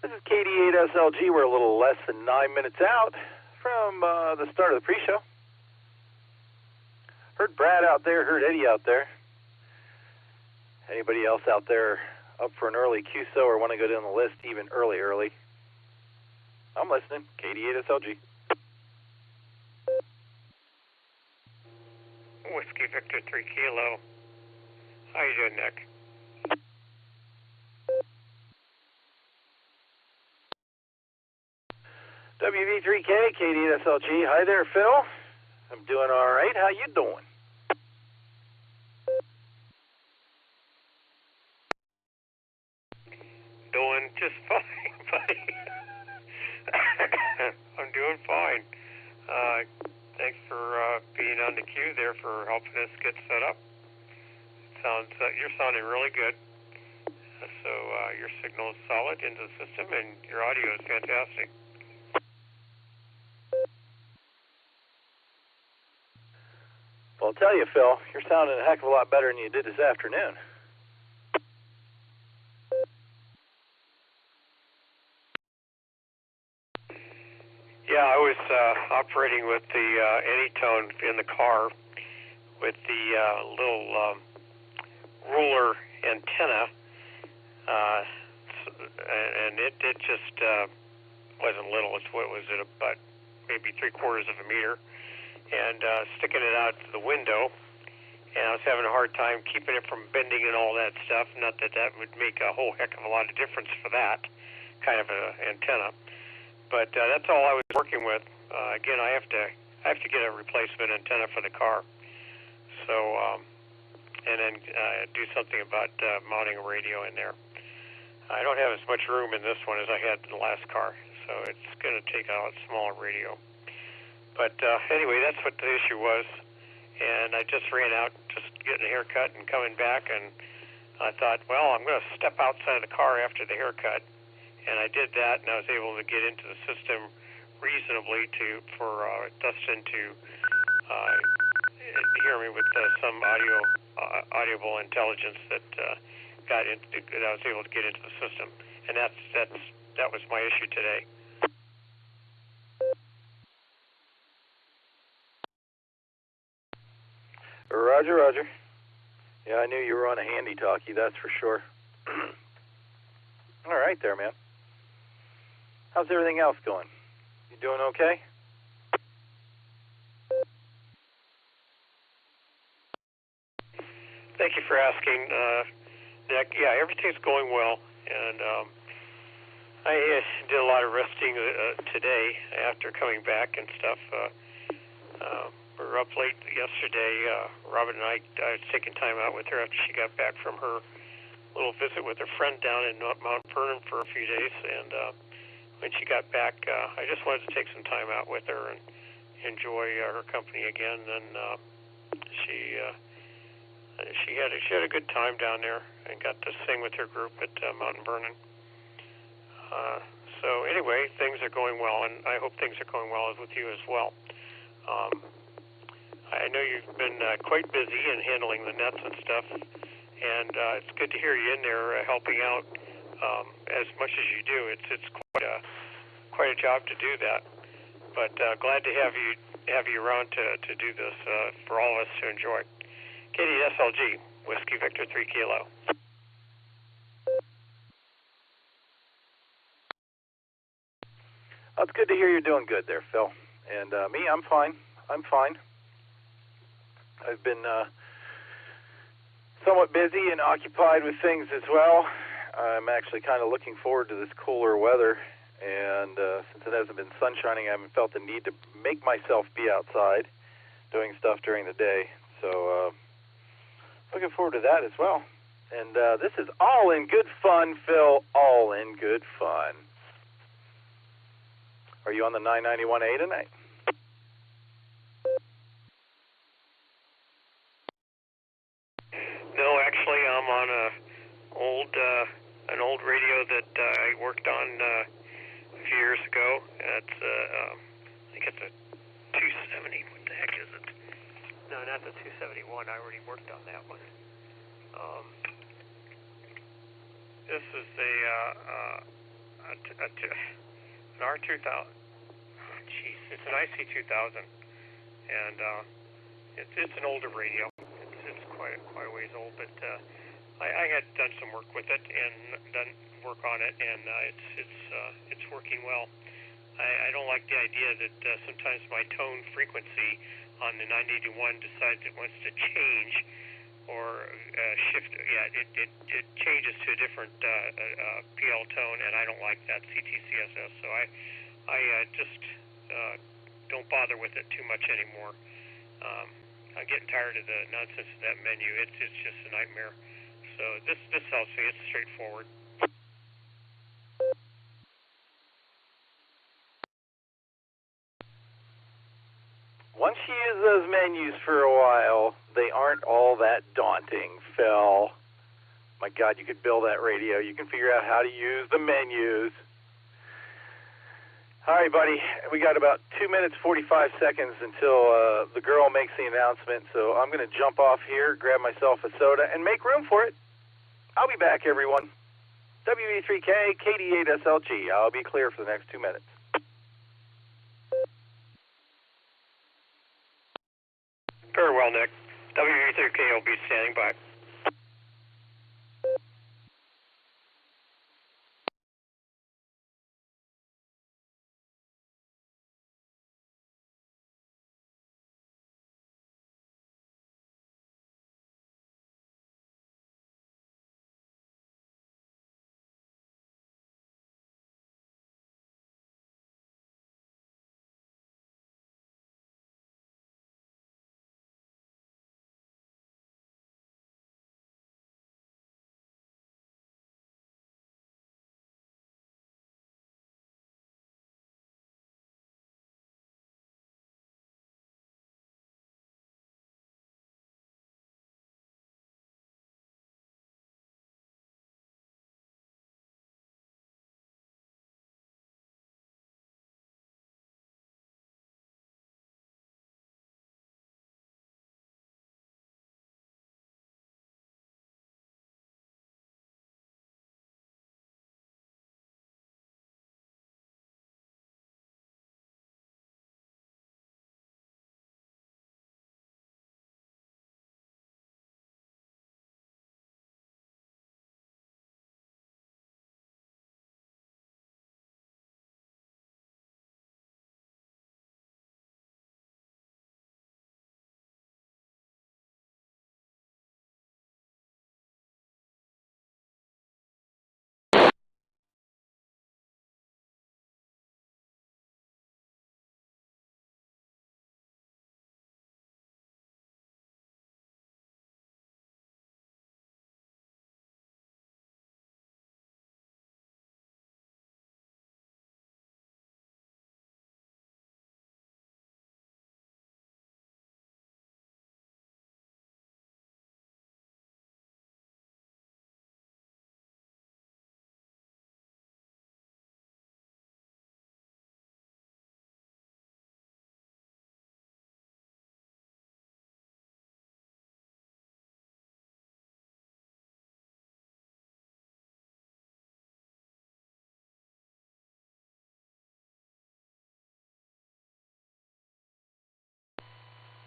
This is KD8SLG. We're a little less than 9 minutes out from the start of the pre-show. Heard Brad out there, heard Eddie out there. Anybody else out there up for an early QSO or want to go down the list even early? I'm listening. KD8SLG. Whiskey Victor 3 Kilo. How you doing, Nick? WV3K, KD8SLG. Hi there, Phil. I'm doing all right. How you doing? Doing just fine, buddy. I'm doing fine. Thanks for being on the queue there for helping us get set up. You're sounding really good. So your signal is solid into the system, and your audio is fantastic. Well, I'll tell you, Phil, you're sounding a heck of a lot better than you did this afternoon. Yeah, I was operating with the Anytone in the car with the little ruler antenna, and it just wasn't little. What was it, about maybe 3/4 of a meter, and sticking it out the window, and I was having a hard time keeping it from bending and all that stuff. Not that that would make a whole heck of a lot of difference for that kind of an antenna. But that's all I was working with. Again, I have to get a replacement antenna for the car. So, and then do something about mounting a radio in there. I don't have as much room in this one as I had in the last car, so it's going to take out a smaller radio. But anyway, that's what the issue was. And I just ran out, just getting a haircut and coming back, and I thought, well, I'm going to step outside the car after the haircut. And I did that, and I was able to get into the system reasonably for Dustin to hear me with some audible intelligence that that I was able to get into the system, and that was my issue today. Roger. Yeah, I knew you were on a handy talkie, that's for sure. All right there, man. How's everything else going? You doing okay? Thank you for asking, Nick. Yeah, everything's going well, and I did a lot of resting today after coming back and stuff. We were up late yesterday. Robin and I was taking time out with her after she got back from her little visit with her friend down in Mount Vernon for a few days, and when she got back, I just wanted to take some time out with her and enjoy her company again. And she had a good time down there and got to sing with her group at Mount Vernon. So anyway, things are going well, and I hope things are going well with you as well. I know you've been quite busy in handling the nets and stuff, and it's good to hear you in there helping out as much as you do. It's quite a job to do that, but glad to have you around to do this for all of us to enjoy. KD8SLG, Whiskey Victor 3 Kilo. Well, it's good to hear you're doing good there, Phil. And me, I'm fine. I've been somewhat busy and occupied with things as well. I'm actually kind of looking forward to this cooler weather, and since it hasn't been sunshining, I haven't felt the need to make myself be outside doing stuff during the day. So looking forward to that as well. And this is all in good fun, Phil, all in good fun. Are you on the 991A tonight? No, actually, I'm on an old radio that I worked on a few years ago. It's I think it's a 270. What the heck is it? No, not the 271. I already worked on that one. This is a an R2000. Jeez, it's an IC2000, and it's an older radio. It's quite a ways old, but I had done some work with it and done work on it, and it's working well. I don't like the idea that sometimes my tone frequency on the 981 decides it wants to change or shift. Yeah, it changes to a different PL tone, and I don't like that CTCSS. So I just don't bother with it too much anymore. I'm getting tired of the nonsense of that menu. It's just a nightmare. So this helps me. It's straightforward. Once you use those menus for a while, they aren't all that daunting, Phil. My God, you could build that radio. You can figure out how to use the menus. All right, buddy. We got about 2 minutes, 45 seconds until the girl makes the announcement. So I'm going to jump off here, grab myself a soda, and make room for it. I'll be back, everyone. WE3K, KD8SLG. I'll be clear for the next 2 minutes. Very well, Nick. WE3K will be standing by.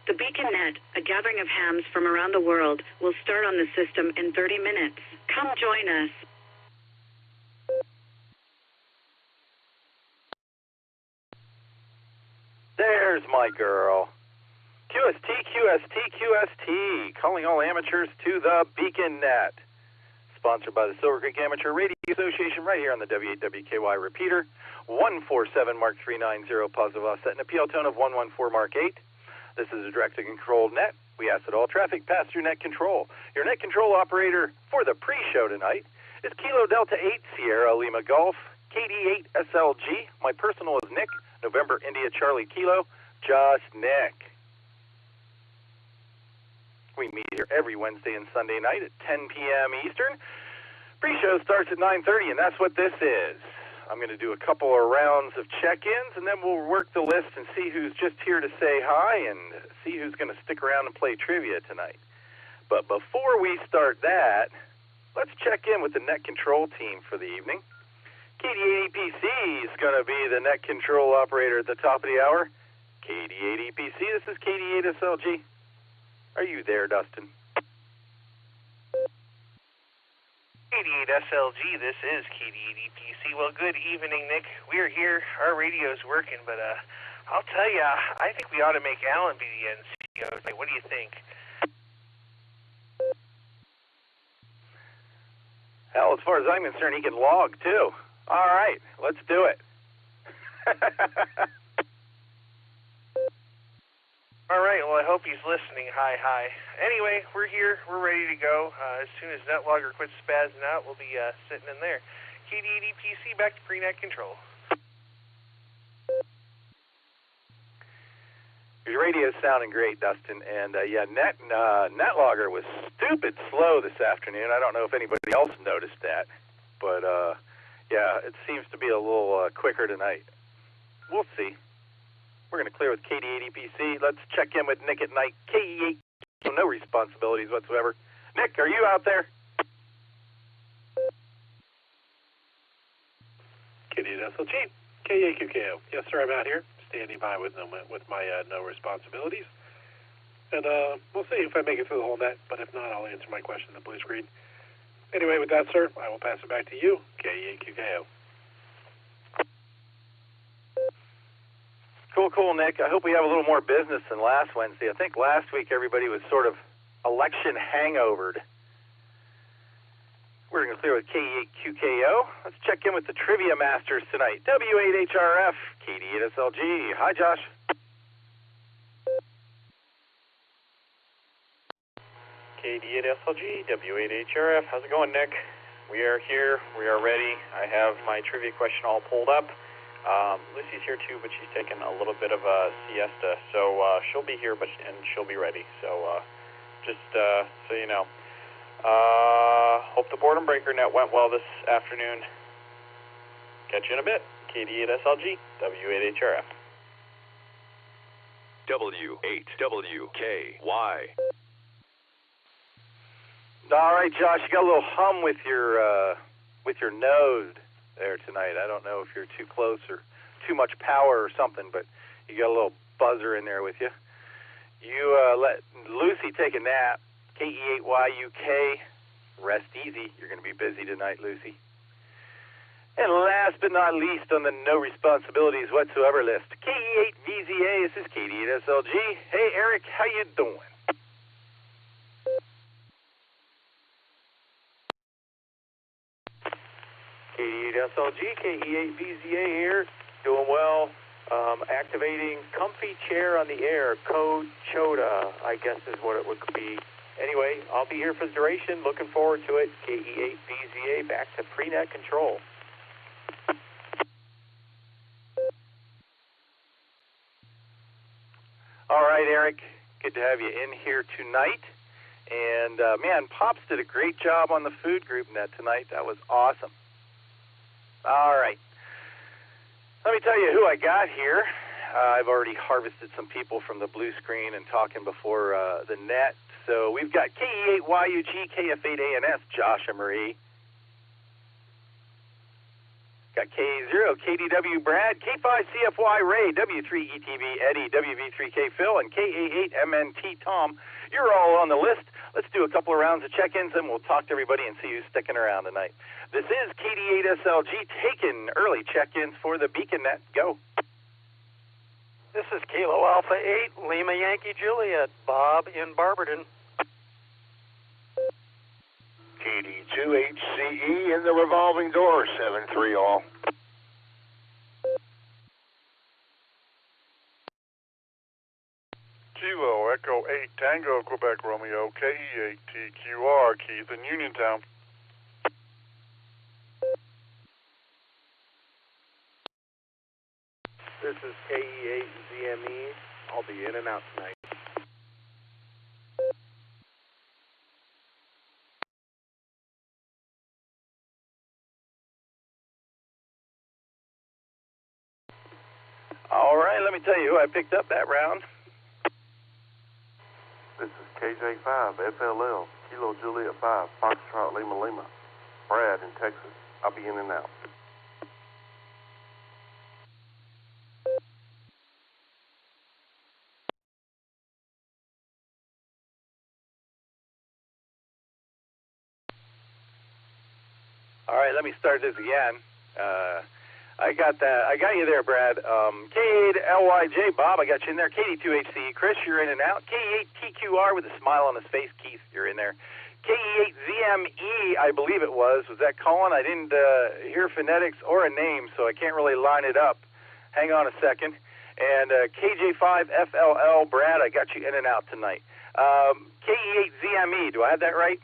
The BeaconNet, a gathering of hams from around the world, will start on the system in 30 minutes. Come join us. There's my girl. QST, QST, QST, calling all amateurs to the BeaconNet. Sponsored by the Silvercreek Amateur Radio Association right here on the W8WKY repeater. 147 Mark 390 positive offset and a PL tone of 114 Mark 8. This is a direct-to-control net. We ask that all traffic pass through net control. Your net control operator for the pre-show tonight is Kilo Delta 8 Sierra Lima Golf, KD8 SLG. My personal is Nick, November India Charlie Kilo, just Nick. We meet here every Wednesday and Sunday night at 10 p.m. Eastern. Pre-show starts at 9:30, and that's what this is. I'm going to do a couple of rounds of check-ins, and then we'll work the list and see who's just here to say hi and see who's going to stick around and play trivia tonight. But before we start that, let's check in with the net control team for the evening. KD8EPC is going to be the net control operator at the top of the hour. KD8EPC, this is KD8SLG. Are you there, Dustin? KD8SLG, this is KD8EPC. Well, good evening, Nick. We're here. Our radio's working, but I'll tell you, I think we ought to make Alan be the NCO. What do you think? Hell, as far as I'm concerned, he can log, too. All right, let's do it. All right, well, I hope he's listening. Hi. Anyway, we're here. We're ready to go. As soon as NetLogger quits spazzing out, we'll be sitting in there. KD8EPC, back to pre-net control. Your radio's sounding great, Dustin. And, yeah, NetLogger was stupid slow this afternoon. I don't know if anybody else noticed that. But, yeah, it seems to be a little quicker tonight. We'll see. We're going to clear with KD8EPC. Let's check in with Nick at night. KE8, no responsibilities whatsoever. Nick, are you out there? KD8SLG, KE8QKO. Yes, sir, I'm out here, standing by with my no responsibilities. And we'll see if I make it through the whole net, but if not, I'll answer my question in the blue screen. Anyway, with that, sir, I will pass it back to you, KE8QKO. Cool, Nick. I hope we have a little more business than last Wednesday. I think last week everybody was sort of election hangovered. We're going to clear with KE8QKO. Let's check in with the Trivia Masters tonight. W8HRF, KD8SLG. Hi, Josh. KD8SLG, W8HRF. How's it going, Nick? We are here. We are ready. I have my trivia question all pulled up. Lucy's here too, but she's taking a little bit of a siesta, so she'll be here, and she'll be ready. So just so you know. Hope the boredom breaker net went well this afternoon. Catch you in a bit. KD8SLG, W8HRF. W8WKY. All right, Josh, you got a little hum with your node there tonight. I don't know if you're too close or too much power or something, but you got a little buzzer in there with you. You let Lucy take a nap. KE8YUK, rest easy. You're going to be busy tonight, Lucy. And last but not least on the no responsibilities whatsoever list, KE8VZA, this is KD8SLG. Hey, Eric, how you doing? KD8SLG, KE8VZA here, doing well. Activating comfy chair on the air, code CHODA, I guess is what it would be. Anyway, I'll be here for the duration, looking forward to it. KE8VZA, back to pre-net control. All right, Eric, good to have you in here tonight. And, man, Pops did a great job on the food group net tonight. That was awesome. All right. Let me tell you who I got here. I've already harvested some people from the blue screen and talking before the net. So we've got KE8YUG, KF8ANS, Josh and Marie. Got K0, KDW Brad, K5CFY Ray, W3ETV Eddie, WV3K Phil, and KA8MNT Tom. You're all on the list. Let's do a couple of rounds of check-ins, and we'll talk to everybody and see who's sticking around tonight. This is KD8SLG taking early check-ins for the Beacon Net. Go. This is Kilo Alpha 8, Lima Yankee Juliet, Bob in Barberton. KD2HCE in the revolving door, 7-3 all. Kilo Echo 8 Tango Quebec Romeo, KE8TQR, Keith in Uniontown. This is KE8ZME. I'll be in and out tonight. All right, let me tell you who I picked up that round. This is KJ5, FLL, Kilo Juliet 5, Foxtrot Lima Lima, Brad in Texas. I'll be in and out. All right, let me start this again. I got that. I got you there, Brad. K8LYJ, Bob, I got you in there. KD2HC, Chris, you're in and out. K8TQR with a smile on his face. Keith, you're in there. KE8ZME, I believe it was. Was that Colin? I didn't hear phonetics or a name, so I can't really line it up. Hang on a second. And KJ5FLL, Brad, I got you in and out tonight. KE8ZME, do I have that right?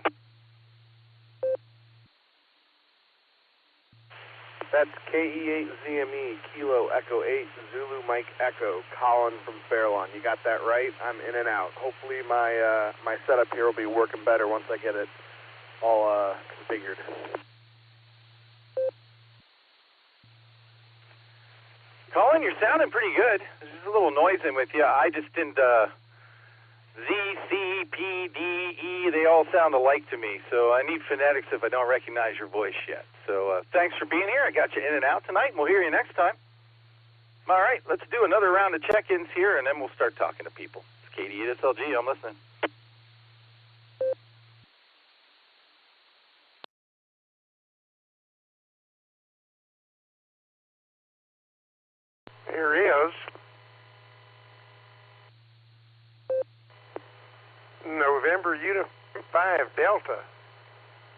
That's KE8ZME, Kilo Echo 8, Zulu Mike Echo, Colin from Fairlawn. You got that right? I'm in and out. Hopefully my my setup here will be working better once I get it all configured. Colin, you're sounding pretty good. There's just a little noise in with you. I just didn't, Z, C, P, D, E, they all sound alike to me, so I need phonetics if I don't recognize your voice yet. So thanks for being here. I got you in and out tonight, and we'll hear you next time. All right, let's do another round of check-ins here, and then we'll start talking to people. It's KD8SLG, I'm listening. Here is November Unit 5 Delta,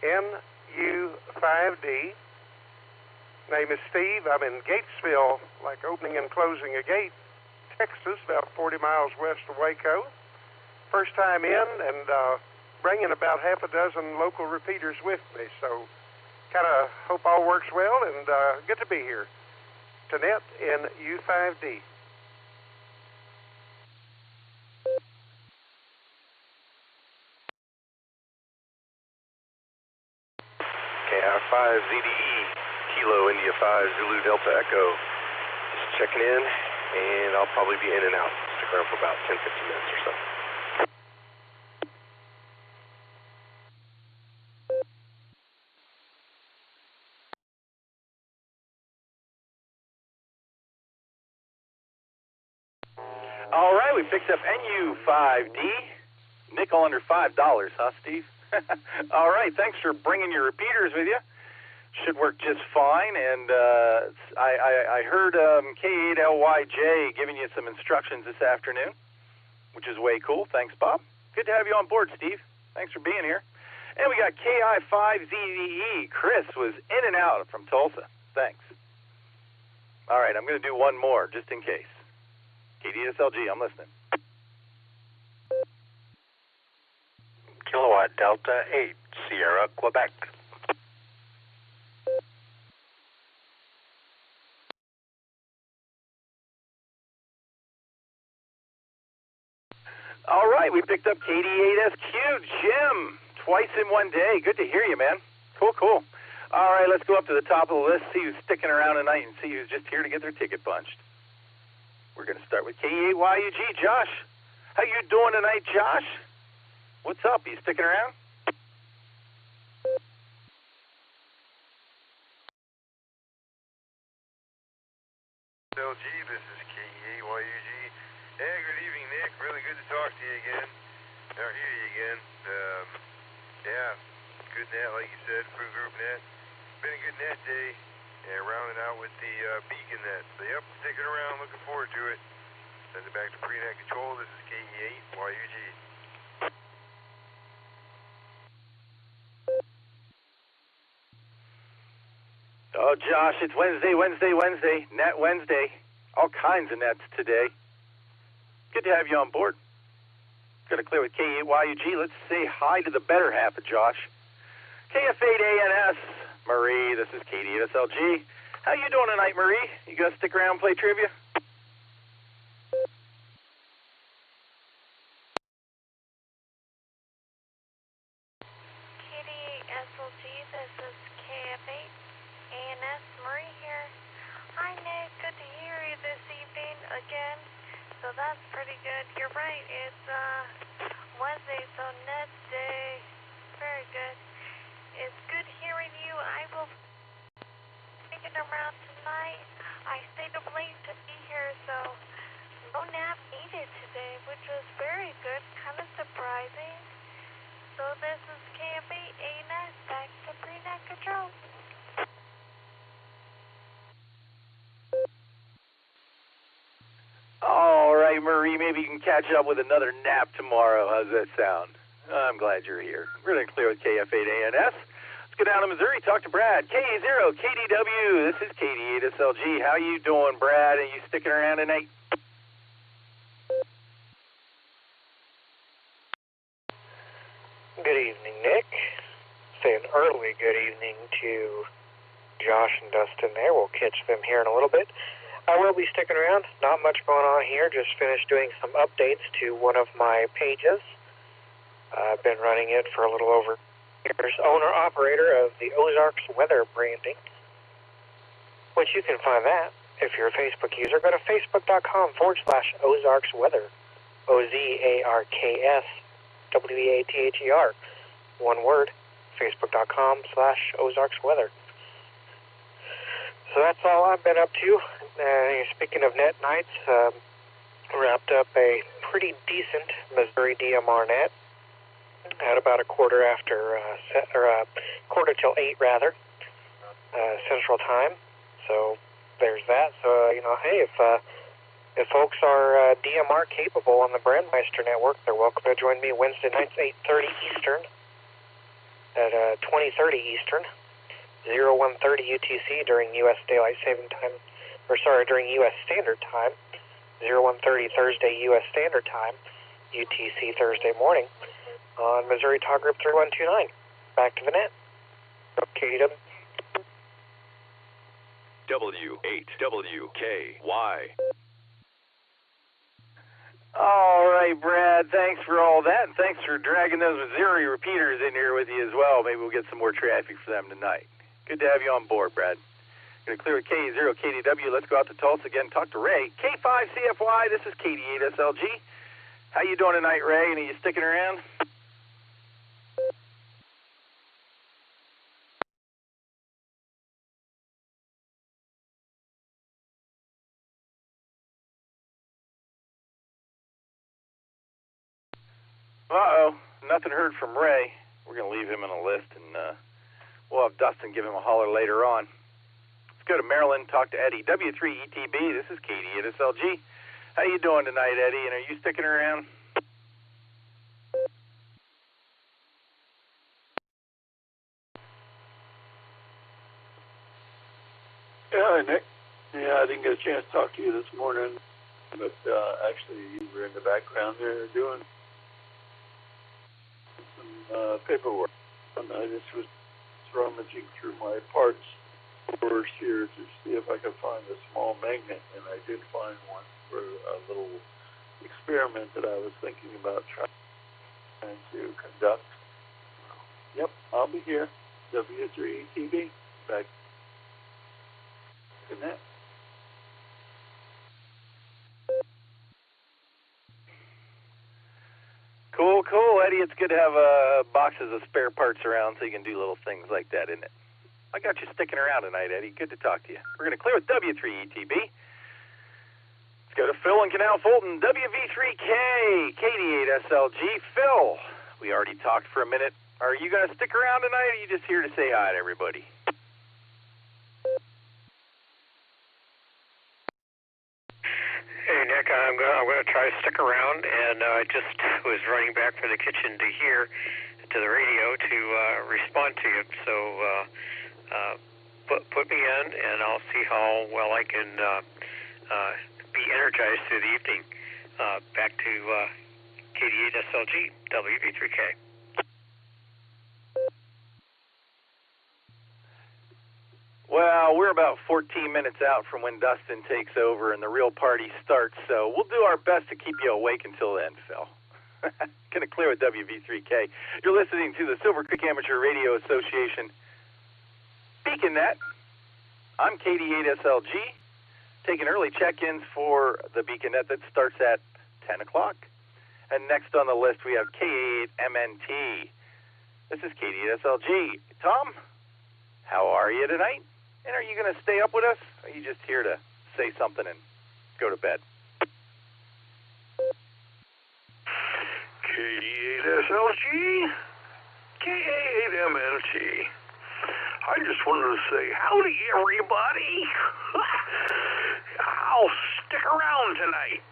NU5D. Name is Steve. I'm in Gatesville, like opening and closing a gate, Texas, about 40 miles west of Waco. First time in, and bringing about half a dozen local repeaters with me. So kind of hope all works well, and good to be here. Tanet in U5D. KI5ZDE, Kilo India 5 Zulu Delta Echo. Just checking in, and I'll probably be in and out. Stick around for about 10-15 minutes or so. All right, we picked up NU5D. Nickel under $5, huh, Steve? All right, thanks for bringing your repeaters with you. Should work just fine. And I heard K8LYJ giving you some instructions this afternoon, which is way cool. Thanks, Bob. Good to have you on board, Steve. Thanks for being here. And we got KI5ZDE. Chris was in and out from Tulsa. Thanks. All right, I'm going to do one more just in case. KD8SLG, I'm listening. Kilowatt Delta 8, Sierra, Quebec. All right, we picked up KD8SQ. Jim, twice in one day. Good to hear you, man. Cool, cool. All right, let's go up to the top of the list, see who's sticking around tonight, and see who's just here to get their ticket punched. We're going to start with K8YUG. Josh, how you doing tonight, Josh? What's up? You sticking around? LG, this is K8YUG. Hey, good evening, Nick. Really good to talk to you again. Or hear you again. Yeah, good net, like you said, crew group net. Been a good net day. Yeah, rounding out with the beacon net. So, yep, sticking around, looking forward to it. Send it back to pre-net control. This is K8YUG. Oh, Josh, it's Wednesday. Net Wednesday. All kinds of nets today. Good to have you on board. Got to clear with K8YUG. Let's say hi to the better half of Josh. KF8ANS, Marie, this is KD8SLG. How you doing tonight, Marie? You going to stick around and play trivia? KD8SLG, this is KF8ANS, Marie here. Hi, Nick. Good to hear you this evening again. So that's pretty good. You're right. It's Wednesday, so net day. Very good. It's good hearing you. I will be thinking around tonight. I stayed up late to be 3. Maybe you can catch up with another nap tomorrow. How's that sound? I'm glad you're here. We're going to clear with KF8ANS. Let's go down to Missouri, talk to Brad. KA0, KDW, this is KD8SLG. How you doing, Brad? Are you sticking around tonight? Good evening, Nick. Say an early good evening to Josh and Dustin there. We'll catch them here in a little bit. I will be sticking around. Not much going on here. Just finished doing some updates to one of my pages. I've been running it for a little over years. Owner-operator of the Ozarks weather branding, which you can find that if you're a Facebook user. Go to facebook.com/Ozarks weather. OZARKSWEATHER. One word. Facebook.com/Ozarks weather. So that's all I've been up to. Speaking of net nights, wrapped up a pretty decent Missouri DMR net at about a quarter till 8 rather, Central Time. So there's that. So hey, if folks are DMR capable on the Brandmeister network, they're welcome to join me Wednesday nights 8:30 Eastern at 20:30 Eastern. 0130 UTC during U.S. Daylight Saving Time, during U.S. Standard Time, 0130 Thursday U.S. Standard Time, UTC Thursday morning, on Missouri Talk Group 3129. Back to the net. KW. W8WKY. All right, Brad, thanks for all that, and thanks for dragging those Missouri repeaters in here with you as well. Maybe we'll get some more traffic for them tonight. Good to have you on board, Brad. Going to clear with K0 KDW. Let's go out to Tulsa again, talk to Ray. K5CFY, this is KD8SLG. How you doing tonight, Ray? And are you sticking around? Uh-oh, nothing heard from Ray. We're going to leave him on a list, and we'll have Dustin give him a holler later on. Let's go to Maryland, talk to Eddie. W3ETB, this is KD8SLG. How you doing tonight, Eddie, and are you sticking around? Yeah, hi, Nick. Yeah, I didn't get a chance to talk to you this morning, but actually you were in the background there doing some paperwork. And I just was rummaging through my parts stores here to see if I could find a small magnet, and I did find one for a little experiment that I was thinking about trying to conduct. Yep, I'll be here. W3ETB, back in that. Cool, Eddie. It's good to have boxes of spare parts around so you can do little things like that, isn't it? I got you sticking around tonight, Eddie. Good to talk to you. We're going to clear with W3ETB. Let's go to Phil in Canal Fulton. WV3K, KD8SLG. Phil, we already talked for a minute. Are you going to stick around tonight, or are you just here to say hi to everybody? Hey, Nick, I'm going to try to stick around, and I just was running back from the kitchen to here, to the radio, to respond to you. So put me in, and I'll see how well I can be energized through the evening. Back to KD8SLG, WV3K. Well, we're about 14 minutes out from when Dustin takes over and the real party starts, so we'll do our best to keep you awake until then, Phil. Going to clear with WV3K. You're listening to the Silvercreek Amateur Radio Association BeaconNet. I'm KD8SLG, taking early check-ins for the BeaconNet that starts at 10 o'clock. And next on the list, we have K8MNT. This is KD8SLG. Tom, how are you tonight? And are you going to stay up with us? Or are you just here to say something and go to bed? KD8SLG, KA8MNT. I just wanted to say howdy, everybody. I'll stick around tonight.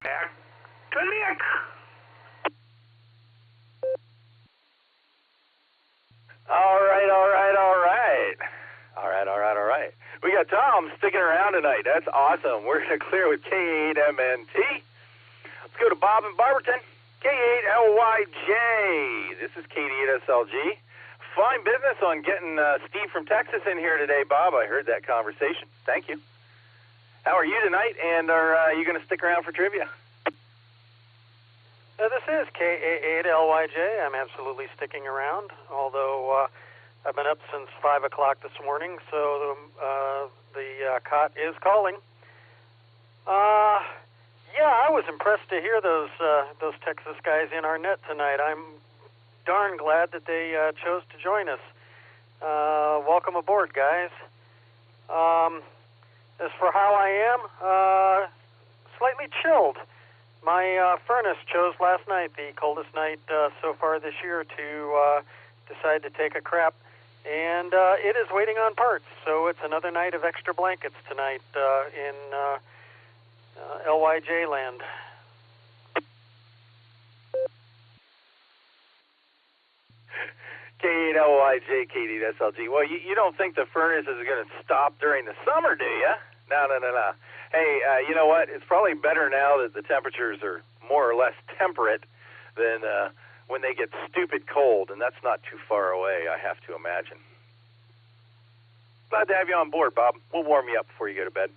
Back to Nick. All right. We got Tom sticking around tonight. That's awesome. We're going to clear with K8MNT. Let's go to Bob in Barberton. K8LYJ. This is KD8SLG. Fine business on getting Steve from Texas in here today, Bob. I heard that conversation. Thank you. How are you tonight, and are you going to stick around for trivia? This is K88LYJ. I'm absolutely sticking around, although I've been up since 5 o'clock this morning, so the cot is calling. Yeah, I was impressed to hear those Texas guys in our net tonight. I'm darn glad that they chose to join us. Welcome aboard, guys. As for how I am, slightly chilled. My furnace chose last night, the coldest night so far this year, to decide to take a crap, and it is waiting on parts. So it's another night of extra blankets tonight in LYJ land. K8LYJ, KD8SLG. Well, you don't think the furnace is going to stop during the summer, do you? No. Hey, you know what? It's probably better now that the temperatures are more or less temperate than when they get stupid cold, and that's not too far away, I have to imagine. Glad to have you on board, Bob. We'll warm you up before you go to bed.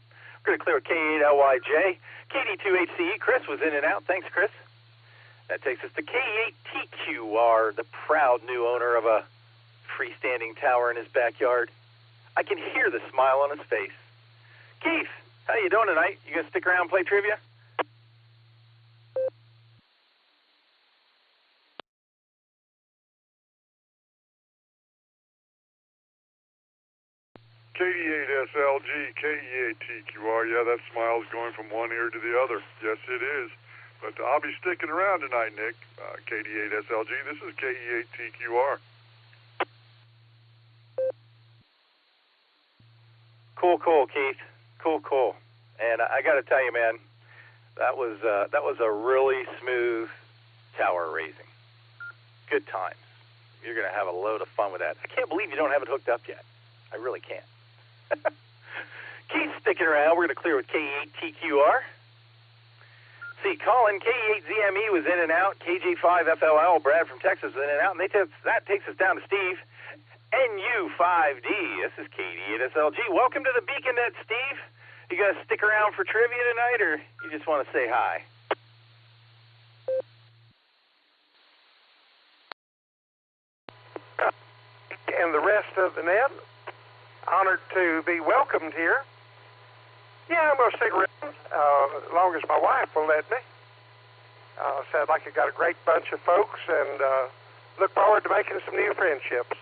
We're going to clear with K8LYJ. KD2HCE, Chris was in and out. Thanks, Chris. That takes us to K8TQR, the proud new owner of a freestanding tower in his backyard. I can hear the smile on his face. Keith, how you doing tonight? You gonna stick around and play trivia? KD8SLG, KE8TQR. Yeah, that smile's going from one ear to the other. Yes, it is. But I'll be sticking around tonight, Nick. KD8SLG, this is KE8TQR. Cool, Keith. Cool. And I got to tell you, man, that was a really smooth tower raising. Good times. You're going to have a load of fun with that. I can't believe you don't have it hooked up yet. I really can't. Keith's sticking around. We're going to clear with K8TQR. See, Colin, K8ZME was in and out. KJ5FLL, Brad from Texas, was in and out. And that takes us down to Steve. NU5D. This is KD8SLG. Welcome to the BeaconNet, Steve. You going to stick around for trivia tonight, or you just want to say hi? And the rest of the net, honored to be welcomed here. Yeah, I'm going to stick around as long as my wife will let me. Sounds like I got a great bunch of folks, and look forward to making some new friendships.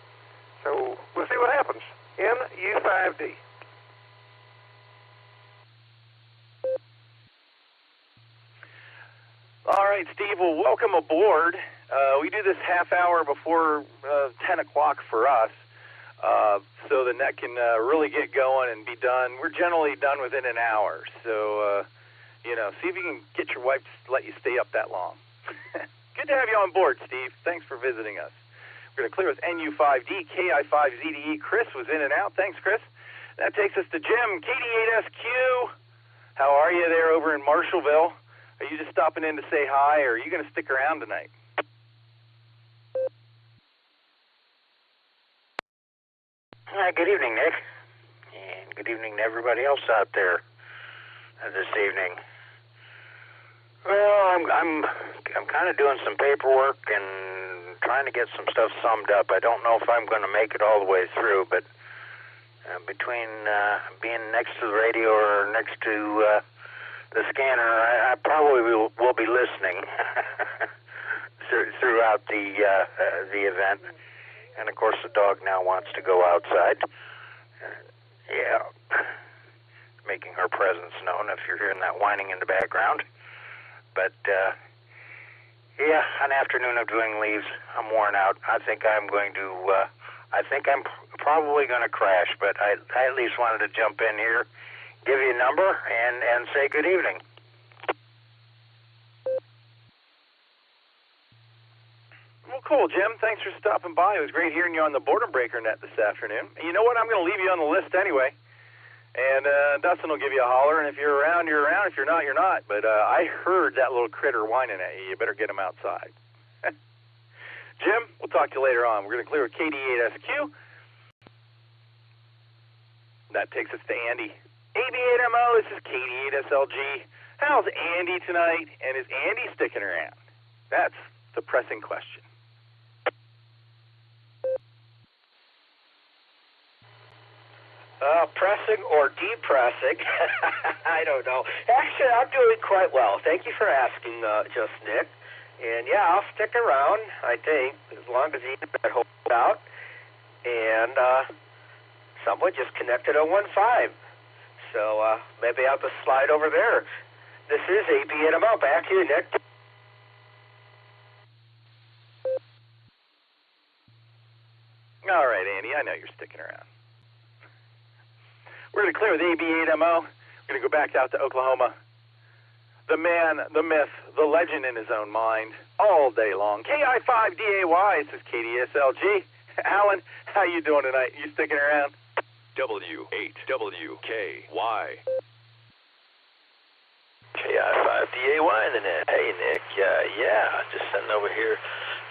So we'll see what happens. NU5D. All right, Steve, well, welcome aboard. We do this half hour before 10 o'clock for us, so the net can really get going and be done. We're generally done within an hour, so, see if you can get your wife to let you stay up that long. Good to have you on board, Steve. Thanks for visiting us. We're going to clear with NU5D, KI5ZDE. Chris was in and out. Thanks, Chris. That takes us to Jim, KD8SQ. How are you there over in Marshallville? Are you just stopping in to say hi, or are you going to stick around tonight? Good evening, Nick, and good evening to everybody else out there this evening. Well, I'm kind of doing some paperwork and trying to get some stuff summed up. I don't know if I'm going to make it all the way through, but between being next to the radio or next to the scanner, I probably will be listening throughout the event. And, of course, the dog now wants to go outside. Making her presence known if you're hearing that whining in the background. But, an afternoon of doing leaves. I'm worn out. I think I'm probably going to crash, but I at least wanted to jump in here, give you a number, and say good evening. Well, cool, Jim. Thanks for stopping by. It was great hearing you on the Boredom Breaker net this afternoon. And you know what? I'm going to leave you on the list anyway. And Dustin will give you a holler, and if you're around, you're around. If you're not, you're not. But I heard that little critter whining at you. You better get him outside. Jim, we'll talk to you later on. We're going to clear KD8SQ. That takes us to Andy. AB8MO, this is KD8SLG. How's Andy tonight? And is Andy sticking around? That's the pressing question. Pressing or depressing? I don't know. Actually, I'm doing quite well. Thank you for asking, just Nick. And yeah, I'll stick around, I think, as long as Ethernet holds out. And someone just connected 015. So maybe I'll just slide over there. This is AB8MO. Back to you, Nick. All right, Andy, I know you're sticking around. We're going to clear with AB8MO. We're going to go back out to Oklahoma. The man, the myth, the legend in his own mind, all day long. KI5DAY, this is KDSLG. Alan, how you doing tonight? You sticking around? W8WKY. KI5DAY in the net. Hey, Nick. Yeah, just sitting over here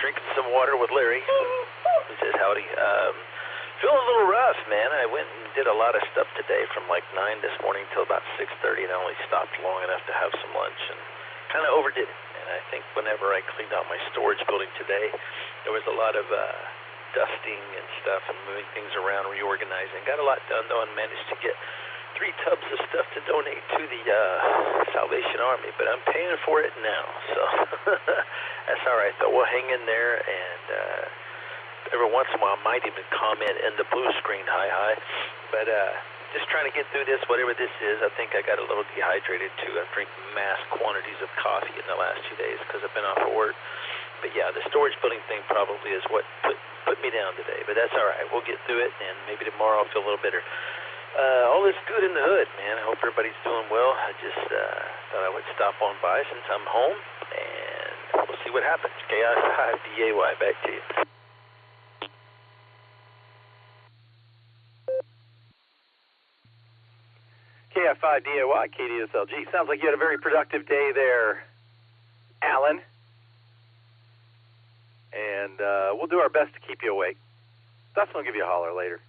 drinking some water with Larry. He says howdy. Feeling a little rough, man. I went and did a lot of stuff today from like 9 this morning till about 6:30, and I only stopped long enough to have some lunch and kind of overdid it. And I think whenever I cleaned out my storage building today, there was a lot of dusting and stuff and moving things around, reorganizing. Got a lot done, though, and managed to get 3 tubs of stuff to donate to the Salvation Army, but I'm paying for it now, so that's all right, though. We'll hang in there, and every once in a while I might even comment in the blue screen, hi, but just trying to get through this, whatever this is. I think I got a little dehydrated, too. I've drank mass quantities of coffee in the last 2 days because I've been off of work. But yeah, the storage building thing probably is what put me down today, but that's all right. We'll get through it, and maybe tomorrow I'll feel a little better. All is good in the hood, man. I hope everybody's doing well. I just thought I would stop on by since I'm home, and we'll see what happens. KI5DAY, back to you. KI5DAY, KDSLG. Sounds like you had a very productive day there, Alan. And we'll do our best to keep you awake. Dustin will give you a holler later.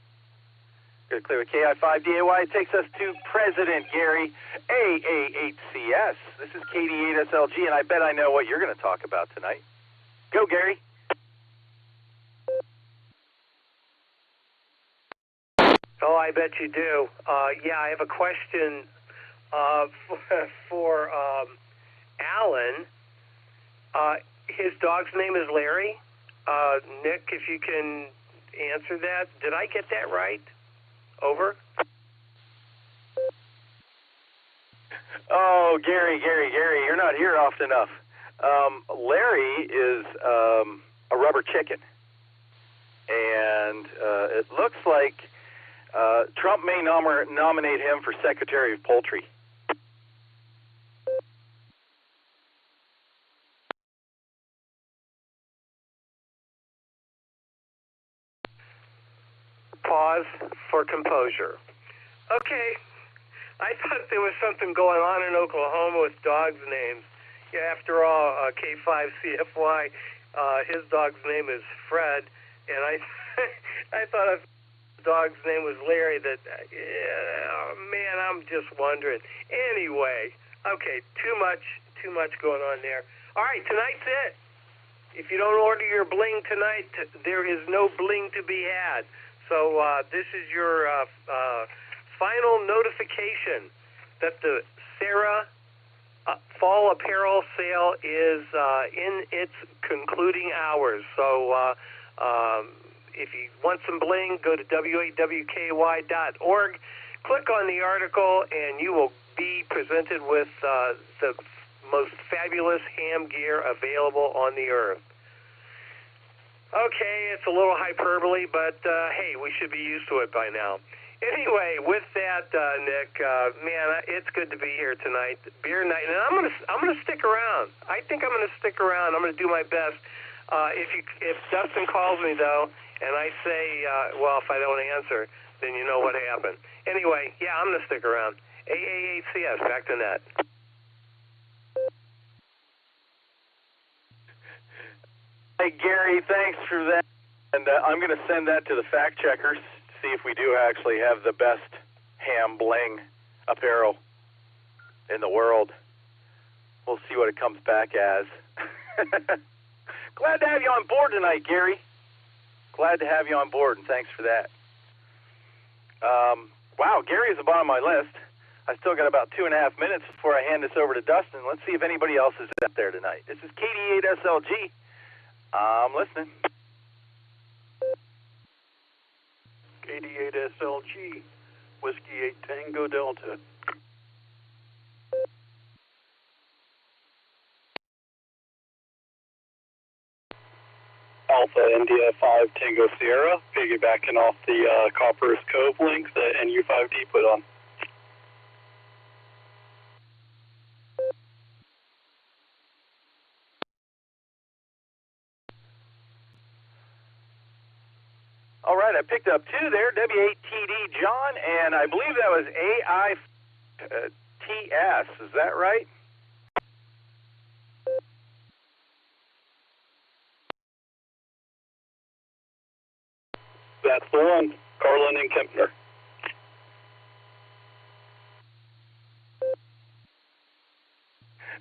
Going to clear with KI5DAY. It takes us to President Gary, AA8CS. This is KD8SLG, and I bet I know what you're going to talk about tonight. Go, Gary. Oh, I bet you do. Yeah, I have a question for Alan. His dog's name is Larry. Nick, if you can answer that. Did I get that right? Over. Oh, Gary, you're not here often enough. Larry is a rubber chicken. And it looks like Trump may nominate him for Secretary of Poultry. Pause for composure. Okay. I thought there was something going on in Oklahoma with dogs' names. Yeah, after all, K5CFY, his dog's name is Fred, and I thought if his dog's name was Larry, that, man, I'm just wondering. Anyway, okay, too much going on there. All right, tonight's it. If you don't order your bling tonight, there is no bling to be had. So this is your final notification that the Sarah fall apparel sale is in its concluding hours. So if you want some bling, go to w8wky.org, click on the article, and you will be presented with the most fabulous ham gear available on the earth. Okay, it's a little hyperbole, but hey, we should be used to it by now. Anyway, with that, Nick, man, it's good to be here tonight. Beer night, and I'm gonna stick around. I think I'm gonna stick around. I'm gonna do my best. If Dustin calls me though, and I say, well, if I don't answer, then you know what happened. Anyway, yeah, I'm gonna stick around. AA8CS, back to net. Hey, Gary, thanks for that. And I'm going to send that to the fact checkers to see if we do actually have the best ham bling apparel in the world. We'll see what it comes back as. Glad to have you on board tonight, Gary. Glad to have you on board, and thanks for that. Wow, Gary is the bottom of my list. I still got about 2.5 minutes before I hand this over to Dustin. Let's see if anybody else is out there tonight. This is KD8SLG. I'm listening. KD8SLG, Whiskey 8 Tango Delta. Alpha India 5 Tango Sierra, piggybacking off the Copper's Cove link that NU5D put on. All right, I picked up 2 there, W8TD John, and I believe that was AITS. Is that right? That's the one, Carlin and Kempner.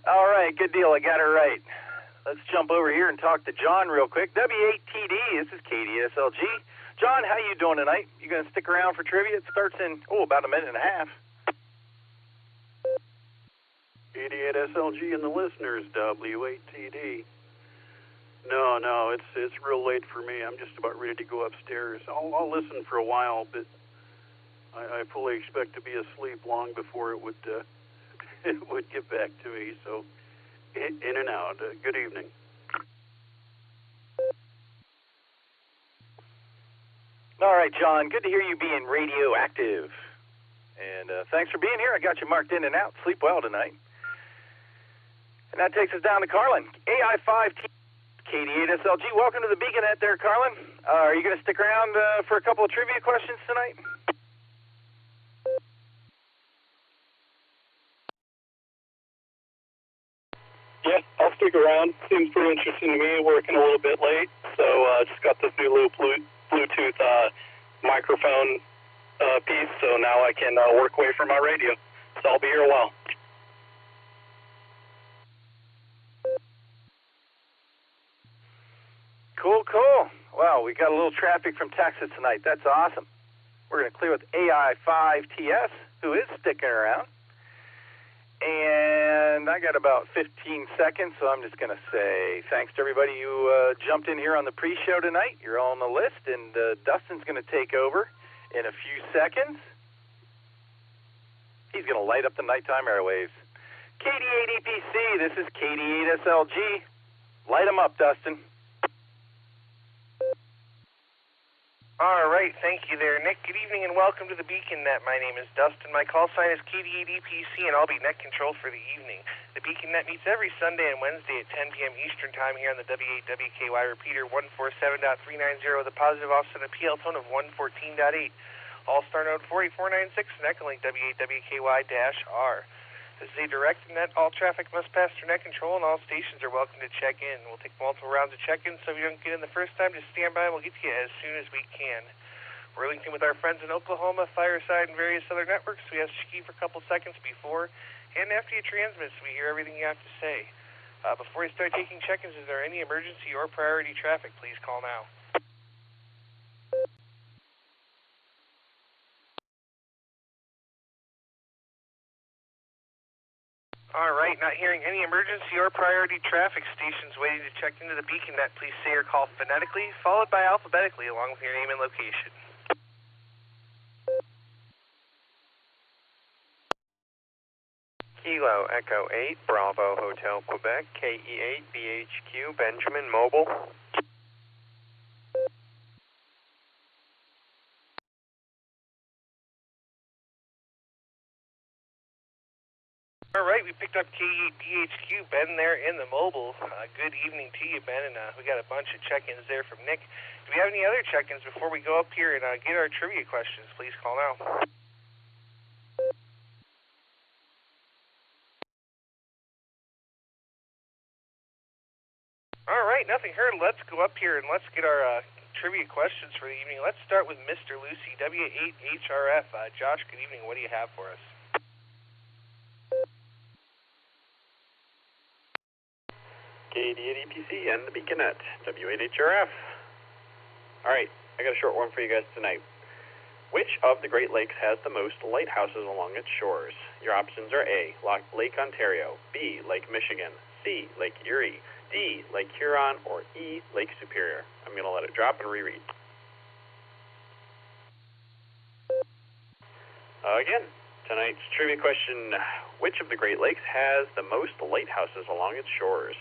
All right, good deal. I got it right. Let's jump over here and talk to John real quick. W8TD, this is KDSLG. John, how you doing tonight? You going to stick around for trivia? It starts in, about a minute and a half. KD8SLG and the listeners, W8TD. No, it's real late for me. I'm just about ready to go upstairs. I'll listen for a while, but I fully expect to be asleep long before it would it would get back to me. So in and out. Good evening. All right, John. Good to hear you being radioactive. And thanks for being here. I got you marked in and out. Sleep well tonight. And that takes us down to Carlin. AI5T. KD8SLG, welcome to the Beaconette there, Carlin. Are you going to stick around for a couple of trivia questions tonight? Yeah, I'll stick around. Seems pretty interesting to me. Working a little bit late, so just got this new little Bluetooth microphone piece, so now I can work away from my radio. So I'll be here a while. Cool. Wow, we got a little traffic from Texas tonight. That's awesome. We're going to clear with AI5TS, who is sticking around. And I got about 15 seconds, so I'm just going to say thanks to everybody who jumped in here on the pre-show tonight. You're all on the list, and Dustin's going to take over in a few seconds. He's going to light up the nighttime airwaves. KD8EPC, this is KD8SLG. Light them up, Dustin. All right, thank you there, Nick. Good evening and welcome to the BeaconNet. My name is Dustin. My call sign is KD8EPC, and I'll be net control for the evening. The BeaconNet meets every Sunday and Wednesday at 10 p.m. Eastern Time here on the W8WKY repeater 147.390 with a positive offset of PL tone of 114.8. Allstar Node 4496 and Echolink W8WKY-R. This is a direct net. All traffic must pass through net control, and all stations are welcome to check in. We'll take multiple rounds of check-in, so if you don't get in the first time, just stand by and we'll get to you as soon as we can. We're linked in with our friends in Oklahoma, Fireside, and various other networks, so we ask you to keep for a couple seconds before and after you transmit so we hear everything you have to say. Before you start taking check-ins, is there any emergency or priority traffic? Please call now. All right, not hearing any emergency or priority traffic. Stations waiting to check into the BeaconNet. Please say your call phonetically, followed by alphabetically, along with your name and location. Kilo Echo 8, Bravo Hotel Quebec, KE8 BHQ, Benjamin Mobile. All right, we picked up KEBHQ, Ben there in the mobile. Good evening to you, Ben, and we got a bunch of check-ins there from Nick. Do we have any other check-ins before we go up here and get our trivia questions? Please call now. All right, nothing heard. Let's go up here and let's get our trivia questions for the evening. Let's start with Mr. Lucy, W8HRF. Josh, good evening. What do you have for us? KD8EPC and the Beaconette, W8HRF. Alright, I got a short one for you guys tonight. Which of the Great Lakes has the most lighthouses along its shores? Your options are A, Lake Ontario, B, Lake Michigan, C, Lake Erie, D, Lake Huron, or E, Lake Superior. I'm going to let it drop and reread. Again, tonight's trivia question, which of the Great Lakes has the most lighthouses along its shores?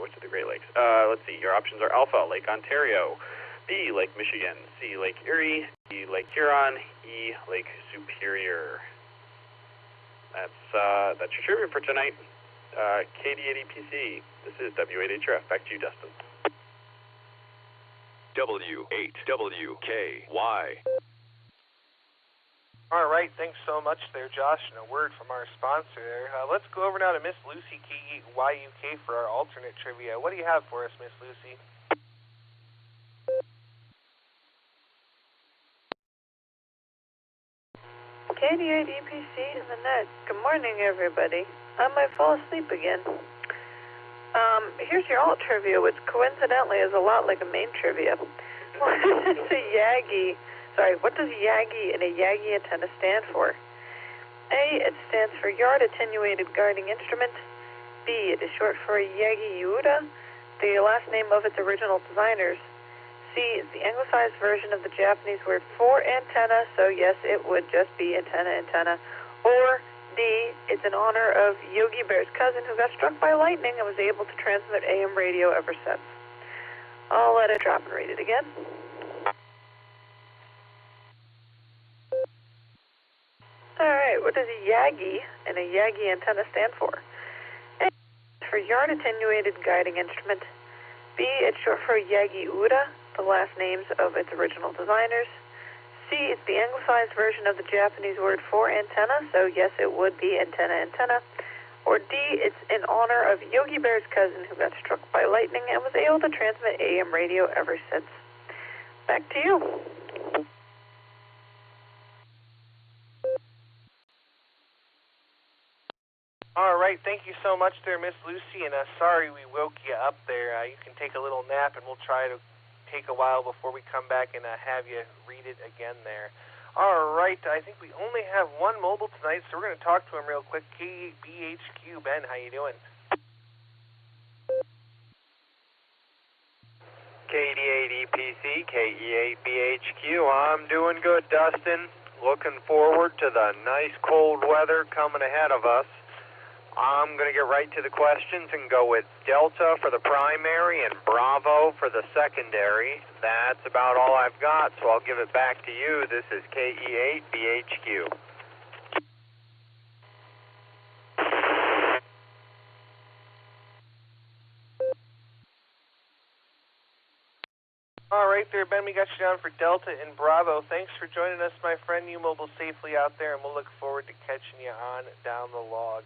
Which of the Great Lakes? Let's see, your options are Alpha, Lake Ontario, B, Lake Michigan, C, Lake Erie, D, Lake Huron, E, Lake Superior. That's your trivia for tonight. KD8EPC, this is W8HRF. Back to you, Dustin. W8WKY. All right, thanks so much there, Josh, and a word from our sponsor there. Let's go over now to Miss Lucy KYUK for our alternate trivia. What do you have for us, Miss Lucy? KD8EPC in the net. Good morning, everybody. I might fall asleep again. Here's your alt trivia, which coincidentally is a lot like a main trivia. It's a Yagi. Sorry, what does Yagi and a Yagi antenna stand for? A, it stands for Yard Attenuated Guarding Instrument. B, it is short for Yagi Yuuda, the last name of its original designers. C is the anglicized version of the Japanese word for antenna, so yes, it would just be antenna. Or D, it's in honor of Yogi Bear's cousin who got struck by lightning and was able to transmit AM radio ever since. I'll let it drop and read it again. Alright, what does a Yagi and a Yagi antenna stand for? A, for Yard Attenuated Guiding Instrument. B, it's short for Yagi Uda, the last names of its original designers. C, it's the anglicized version of the Japanese word for antenna, so yes, it would be antenna. Or D, it's in honor of Yogi Bear's cousin who got struck by lightning and was able to transmit AM radio ever since. Back to you. All right, thank you so much there, Miss Lucy, and sorry we woke you up there. You can take a little nap, and we'll try to take a while before we come back and have you read it again there. All right, I think we only have one mobile tonight, so we're going to talk to him real quick. KBHQ, Ben, how you doing? KD8EPC, KE8BHQ, I'm doing good, Dustin. Looking forward to the nice cold weather coming ahead of us. I'm going to get right to the questions and go with Delta for the primary and Bravo for the secondary. That's about all I've got, so I'll give it back to you. This is KE8BHQ. All right there, Ben, we got you down for Delta and Bravo. Thanks for joining us, my friend. You mobile safely out there, and we'll look forward to catching you on down the log.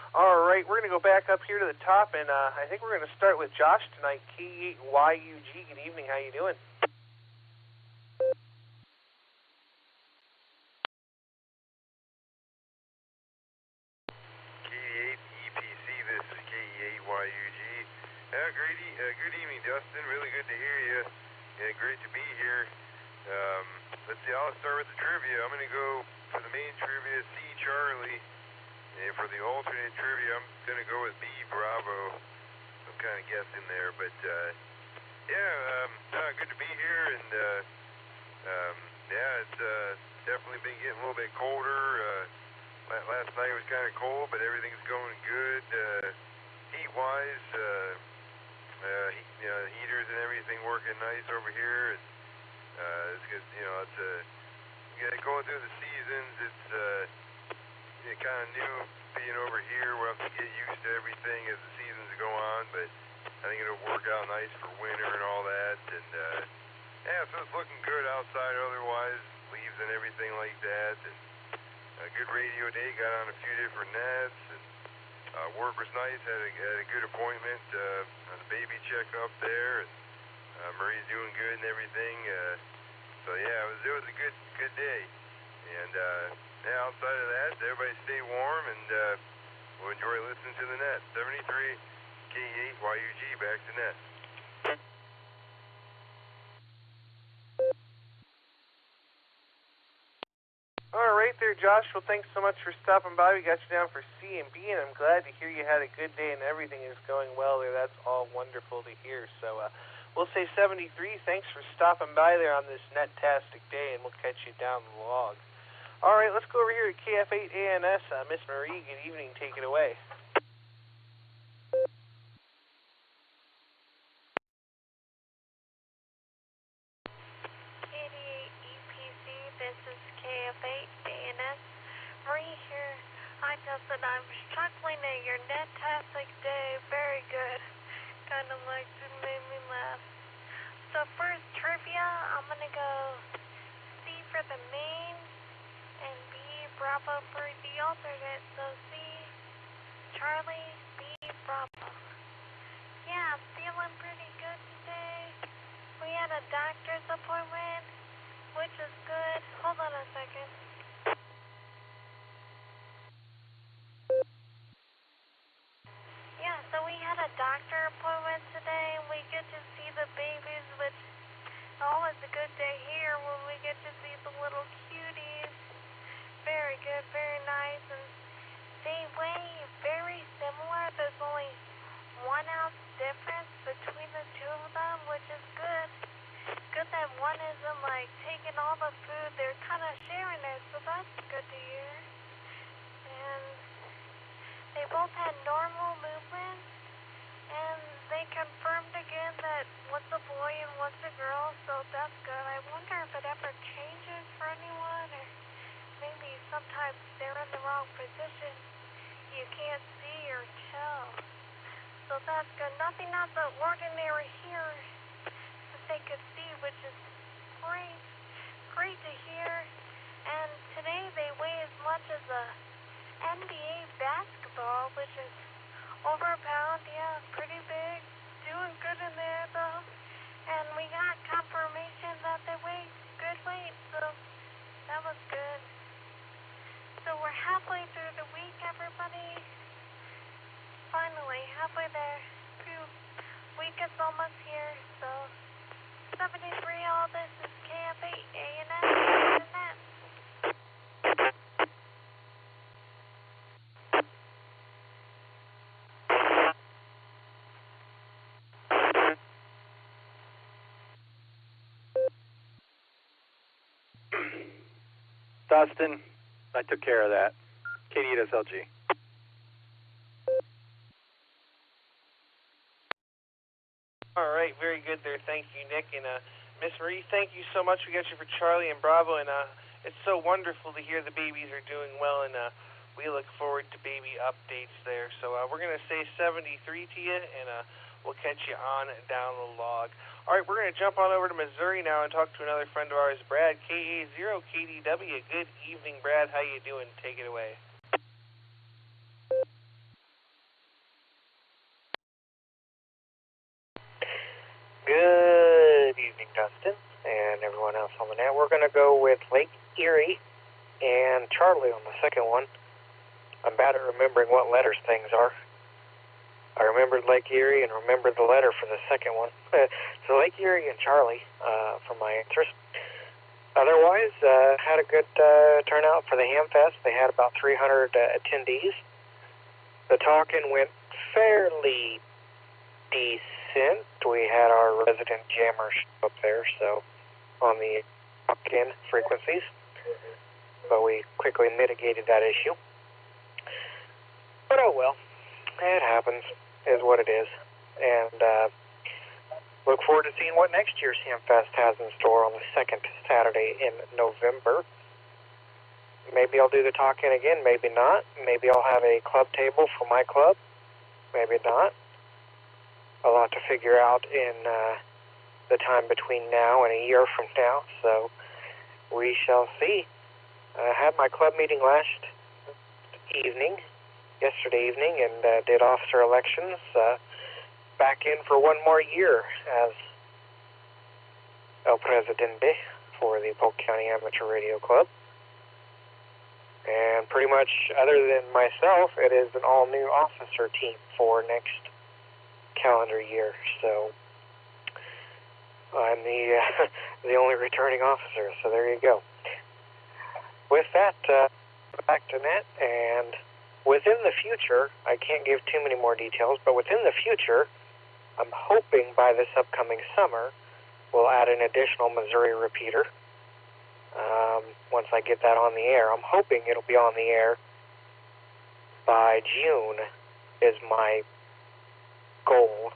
All right, we're going to go back up here to the top, and I think we're going to start with Josh tonight, KE8YUG. Good evening. How you doing? KE8EPC, this is KE8YUG. Good evening, Dustin. Really good to hear you. Yeah, great to be here. Let's see, I'll start with the trivia. I'm going to go for the main trivia, C, Charlie. And for the alternate trivia, I'm going to go with B, Bravo. I'm kind of guessing there, but good to be here, and it's definitely been getting a little bit colder. Last night was kind of cold, but everything's going good. Heat-wise, heaters and everything working nice over here. It's good, going through the seasons. It's kind of new being over here, we'll have to get used to everything as the seasons go on, but I think it'll work out nice for winter and all that. And yeah, so it's looking good outside otherwise, leaves and everything like that. And a good radio day, got on a few different nets, and work was nice, had a good appointment on the baby checkup there, and Marie's doing good and everything. So yeah, it was a good day. And yeah, outside of that, everybody stay warm, and we'll enjoy listening to the net. 73 K8 YUG, back to net. All right there, Josh. Well, thanks so much for stopping by. We got you down for C and B, and I'm glad to hear you had a good day and everything is going well there. That's all wonderful to hear. So we'll say 73. Thanks for stopping by there on this net-tastic day, and we'll catch you down the log. All right, let's go over here to KF8 ANS. Miss Marie, good evening. Take it away. This is KF8 ANS. Marie here. Hi, Dustin. I'm chuckling at your net-tastic day. Very good. Kind of like it made me laugh. So first, trivia. I'm going to go C for the main and B, Bravo for the alternate. So C, Charlie, B, Bravo. Yeah, I'm feeling pretty good today. We had a doctor's appointment, which is good. Hold on a second. Yeah, so we had a doctor appointment today, and we get to see the babies, which is always a good day here when we get to see the little cuties. Very good, very nice, and they weigh very similar. There's only 1 ounce difference between the two of them, which is good. Good that one isn't like taking all the food. They're kind of sharing it, so that's good to hear. And they both had normal movements, and they confirmed again that one's a boy and one's a girl, so that's good. I wonder if it ever changes for anyone, or maybe sometimes they're in the wrong position. You can't see or tell. So that's good. Nothing out of the ordinary here that they could see, which is great. Great to hear. And today they weigh as much as a NBA basketball, which is over a pound. Yeah, pretty big. Doing good in there, though. And we got confirmation that they weigh good weight, so that was good. So we're halfway through the week, everybody. Finally, halfway there. Phew. Week is almost here, so 73 all this is KF8 ANS. Dustin, I took care of that. KD8 SLG. All right, very good there. Thank you, Nick. And Miss Marie, thank you so much. We got you for Charlie and Bravo, and it's so wonderful to hear the babies are doing well, and we look forward to baby updates there. So we're going to say 73 to you, and we'll catch you on down the log. All right, we're going to jump on over to Missouri now and talk to another friend of ours, Brad, KA0KDW. Good evening, Brad. How you doing? Take it away. Good evening, Dustin, and everyone else on the net. We're going to go with Lake Erie and Charlie on the second one. I'm bad at remembering what letters things are. I remembered Lake Erie and remembered the letter for the second one. So Lake Erie and Charlie for my answers. Otherwise, had a good turnout for the Hamfest. They had about 300 attendees. The talking went fairly decent. We had our resident jammers up there, so on the talk-in frequencies, but we quickly mitigated that issue. But oh well, it happens, is what it is, and look forward to seeing what next year's Hamfest has in store on the second Saturday in November. maybe I'll do the talking again, maybe not. Maybe I'll have a club table for my club, maybe not. A lot to figure out in the time between now and a year from now, so we shall see. I had my club meeting yesterday evening, and did officer elections back in for one more year as El Presidente for the Polk County Amateur Radio Club. And pretty much, other than myself, it is an all-new officer team for next calendar year. So I'm the only returning officer. So there you go. With that, back to Nat, and within the future, I can't give too many more details, but within the future, I'm hoping by this upcoming summer, we'll add an additional Missouri repeater. Once I get that on the air, I'm hoping it'll be on the air by June is my goal.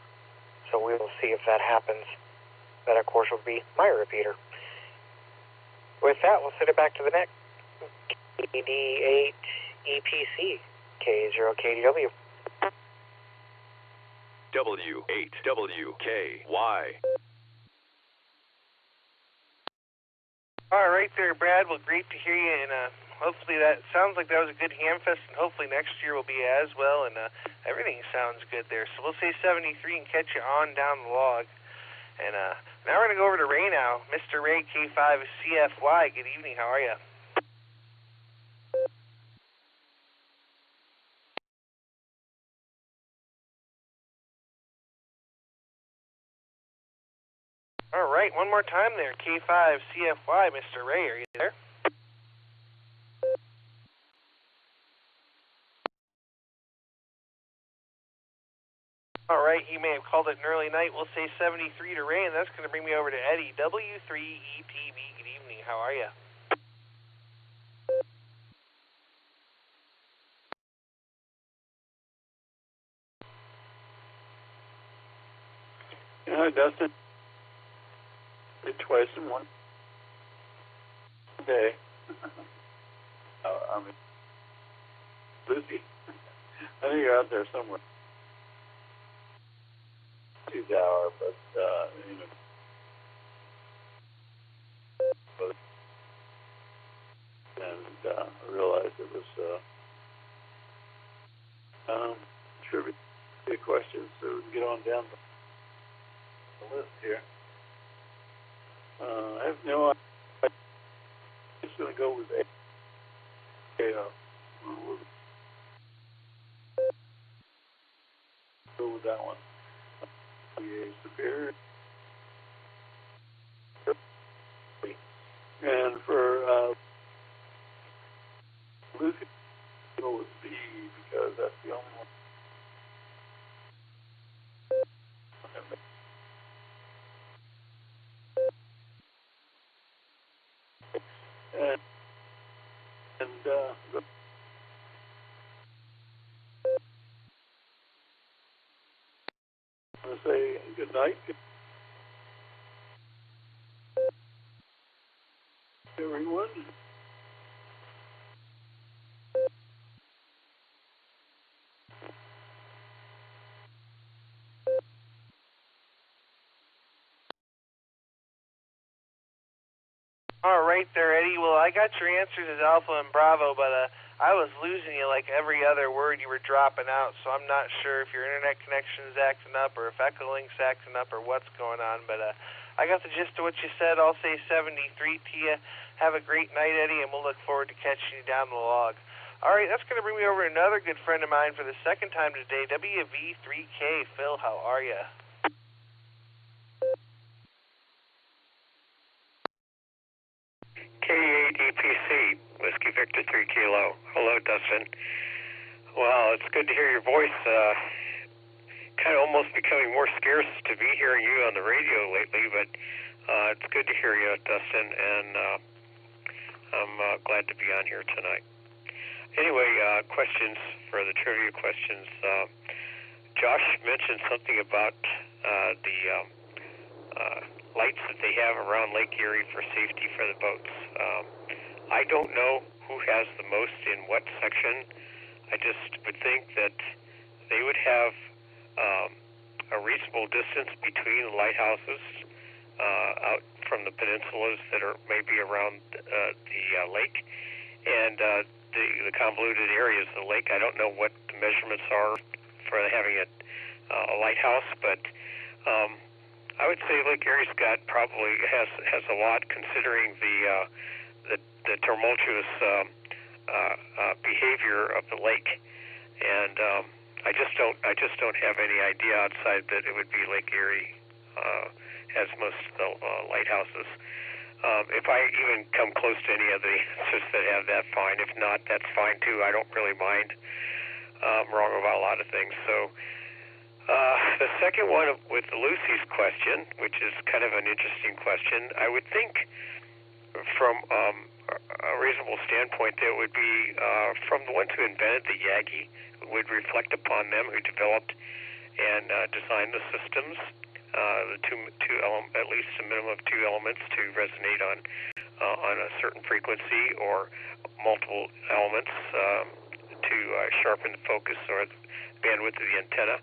So we will see if that happens. That, of course, will be my repeater. With that, we'll send it back to the next KD8 EPC, K0KDW. W8WKY. All right there, Brad. Well, great to hear you, and hopefully that sounds like that was a good hamfest, and hopefully next year will be as well, and everything sounds good there. So we'll say 73 and catch you on down the log. And now we're going to go over to Ray now. Mr. Ray, K5CFY. Good evening. How are you? All right, one more time there. K5CFY, Mr. Ray, are you there? All right, he may have called it an early night. We'll say 73 to Ray, and that's going to bring me over to Eddie, W3ETV. Good evening. How are you? Hi, Dustin. Did twice in one day. I'm Lucy. I think you're out there somewhere. She's hour, but you know. And I realized it was trivia questions, so we can get on down the list here. I have no idea. I'm just going to go with A. Go with that one. Superior. And for Lucy, go with B because that's the only one. And I'm going to say good night, everyone. All right there, Eddie. Well, I got your answers as Alpha and Bravo, but I was losing you like every other word you were dropping out, so I'm not sure if your internet connection is acting up or if Echolink's acting up or what's going on, but I got the gist of what you said. I'll say 73 to you. Have a great night, Eddie, and we'll look forward to catching you down the log. All right, that's going to bring me over to another good friend of mine for the second time today, WV3K. Phil, how are you? K8 EPC, Whiskey Victor 3 Kilo. Hello, Dustin. Well, it's good to hear your voice. Kind of almost becoming more scarce to be hearing you on the radio lately, but it's good to hear you, Dustin, and I'm glad to be on here tonight. Anyway, questions for the trivia questions. Josh mentioned something about the lights that they have around Lake Erie for safety for the boats. I don't know who has the most in what section. I just would think that they would have a reasonable distance between lighthouses out from the peninsulas that are maybe around the lake and the convoluted areas of the lake. I don't know what the measurements are for having a lighthouse, but I would say Lake Erie, Scott, probably has a lot, considering the tumultuous behavior of the lake, and I just don't have any idea outside that it would be Lake Erie has most of the lighthouses. If I even come close to any of the answers that have that, fine. If not, that's fine too. I don't really mind. I'm wrong about a lot of things. So the second one with Lucy's question, which is kind of an interesting question, I would think from a reasonable standpoint that would be from the ones who invented the Yagi, would reflect upon them, who developed and designed the systems. At least a minimum of two elements to resonate on a certain frequency, or multiple elements to sharpen the focus or the bandwidth of the antenna.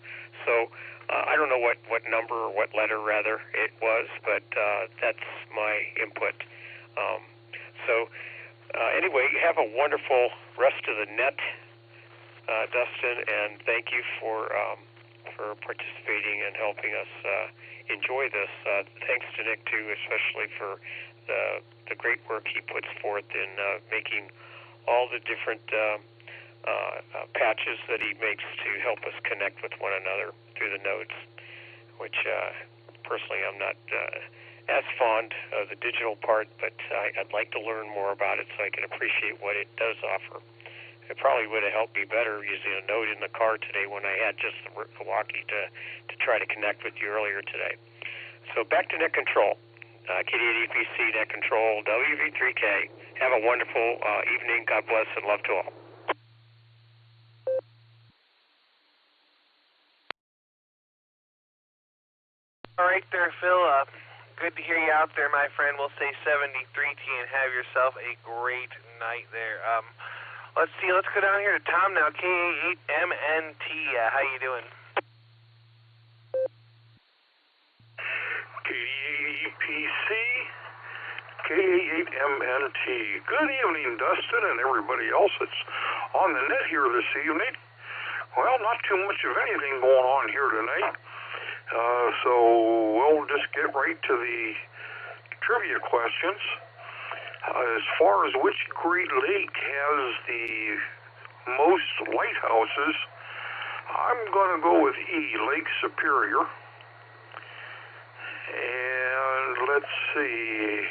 So I don't know what number or what letter rather it was, but that's my input. Anyway, have a wonderful rest of the net, Dustin, and thank you for participating and helping us enjoy this. Thanks to Nick too, especially for the great work he puts forth in making all the different patches that he makes to help us connect with one another through the nodes, which personally I'm not as fond of the digital part, but I'd like to learn more about it so I can appreciate what it does offer. It probably would have helped me better using a node in the car today when I had just the walkie to try to connect with you earlier today. So back to net control. KD8EPC net control, WV3K. Have a wonderful evening. God bless and love to all. All right there, Phil. Good to hear you out there, my friend. We'll say 73T and have yourself a great night there. Let's see. Let's go down here to Tom now. KA8MNT. How you doing? KD8EPC, KA8MNT. Good evening, Dustin, and everybody else that's on the net here this evening. Well, not too much of anything going on here tonight. So we'll just get right to the trivia questions. As far as which Great Lake has the most lighthouses, I'm going to go with E, Lake Superior. And let's see,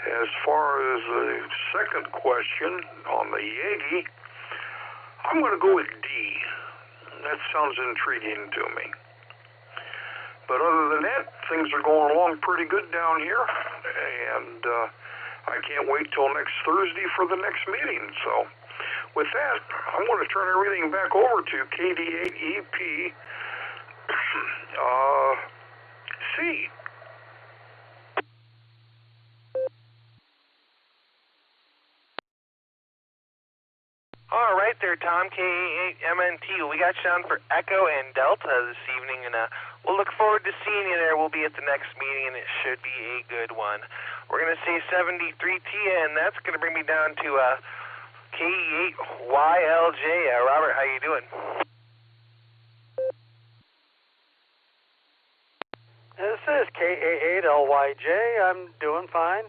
as far as the second question on the Yagi, I'm going to go with D. That sounds intriguing to me. But other than that, things are going along pretty good down here, and I can't wait till next Thursday for the next meeting. So with that, I'm going to turn everything back over to KD8EP C. All right there, Tom, KA8MNT. We got you on for Echo and Delta this evening, and we'll look forward to seeing you there. We'll be at the next meeting, and it should be a good one. We're going to say 73T, and that's going to bring me down to KE8YLJ. Robert, how you doing? This is KA8LYJ. I'm doing fine.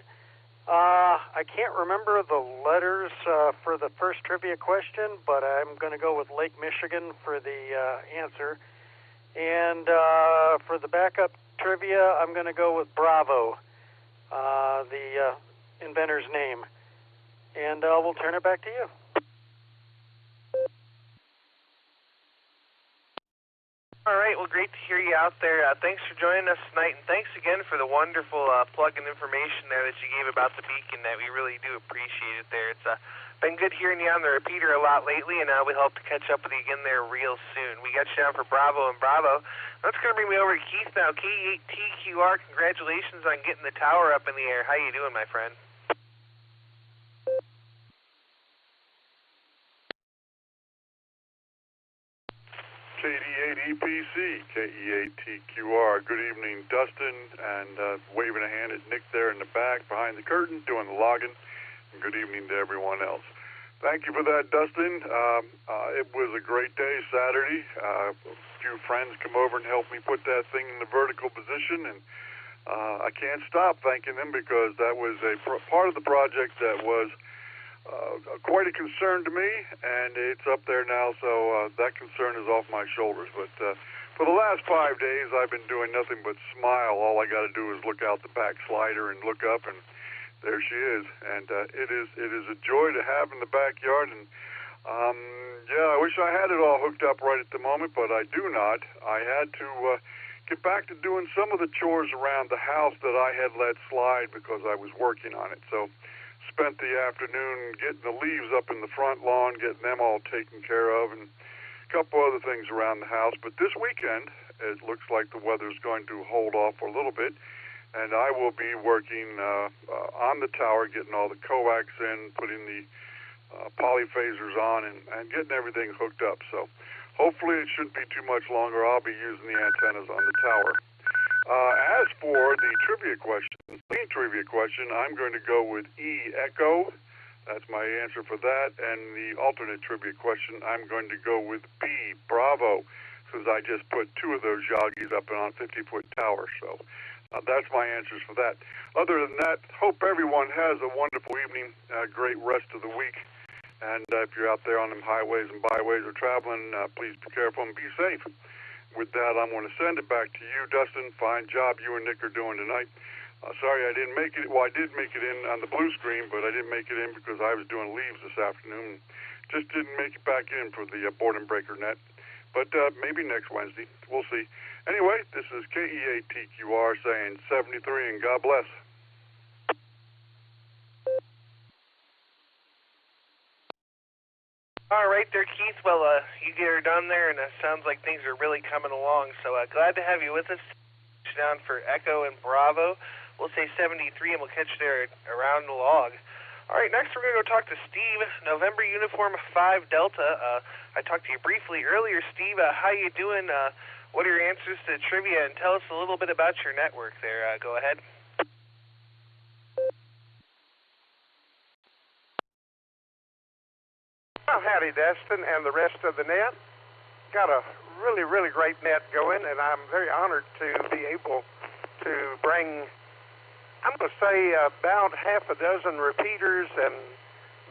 I can't remember the letters for the first trivia question, but I'm going to go with Lake Michigan for the answer. And for the backup trivia, I'm going to go with Bravo, the inventor's name. And we'll turn it back to you. All right, well, great to hear you out there. Thanks for joining us tonight, and thanks again for the wonderful plug-in information there that you gave about the beacon. That we really do appreciate it there. It's been good hearing you on the repeater a lot lately, and we hope to catch up with you again there real soon. We got you down for Bravo and Bravo. That's going to bring me over to Keith now. K8TQR, congratulations on getting the tower up in the air. How you doing, my friend? KEPC, KE8TQR. Good evening, Dustin, and waving a hand at Nick there in the back behind the curtain doing the logging. And good evening to everyone else. Thank you for that, Dustin. It was a great day Saturday. A few friends come over and helped me put that thing in the vertical position, and I can't stop thanking them because that was a part of the project that was quite a concern to me, and it's up there now, so that concern is off my shoulders. But for the last 5 days, I've been doing nothing but smile. All I got to do is look out the back slider and look up, and there she is. And it is a joy to have in the backyard. And yeah, I wish I had it all hooked up right at the moment, but I do not. I had to get back to doing some of the chores around the house that I had let slide because I was working on it. So spent the afternoon getting the leaves up in the front lawn, getting them all taken care of, and a couple other things around the house. But this weekend, it looks like the weather's going to hold off for a little bit, and I will be working on the tower, getting all the coax in, putting the polyphasers on, and getting everything hooked up. So hopefully it shouldn't be too much longer. I'll be using the antennas on the tower. As for the trivia question, I'm going to go with E, Echo. That's my answer for that. And the alternate trivia question, I'm going to go with B, Bravo, since I just put two of those Yagis up on a 50-foot tower. So that's my answers for that. Other than that, hope everyone has a wonderful evening, great rest of the week. And if you're out there on them highways and byways or traveling, please be careful and be safe. With that, I'm going to send it back to you, Dustin. Fine job you and Nick are doing tonight. Sorry I didn't make it. Well, I did make it in on the blue screen, but I didn't make it in because I was doing leaves this afternoon. Just didn't make it back in for the board and breaker net. But maybe next Wednesday. We'll see. Anyway, this is KE8TQR saying 73 and God bless. All right there, Keith. Well, you get her done there, and it sounds like things are really coming along. So glad to have you with us. Down for Echo and Bravo. We'll say 73, and we'll catch you there around the log. All right, next we're going to go talk to Steve, November Uniform 5 Delta. I talked to you briefly earlier, Steve. How you doing? What are your answers to the trivia? And tell us a little bit about your network there. Go ahead. Well, howdy, Dustin, and the rest of the net. Got a really, really great net going, and I'm very honored to be able to bring, I'm going to say, about half a dozen repeaters and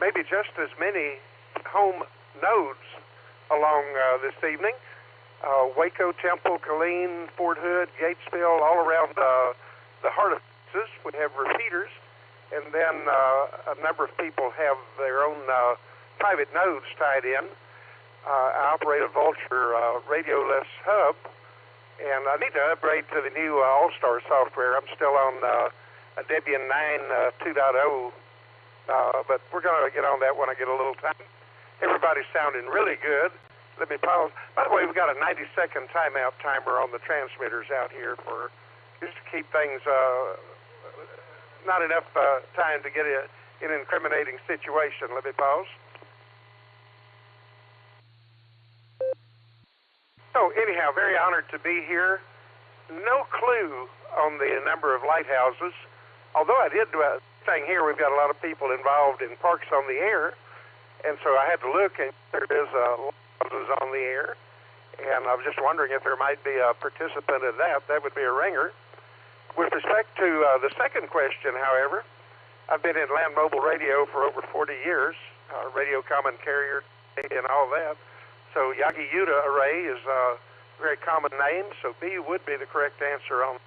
maybe just as many home nodes along this evening. Waco, Temple, Killeen, Fort Hood, Gatesville, all around the heart of Texas. We have repeaters, and then a number of people have their own private nodes tied in. I operate a Vulture radioless hub, and I need to upgrade to the new Allstar software. I'm still on a Debian 9 2.0, but we're going to get on that when I get a little time. Everybody's sounding really good. Let me pause. By the way, we've got a 90-second timeout timer on the transmitters out here for just to keep things not enough time to get an incriminating situation. Let me pause. So anyhow, very honored to be here. No clue on the number of lighthouses, although I did saying here we've got a lot of people involved in Parks on the Air, and so I had to look, and there is lighthouses on the air, and I was just wondering if there might be a participant in that. That would be a ringer. With respect to the second question, however, I've been in land mobile radio for over 40 years, radio common carrier and all that. So Yagi Yuta array is a very common name, so B would be the correct answer on,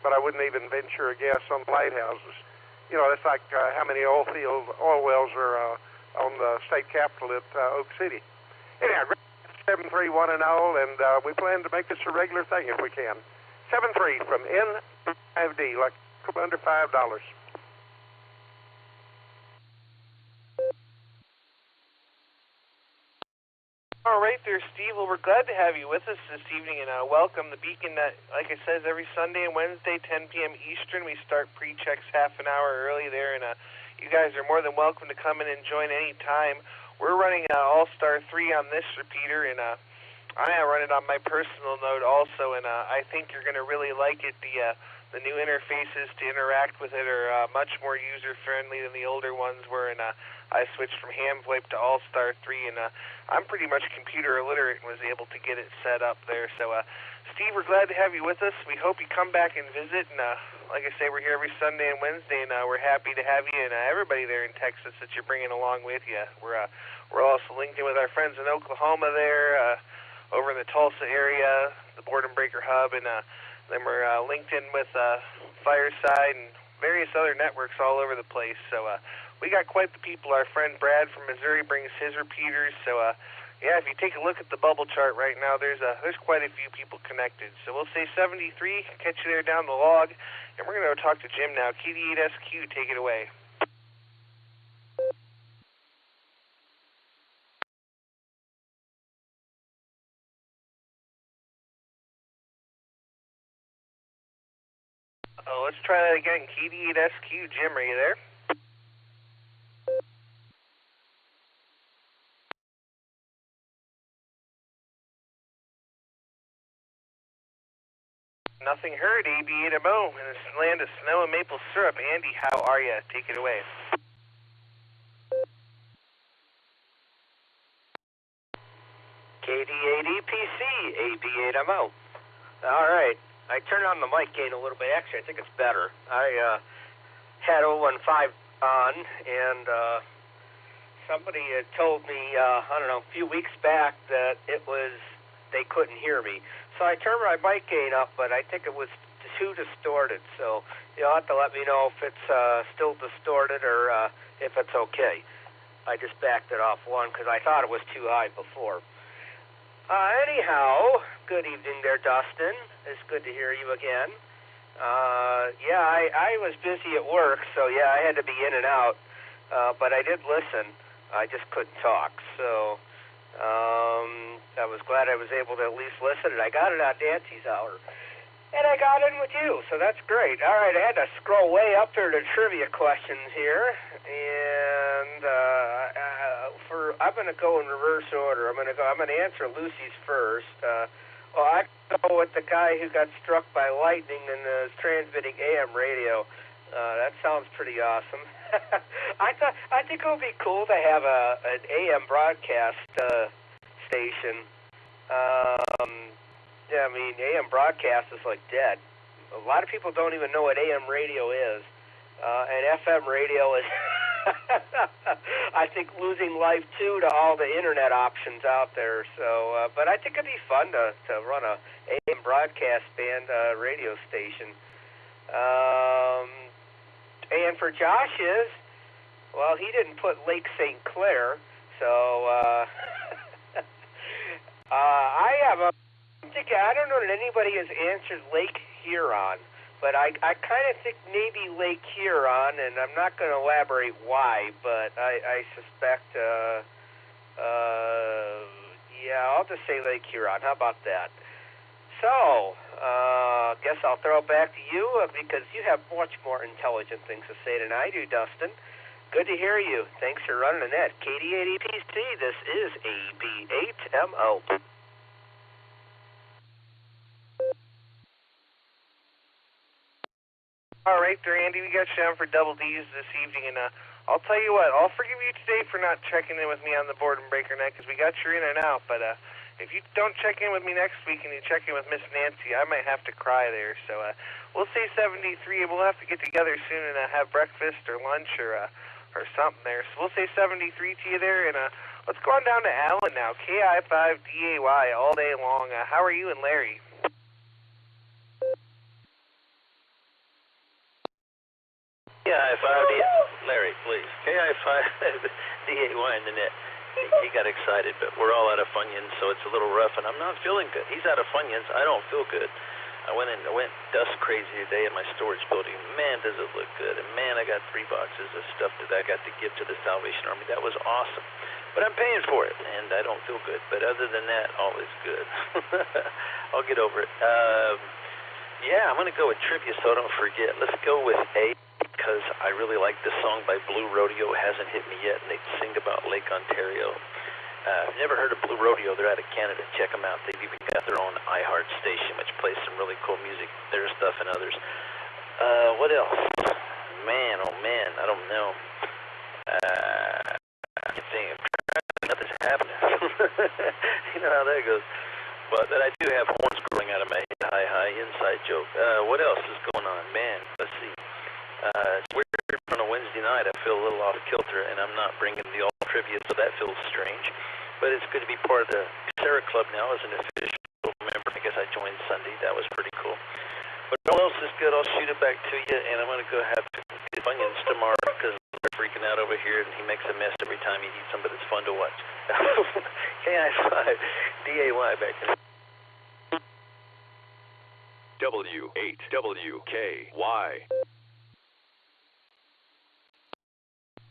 but I wouldn't even venture a guess on lighthouses. You know, it's like how many oil wells are on the state capitol at Oak City. Anyhow, 731 and all, and we plan to make this a regular thing if we can. 73 from N5D, like under $5. All right there, Steve. Well, we're glad to have you with us this evening, and welcome. The Beacon, like I said, every Sunday and Wednesday, 10 p.m. Eastern. We start pre-checks half an hour early there, and you guys are more than welcome to come in and join any time. We're running All-Star 3 on this repeater, and I am running on my personal node also, and I think you're going to really like it. The new interfaces to interact with it are much more user-friendly than the older ones were, and I switched from HamVoIP to Allstar 3, and I'm pretty much computer illiterate and was able to get it set up there. So, Steve, we're glad to have you with us. We hope you come back and visit, and like I say, we're here every Sunday and Wednesday, and we're happy to have you and everybody there in Texas that you're bringing along with you. We're also linked in with our friends in Oklahoma there, over in the Tulsa area, the Board and Breaker Hub, and then we're linked in with Fireside and various other networks all over the place. So we got quite the people. Our friend Brad from Missouri brings his repeaters. So yeah, if you take a look at the bubble chart right now, there's quite a few people connected. So we'll say 73, catch you there down the log, and we're going to go talk to Jim now. KD8SQ, take it away. Let's try that again. KD8SQ. Jim, are you there? Nothing heard. AB8MO in the land of snow and maple syrup. Andy, how are you? Take it away. KD8EPC, AB8MO. All right. I turned on the mic gain a little bit. Actually, I think it's better. I had 015 on, and somebody had told me, I don't know, a few weeks back that they couldn't hear me. So I turned my mic gain up, but I think it was too distorted. So you'll have to let me know if it's still distorted or if it's okay. I just backed it off one because I thought it was too high before. Anyhow, good evening there, Dustin. It's good to hear you again. Yeah, I was busy at work, so yeah, I had to be in and out. But I did listen. I just couldn't talk. So I was glad I was able to at least listen, and I got it on Nancy's hour. And I got in with you, so that's great. All right, I had to scroll way up there to trivia questions here, and I'm going to go in reverse order. I'm going to answer Lucy's first. I go with the guy who got struck by lightning and is transmitting AM radio. That sounds pretty awesome. I think it would be cool to have an AM broadcast station. Yeah, I mean, AM broadcast is like dead. A lot of people don't even know what AM radio is. And FM radio is, I think, losing life, too, to all the Internet options out there. So, but I think it'd be fun to run a AM broadcast band radio station. And for Josh's, well, he didn't put Lake St. Clair, so I don't know that anybody has answered Lake Huron, but I kind of think maybe Lake Huron, and I'm not going to elaborate why, but I suspect, yeah, I'll just say Lake Huron. How about that? So, guess I'll throw it back to you because you have much more intelligent things to say than I do, Dustin. Good to hear you. Thanks for running the net. KD8EPC, this is AB8MO. All right there, Andy, we got you down for double D's this evening, and I'll tell you what, I'll forgive you today for not checking in with me on the Board and Breaker net because we got you in and out, but if you don't check in with me next week and you check in with Miss Nancy, I might have to cry there. So we'll say 73, and we'll have to get together soon and have breakfast or lunch or something there. So we'll say 73 to you there, and let's go on down to Alan now, KI5DAY all day long. How are you and Larry? KI5DAY, Larry, please. KI5DAY in the net. He got excited, but we're all out of Funyuns, so it's a little rough, and I'm not feeling good. He's out of Funyuns. I don't feel good. I went dust crazy today in my storage building. Man, does it look good. And man, I got 3 boxes of stuff that I got to give to the Salvation Army. That was awesome. But I'm paying for it, and I don't feel good. But other than that, all is good. I'll get over it. Yeah, I'm going to go with trivia so I don't forget. Let's go with A, because I really like this song by Blue Rodeo. It hasn't hit me yet, and they sing about Lake Ontario. If you've never heard of Blue Rodeo, they're out of Canada. Check them out. They've even got their own iHeart station, which plays some really cool music, their stuff and others. What else? Man, oh man, I don't know. I can't think. Nothing's happening. You know how that goes. But I do have horns growing out of my head. Hi, inside joke. What else is going on? Man, let's see. It's weird on a Wednesday night. I feel a little off kilter, and I'm not bringing the all trivia, so that feels strange. But it's good to be part of the Sarah Club now as an official member. I guess I joined Sunday. That was pretty cool. But all else is good. I'll shoot it back to you, and I'm going to go have onions tomorrow because they're freaking out over here, and he makes a mess every time he eats them, but it's fun to watch. KI5, DAY back in. W8WKY.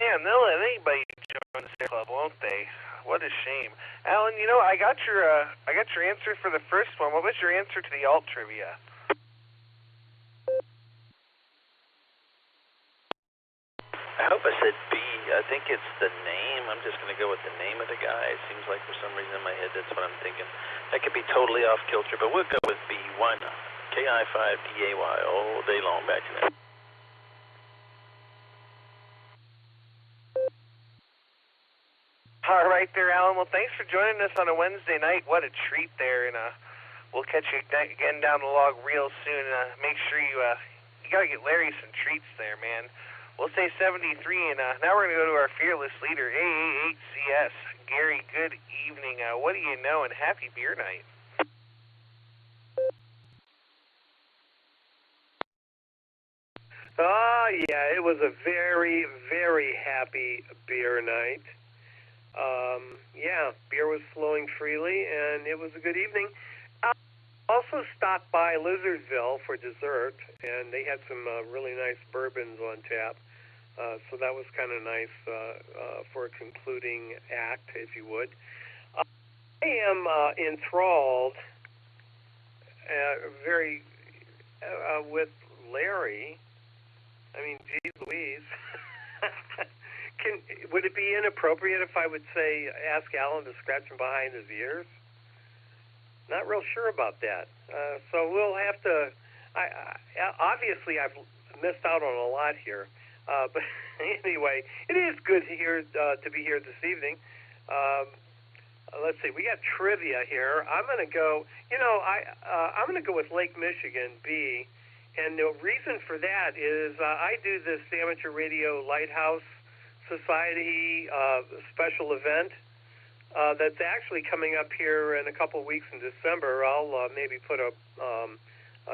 Man, they'll let anybody join the Sarah Club, won't they? What a shame. Alan, you know, I got your answer for the first one. What was your answer to the alt trivia? I hope I said B. I think it's the name. I'm just going to go with the name of the guy. It seems like for some reason in my head that's what I'm thinking. That could be totally off kilter, but we'll go with B. Why not? KI5DAY all day long. Back to that. All right there, Alan. Well, thanks for joining us on a Wednesday night. What a treat there, and we'll catch you again down the log real soon. Make sure you got to get Larry some treats there, man. We'll say 73, and now we're going to go to our fearless leader, AA8CS. Gary, good evening. What do you know, and happy beer night. Oh, yeah, it was a very, very happy beer night. Yeah, beer was flowing freely, and it was a good evening. Also stopped by Lizardville for dessert, and they had some really nice bourbons on tap. So that was kind of nice for a concluding act, if you would. I am enthralled with Larry. I mean, geez Louise. Would it be inappropriate if I would say, ask Alan to scratch him behind his ears? Not real sure about that. So we'll have to, obviously I've missed out on a lot here. But anyway, it is good to be here this evening. Let's see, we got trivia here. I'm going to go, I'm going to go with Lake Michigan, B. And the reason for that is I do this Amateur Radio Lighthouse Society special event that's actually coming up here in a couple of weeks in December. I'll maybe put a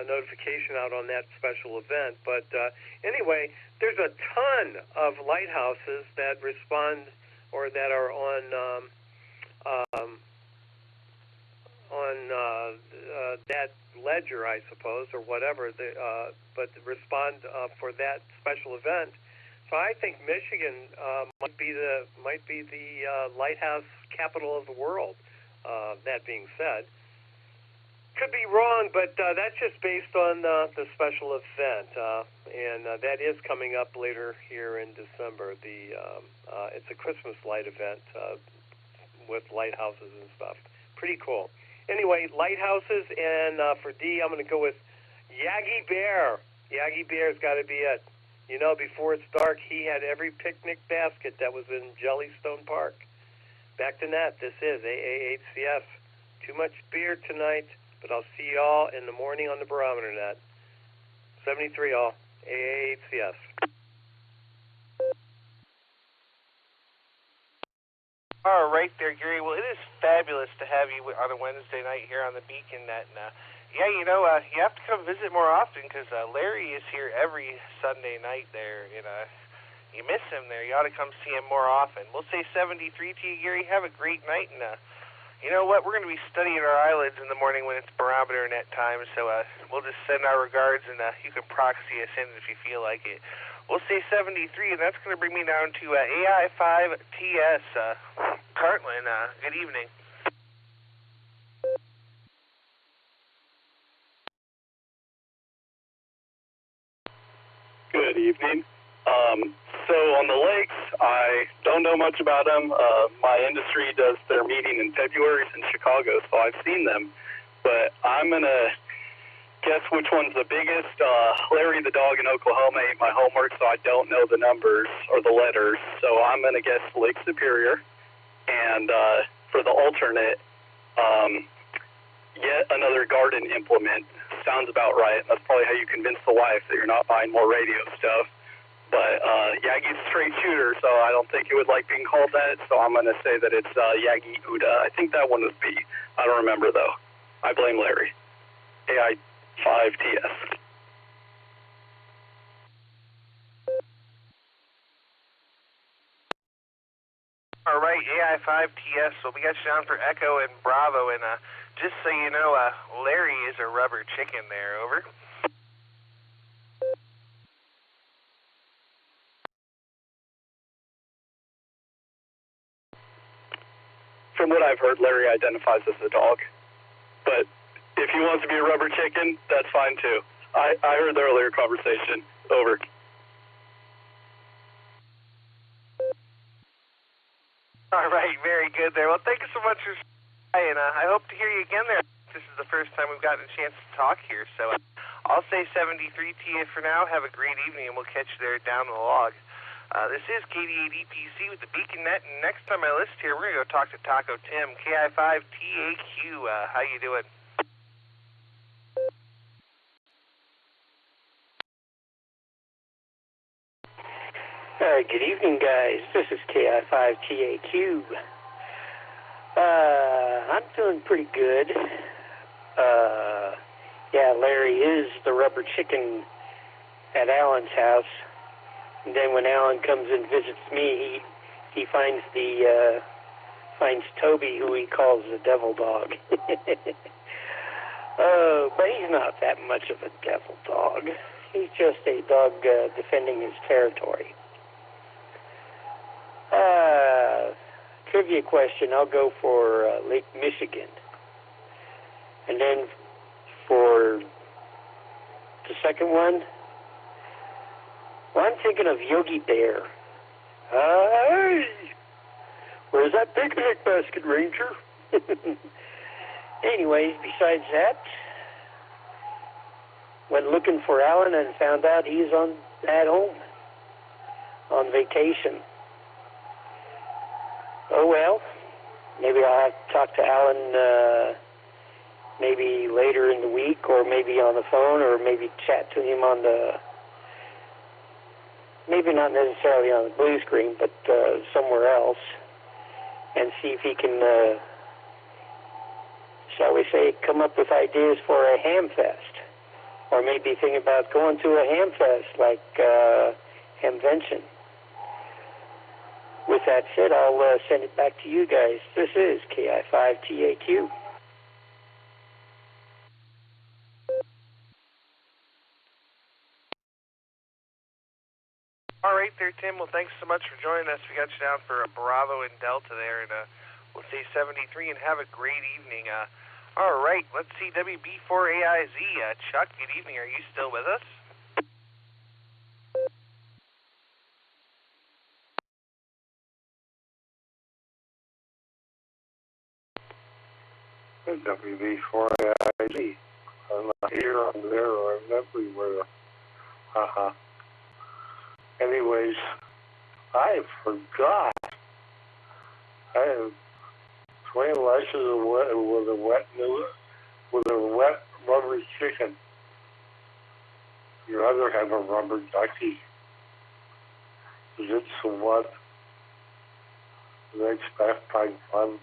notification out on that special event. But anyway, there's a ton of lighthouses that respond or that are on that ledger, I suppose, or whatever, but respond for that special event. So I think Michigan might be the lighthouse capital of the world. That being said, could be wrong, but that's just based on the special event, and that is coming up later here in December. It's a Christmas light event with lighthouses and stuff. Pretty cool. Anyway, lighthouses, and for D, I'm going to go with Yagi Bear. Yagi Bear's got to be it. You know, before it's dark, he had every picnic basket that was in Jellystone Park. Back to net. This is AA8CS. Too much beer tonight, but I'll see y'all in the morning on the barometer net. 73 all. AA8CS. All right there, Gary. Well, it is fabulous to have you on a Wednesday night here on the Beacon Net. And, yeah, you have to come visit more often because Larry is here every Sunday night there. And you miss him there. You ought to come see him more often. We'll say 73 to you, Gary. Have a great night. And you know what? We're going to be studying our eyelids in the morning when it's barometer net time. So we'll just send our regards, and you can proxy us in if you feel like it. We'll say 73, and that's going to bring me down to AI5TS. Cartland, good evening. Good evening. So on the lakes, I don't know much about them. My industry does their meeting in February in Chicago, so I've seen them. But I'm going to guess which one's the biggest. Larry the dog in Oklahoma ate my homework, so I don't know the numbers or the letters. So I'm going to guess Lake Superior. And for the alternate, yet another garden implement. Sounds about right. That's probably how you convince the wife that you're not buying more radio stuff. But Yagi's a straight shooter, so I don't think it would like being called that. So I'm going to say that it's Yagi Uda. I think that one was B. I don't remember, though. I blame Larry. AI5TS. All right, AI5TS. So we got you down for Echo and Bravo, and just so you know, Larry is a rubber chicken there. Over. From what I've heard, Larry identifies as a dog. But if he wants to be a rubber chicken, that's fine too. I heard the earlier conversation. Over. All right, very good there. Well, thank you so much for saying, and I hope to hear you again there. This is the first time we've gotten a chance to talk here, so I'll say 73 to you for now. Have a great evening, and we'll catch you there down the log. This is KD8EPC with the Beacon Net, and next time I list here, we're going to go talk to Taco Tim, KI5TAQ. How you doing? All right, good evening, guys. This is KI5TAQ. I'm doing pretty good. Yeah, Larry is the rubber chicken at Alan's house. And then when Alan comes and visits me, he finds finds Toby, who he calls the devil dog. But he's not that much of a devil dog. He's just a dog defending his territory. Trivia question, I'll go for Lake Michigan. And then for the second one, well, I'm thinking of Yogi Bear. Hey! Where's that picnic basket, Ranger? Anyways, besides that, went looking for Alan and found out he's at home on vacation. Oh well, maybe I'll have to talk to Alan maybe later in the week, or maybe on the phone, or maybe chat to him on the, maybe not necessarily on the blue screen, but somewhere else, and see if he can, shall we say, come up with ideas for a ham fest, or maybe think about going to a ham fest like Hamvention. With that said, I'll send it back to you guys. This is KI5TAQ. All right there, Tim. Well, thanks so much for joining us. We got you down for a Bravo and Delta there, and we'll say 73 and have a great evening. All right, let's see WB4AIZ. Chuck, good evening. Are you still with us? WB4AIZ. I'm not here, I'm there, or I'm everywhere. Haha. Anyways, I forgot. I have 20 lashes with a wet rubber chicken. You'd rather have a rubber ducky. It's what? That's pastime fun.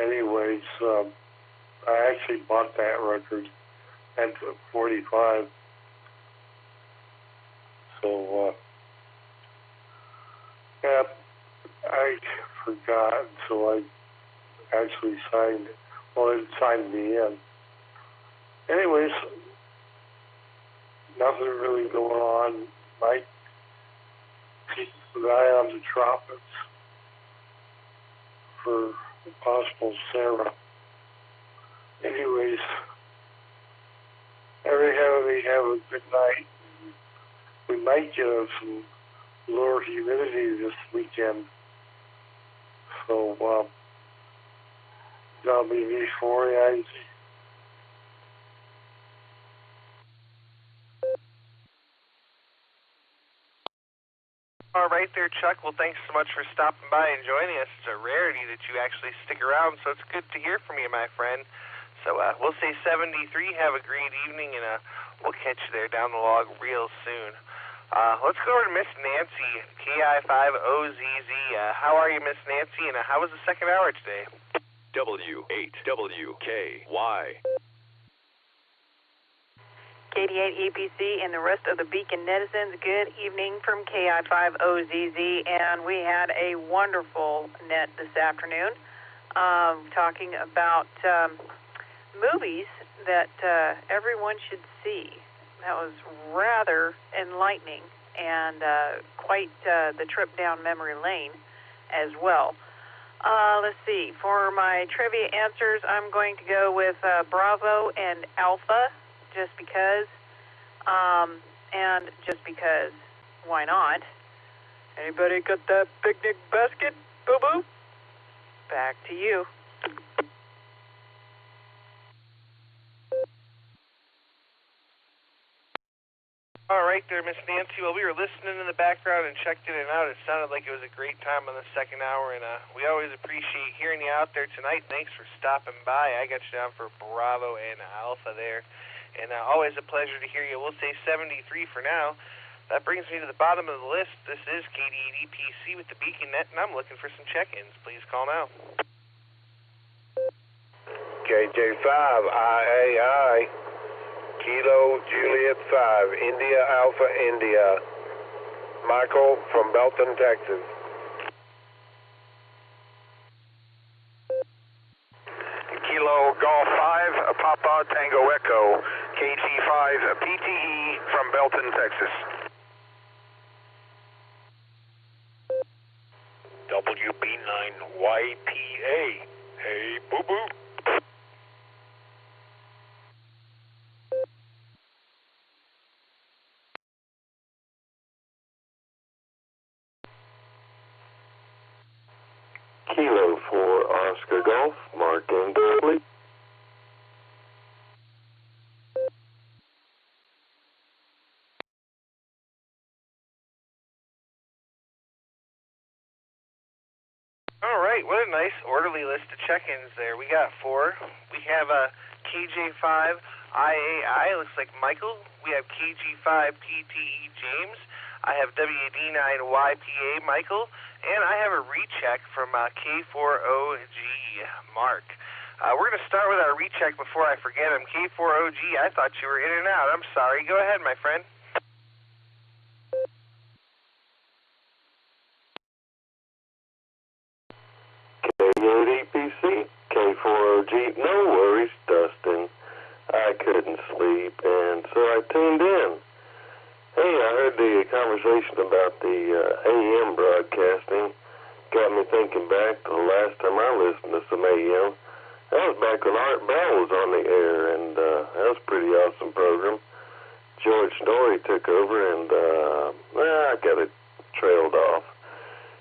Anyways, I actually bought that record at 45. So, yeah, I forgot, so I actually signed, well, it signed me in. Anyways, nothing really going on. Might keep an eye on the tropics for possible Sarah. Anyways, everybody have a good night. We might get some lower humidity this weekend. So, WV4, All right there, Chuck. Well, thanks so much for stopping by and joining us. It's a rarity that you actually stick around, so it's good to hear from you, my friend. So we'll say 73. Have a great evening, and we'll catch you there down the log real soon. Let's go over to Miss Nancy, KI5OZZ. How are you, Miss Nancy, and how was the second hour today? W8WKY. KD8EPC and the rest of the Beacon netizens, good evening from KI5OZZ, and we had a wonderful net this afternoon talking about movies that everyone should see. That was rather enlightening and quite the trip down memory lane as well. Let's see. For my trivia answers, I'm going to go with Bravo and Alpha, just because, and just because, why not? Anybody got that picnic basket, boo-boo? Back to you. All right there, Miss Nancy. Well, we were listening in the background and checked in and out. It sounded like it was a great time on the second hour, and we always appreciate hearing you out there tonight. Thanks for stopping by. I got you down for Bravo and Alpha there, and always a pleasure to hear you. We'll say 73 for now. That brings me to the bottom of the list. This is KD8EPC with the Beacon Net, and I'm looking for some check-ins. Please call now. KJ5IAI. Kilo Juliet 5, India Alpha India. Michael from Belton, Texas. Kilo Golf 5, Papa Tango Echo, KG5 PTE from Belton, Texas. WB9YPA. Hey, boo-boo. Kilo for Oscar Golf, Mark and Dudley. All right, what a nice orderly list of check-ins there. We got 4. We have KJ5IAI, looks like Michael. We have KG5PTE James. I have WD9YPA Michael. And I have a recheck from K4OG Mark. We're going to start with our recheck before I forget him. K4OG, I thought you were in and out. I'm sorry. Go ahead, my friend. K8EPC, K4OG, no worries, Dustin. I couldn't sleep, and so I tuned in. Hey, I heard the conversation about the AM broadcasting. Got me thinking back to the last time I listened to some AM. That was back when Art Bell was on the air, and that was a pretty awesome program. George Story took over, and I got it trailed off.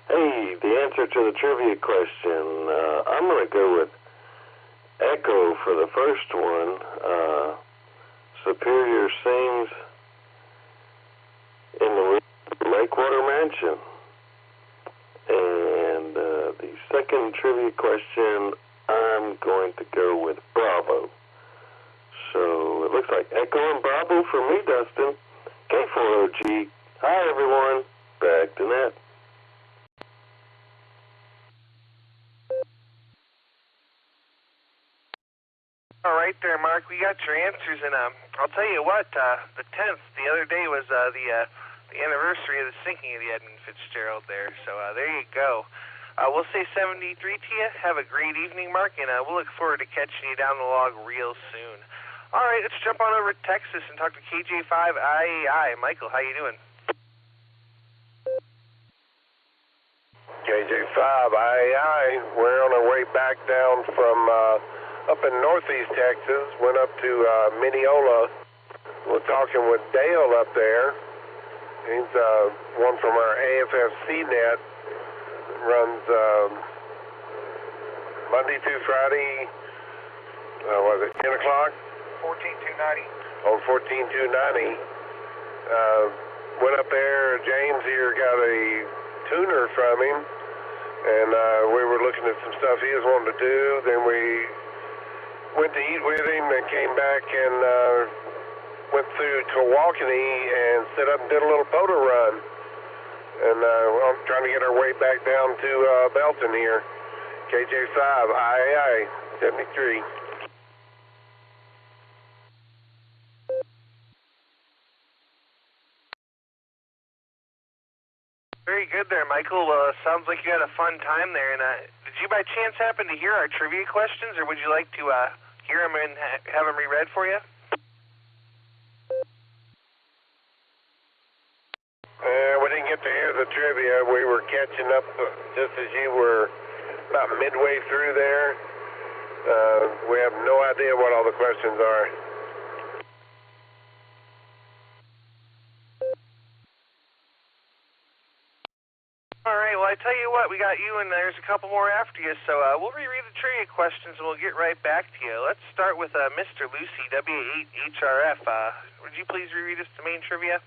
Hey, the answer to the trivia question, I'm going to go with Echo for the first one. Superior sings in the Lakewater Mansion. And the second trivia question, I'm going to go with Bravo. So it looks like Echo and Bravo for me, Dustin. K4OG. Hi, everyone. Back to net. All right there, Mark. We got your answers, and I'll tell you what. The 10th, the other day, was the anniversary of the sinking of the Edmund Fitzgerald there. So there you go. We'll say 73 to you. Have a great evening, Mark, and we'll look forward to catching you down the log real soon. All right, let's jump on over to Texas and talk to KJ5IAI. Michael, how you doing? KJ5IAI, we're on our way back down from up in northeast Texas, went up to Mineola. We're talking with Dale up there, He's one from our AFFC net. Runs Monday through Friday, was it 10 o'clock? 14290. On 14290. Went up there, James here got a tuner from him, and we were looking at some stuff he was wanting to do. Then we went to eat with him and came back and went through Tawakoni and set up and did a little photo run. And I'm trying to get our way back down to Belton here. KJ5, IAI, 73. Very good there, Michael. Sounds like you had a fun time there. And did you by chance happen to hear our trivia questions, or would you like to hear them and have them reread for you? We didn't get to hear the trivia. We were catching up just as you were about midway through there. We have no idea what all the questions are. All right, well, I tell you what, we got you, and there's a couple more after you, so we'll reread the trivia questions, and we'll get right back to you. Let's start with Mr. Lucy, W8HRF. Would you please reread us the main trivia?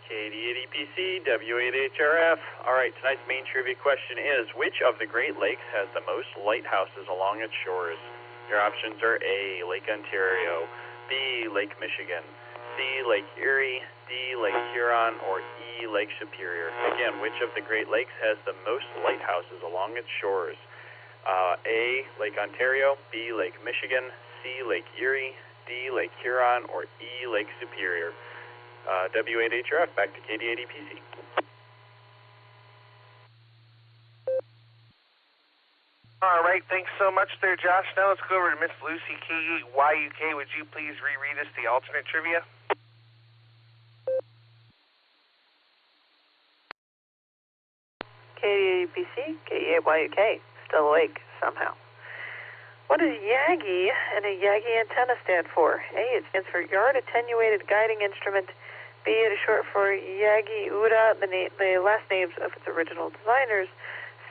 KD8EPC, W8HRF. All right, tonight's main trivia question is, which of the Great Lakes has the most lighthouses along its shores? Your options are A, Lake Ontario, B, Lake Michigan, C, Lake Erie, D, Lake Huron, or E, Lake Superior. Again, which of the Great Lakes has the most lighthouses along its shores? A, Lake Ontario, B, Lake Michigan, C, Lake Erie, D, Lake Huron, or E, Lake Superior. W8HRF, back to KD8EPC. All right, thanks so much there, Josh. Now let's go over to Miss Lucy, K8YUK. Would you please reread us the alternate trivia? KD8EPC, K8YUK. Still awake, somehow. What does YAGI and a YAGI antenna stand for? A, it stands for Yard Attenuated Guiding Instrument. B, it is short for Yagi Uda, the last names of its original designers.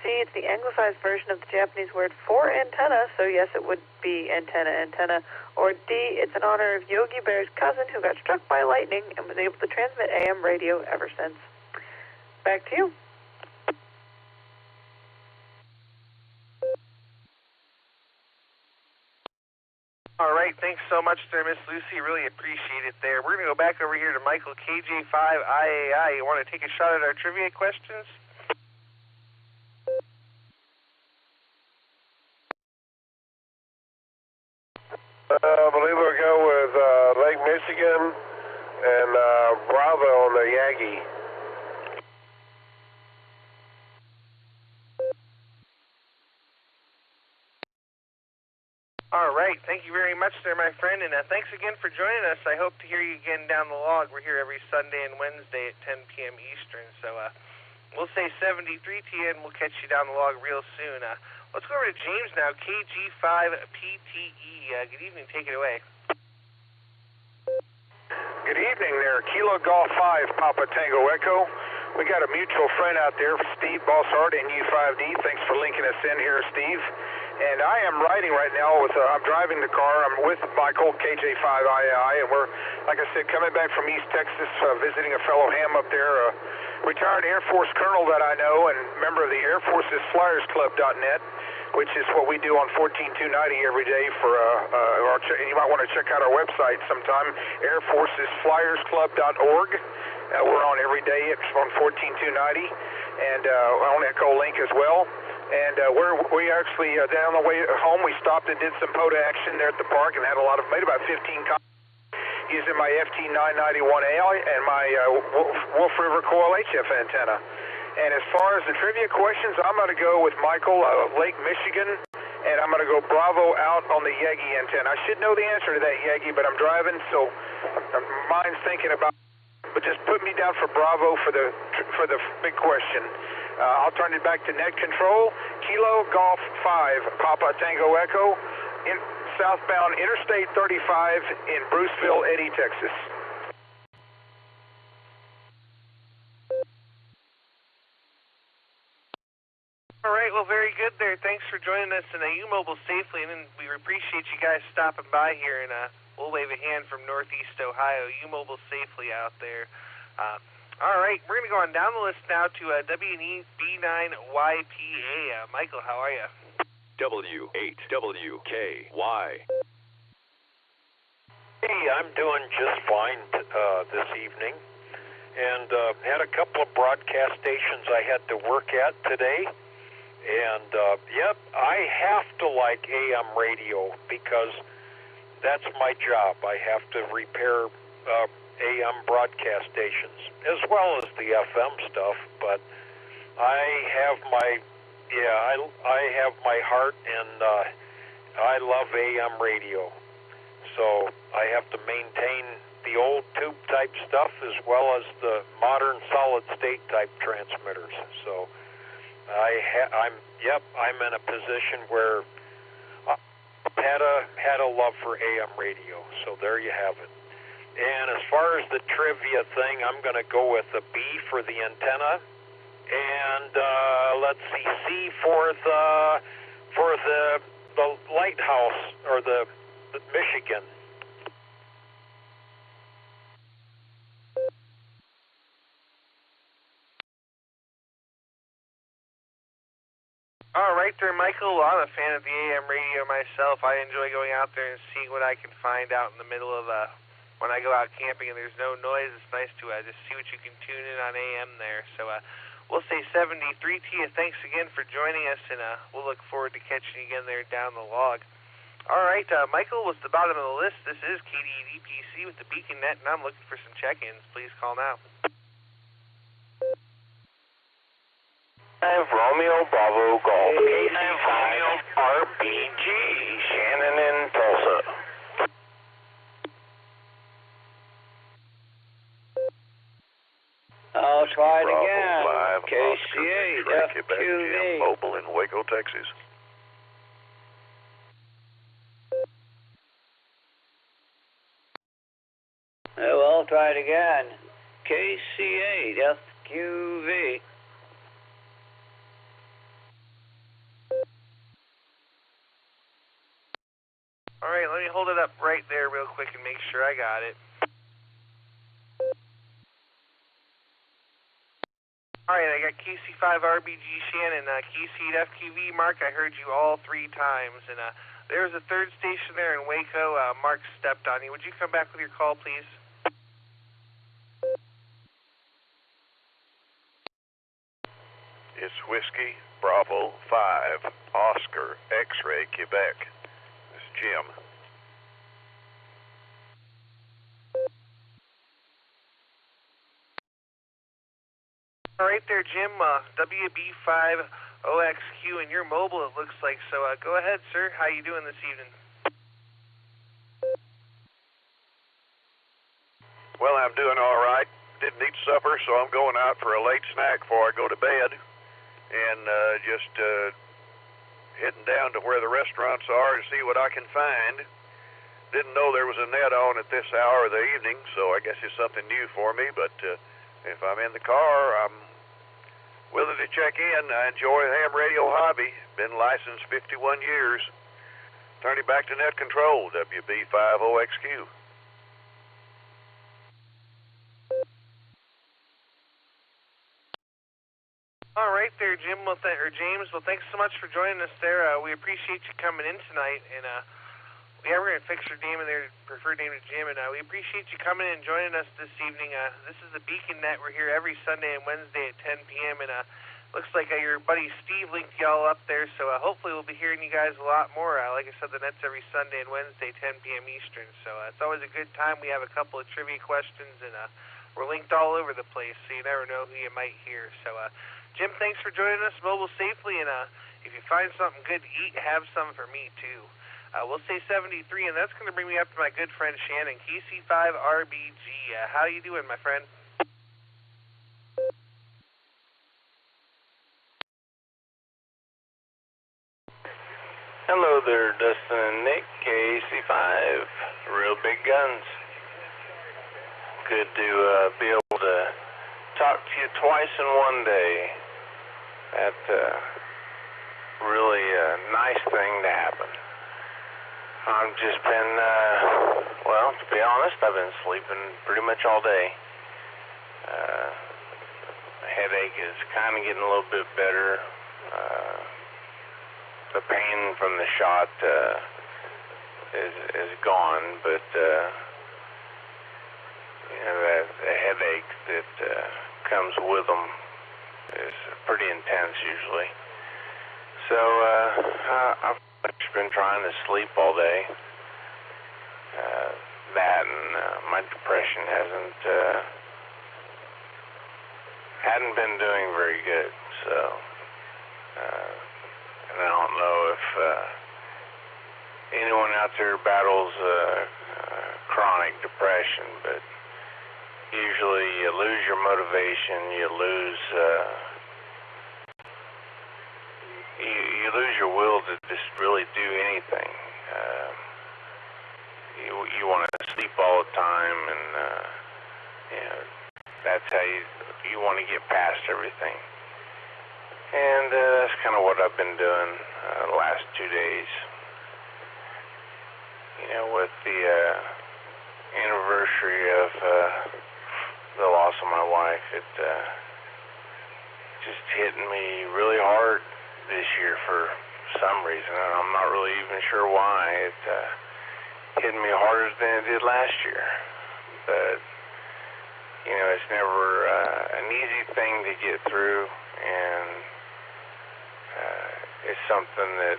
C, it's the anglicized version of the Japanese word for antenna, so yes, it would be antenna. Or D, it's in honor of Yogi Bear's cousin who got struck by lightning and was able to transmit AM radio ever since. Back to you. All right, thanks so much there, Miss Lucy. Really appreciate it there. We're going to go back over here to Michael, KJ5IAI. You want to take a shot at our trivia questions? I believe we'll go with Lake Michigan and Bravo on the Yagi. All right, thank you very much there, my friend, and thanks again for joining us. I hope to hear you again down the log. We're here every Sunday and Wednesday at 10 p.m. Eastern, so we'll say 73 to you, and we'll catch you down the log real soon. Let's go over to James now, KG5PTE. Good evening, take it away. Good evening there, Kilo Golf 5, Papa Tango Echo. We got a mutual friend out there, Steve Bossart, NU5D. Thanks for linking us in here, Steve. And I am riding right now with, I'm driving the car. I'm with Michael, KJ5II, and we're, like I said, coming back from East Texas, visiting a fellow ham up there, retired Air Force colonel that I know, and member of the Air Force's FlyersClub.net, which is what we do on 14290 every day for, you might want to check out our website sometime, Air Force's FlyersClub.org. We're on every day on 14290, and on Echolink as well. And we actually, down the way home, we stopped and did some POTA action there at the park and made about 15 copies using my FT991A and my Wolf River Coil HF antenna. And as far as the trivia questions, I'm going to go with Michael, Lake Michigan, and I'm going to go Bravo out on the Yagi antenna. I should know the answer to that, Yagi, but I'm driving, so my mind's thinking about it. But just put me down for Bravo for the big question. I'll turn it back to net control. Kilo Golf 5, Papa Tango Echo. southbound Interstate 35 in Bruceville, Eddy, Texas. All right, well, very good there. Thanks for joining us in U-Mobile safely, and we appreciate you guys stopping by here, and we'll wave a hand from Northeast Ohio. U-Mobile safely out there. All right, we're going to go on down the list now to W9B9YPA. Michael, how are you? W8WKY. Hey, I'm doing just fine this evening, and had a couple of broadcast stations I had to work at today. And, yep, I have to like AM radio because that's my job. I have to repair AM broadcast stations as well as the FM stuff. But I have my heart, and I love AM radio. So I have to maintain the old tube type stuff as well as the modern solid state type transmitters. So I'm in a position where I had a love for AM radio. So there you have it. And as far as the trivia thing, I'm going to go with a B for the antenna, and let's see, C for the lighthouse or the Michigan. All right there, Michael. Well, I'm a fan of the AM radio myself. I enjoy going out there and seeing what I can find out in the middle of when I go out camping and there's no noise. It's nice to just see what you can tune in on AM there. So we'll say 73 to you. Thanks again for joining us, and we'll look forward to catching you again there down the log. All right, Michael was the bottom of the list. This is KD8EPC with the Beacon Net, and I'm looking for some check-ins. Please call now. Romeo Bravo Golf K95 RBG, Shannon in Tulsa. I'll try it Bravo again. 5, KC8 Quebec, Jim Mobile in Waco, Texas. Oh, I'll try it again. KC8 FQV. All right, let me hold it up right there real quick and make sure I got it. All right, I got KC5 RBG Shannon, KC8 FQV. Mark, I heard you all 3 times. And there was a third station there in Waco. Mark stepped on you. Would you come back with your call, please? It's Whiskey Bravo 5, Oscar X-Ray, Quebec. This is Jim. All right there, Jim. WB5OXQ in your mobile, it looks like. So go ahead, sir. How you doing this evening? Well, I'm doing all right. Didn't eat supper, so I'm going out for a late snack before I go to bed. And just heading down to where the restaurants are to see what I can find. Didn't know there was a net on at this hour of the evening, so I guess it's something new for me. But if I'm in the car, I'm willing to check in. I enjoy the ham radio hobby. Been licensed 51 years. Turn it back to net control, WB5OXQ. All right there, Jim. James. Well, thanks so much for joining us there. We appreciate you coming in tonight, and we're going to fix your name in there, preferred name to Jim, and we appreciate you coming in and joining us this evening. This is the Beacon Net. We're here every Sunday and Wednesday at 10 p.m., and looks like your buddy Steve linked y'all up there, so hopefully we'll be hearing you guys a lot more. Like I said, the net's every Sunday and Wednesday, 10 p.m. Eastern, so it's always a good time. We have a couple of trivia questions, and we're linked all over the place, so you never know who you might hear. So, Jim, thanks for joining us mobile safely, and if you find something good to eat, have some for me, too. We'll say 73, and that's going to bring me up to my good friend Shannon, KC5RBG. How you doing, my friend? Hello there, Dustin and Nick, KAC5, Real Big Guns. Good to be able to talk to you twice in one day. That's really a nice thing to happen. I've just been, well, to be honest, I've been sleeping pretty much all day. Headache is kind of getting a little bit better. The pain from the shot is gone, but you know, the headache that comes with them is pretty intense usually. So I've been trying to sleep all day. That and my depression hadn't been doing very good. So and I don't know if anyone out there battles chronic depression, but usually you lose your motivation, you lose your will to just really do anything. You want to sleep all the time, and you know, that's how you want to get past everything. And that's kind of what I've been doing the last 2 days. You know, with the anniversary of the loss of my wife, it just hit me really hard this year for some reason. And I'm not really even sure why. It hit me harder than it did last year. But, you know, it's never an easy thing to get through, and it's something that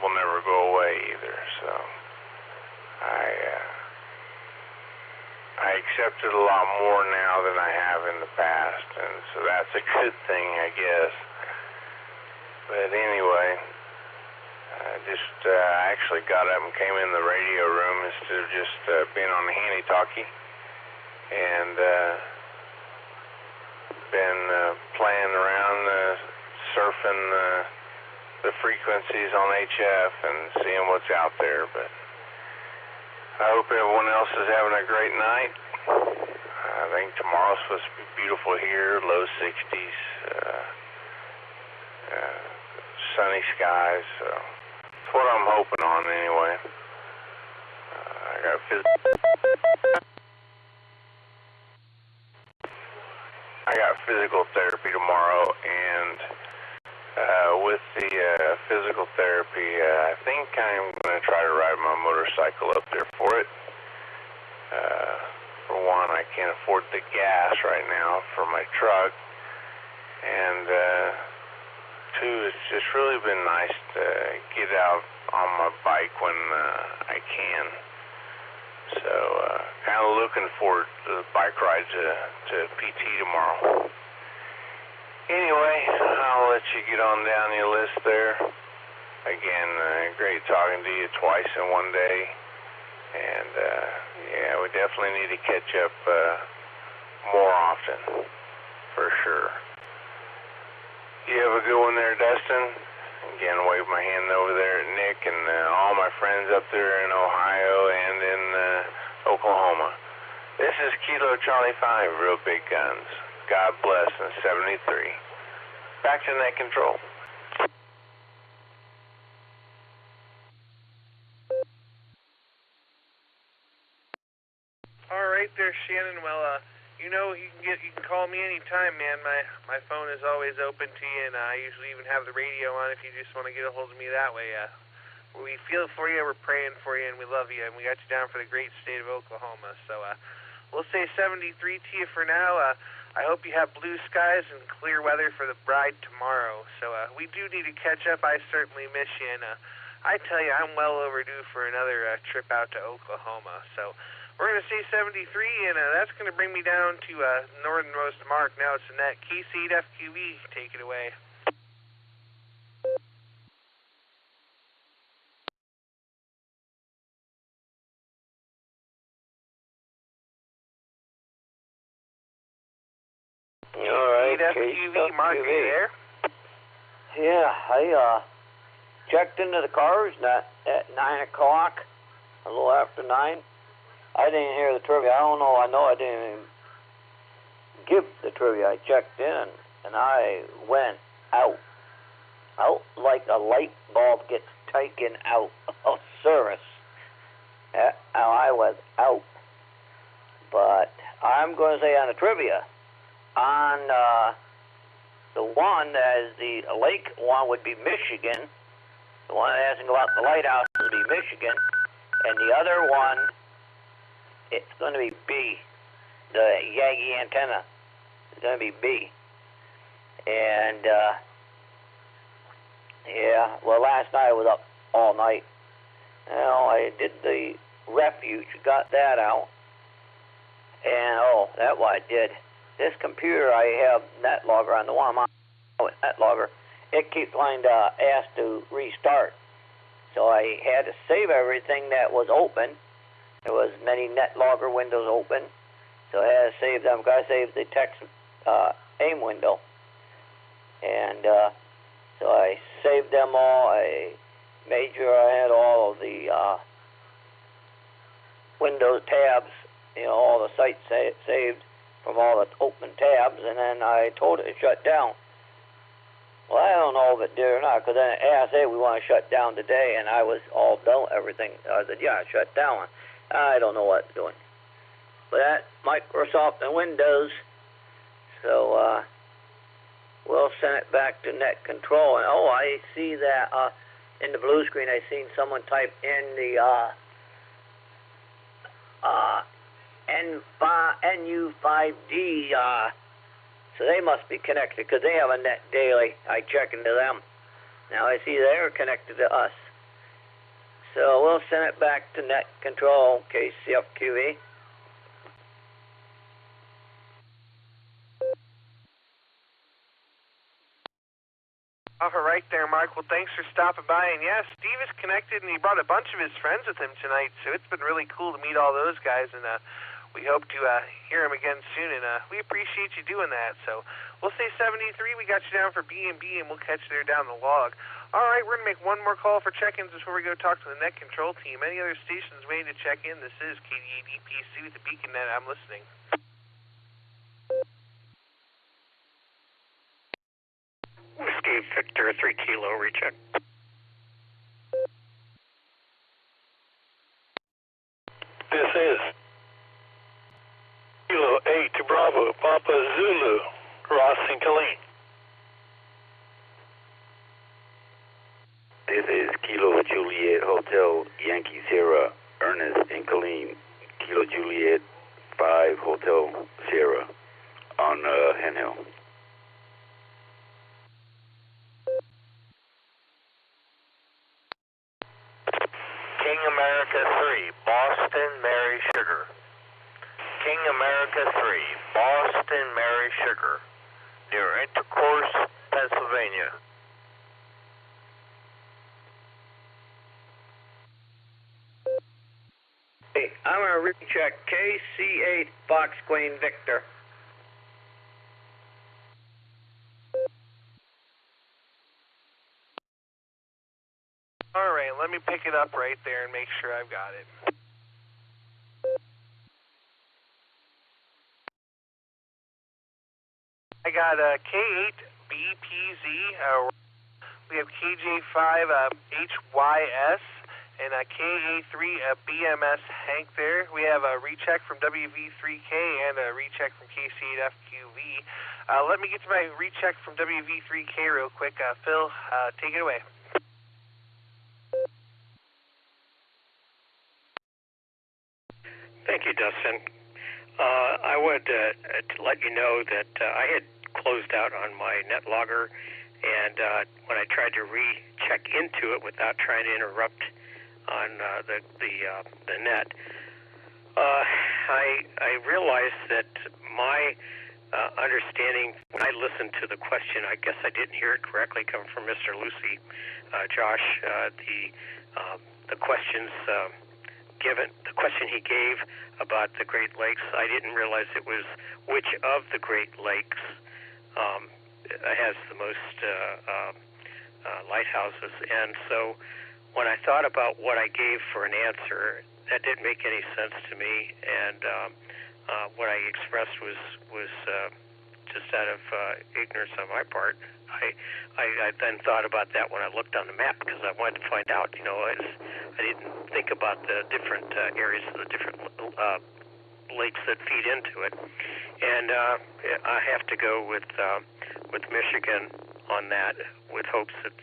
will never go away either. So I accept it a lot more now than I have in the past, and so that's a good thing, I guess. But anyway, I actually got up and came in the radio room instead of just being on the handy-talkie, and been playing around, surfing the frequencies on HF and seeing what's out there. But I hope everyone else is having a great night. I think tomorrow's supposed to be beautiful here, low 60s, sunny skies. So that's what I'm hoping on anyway. I got physical therapy tomorrow, and with the physical therapy, I think I'm going to try to ride my motorcycle up there for it. For one, I can't afford the gas right now for my truck, and two, it's just really been nice to get out on my bike when I can. So kind of looking forward to the bike ride to PT tomorrow. Anyway, I'll let you get on down your list there. Again, great talking to you twice in one day. And yeah, we definitely need to catch up more often, for sure. You have a good one there, Dustin. Again, wave my hand over there at Nick and all my friends up there in Ohio and in Oklahoma. This is Kilo Charlie 5, Real Big Guns. God bless, and 73. Back to net control. All right there, Shannon. Well, you know, you can call me anytime, man. My phone is always open to you, and I usually even have the radio on if you just want to get a hold of me that way. We feel for you, we're praying for you, and we love you, and we got you down for the great state of Oklahoma. So we'll say 73 to you for now. I hope you have blue skies and clear weather for the bride tomorrow. So we do need to catch up. I certainly miss you, and I tell you, I'm well overdue for another trip out to Oklahoma. So we're going to say 73, and that's going to bring me down to northernmost mark. Now it's in that KC8FQV. Take it away. All right, FQV, Mark, are you there? Yeah, I checked into the cars at 9 o'clock, a little after 9. I didn't hear the trivia. I know I didn't even give the trivia. I checked in, and I went out like a light bulb gets taken out of service. I was out. But I'm going to say on the trivia, on the one that is the lake one would be Michigan. The one asking about the lighthouse would be Michigan. And the other one, it's going to be B. The Yagi antenna is going to be B. And, yeah, well, last night I was up all night. You know, I did the refuge, got that out. And, that's what I did. This computer, I have NetLogger on the one I'm on with NetLogger. It keeps wanting to ask to restart. So I had to save everything that was open. There was many NetLogger windows open. So I had to save them. I saved the text AIM window. And so I saved them all. I made sure I had all of the Windows tabs, you know, all the sites saved from all the open tabs, and then I told it to shut down. Well, I don't know if it did or not, because then it asked, hey, we want to shut down today, and I was all done with everything. I said, yeah, shut down. I don't know what it's doing. But that Microsoft and Windows, so we'll send it back to net control. And I see that in the blue screen, I seen someone type in the NU5D, so they must be connected because they have a net daily. I check into them. Now I see they're connected to us. So we'll send it back to net control, KCFQV. All right there, Mark. Well, thanks for stopping by. And yeah, Steve is connected, and he brought a bunch of his friends with him tonight, so it's been really cool to meet all those guys, and we hope to hear him again soon, and we appreciate you doing that. So we'll say 73. We got you down for B&B, and we'll catch you there down the log. All right, we're going to make one more call for check-ins before we go talk to the net control team. Any other stations waiting to check in? This is KD8EPC with the Beacon Net. I'm listening. Whiskey Victor 3 Kilo, recheck. This is Kilo 8 to Bravo, Papa Zulu, Ross and Colleen. This is Kilo Juliet Hotel Yankee Sierra, Ernest and Colleen, Kilo Juliet 5 Hotel Sierra on Hen Hill. King America 3, Boston Mary Sugar. King America 3, Boston Mary Sugar, near Intercourse, Pennsylvania. Hey, I'm going to recheck KC8 Fox Queen Victor. All right, let me pick it up right there and make sure I've got it. I got K8BPZ, we have KJ5HYS, and KA3 BMS Hank there. We have a recheck from WV3K and a recheck from KC8FQV. Let me get to my recheck from WV3K real quick. Phil, take it away. Thank you, Dustin. I would let you know that I had closed out on my NetLogger, and when I tried to recheck into it without trying to interrupt on the net, I realized that my understanding, when I listened to the question, I guess I didn't hear it correctly coming from Mr. Lucy, Josh, the questions given, the question he gave about the Great Lakes, I didn't realize it was which of the Great Lakes has the most lighthouses. And so when I thought about what I gave for an answer, that didn't make any sense to me. And what I expressed was just out of ignorance on my part. I then thought about that when I looked on the map because I wanted to find out. I didn't think about the different areas of the different lakes that feed into it, and I have to go with Michigan on that, with hopes that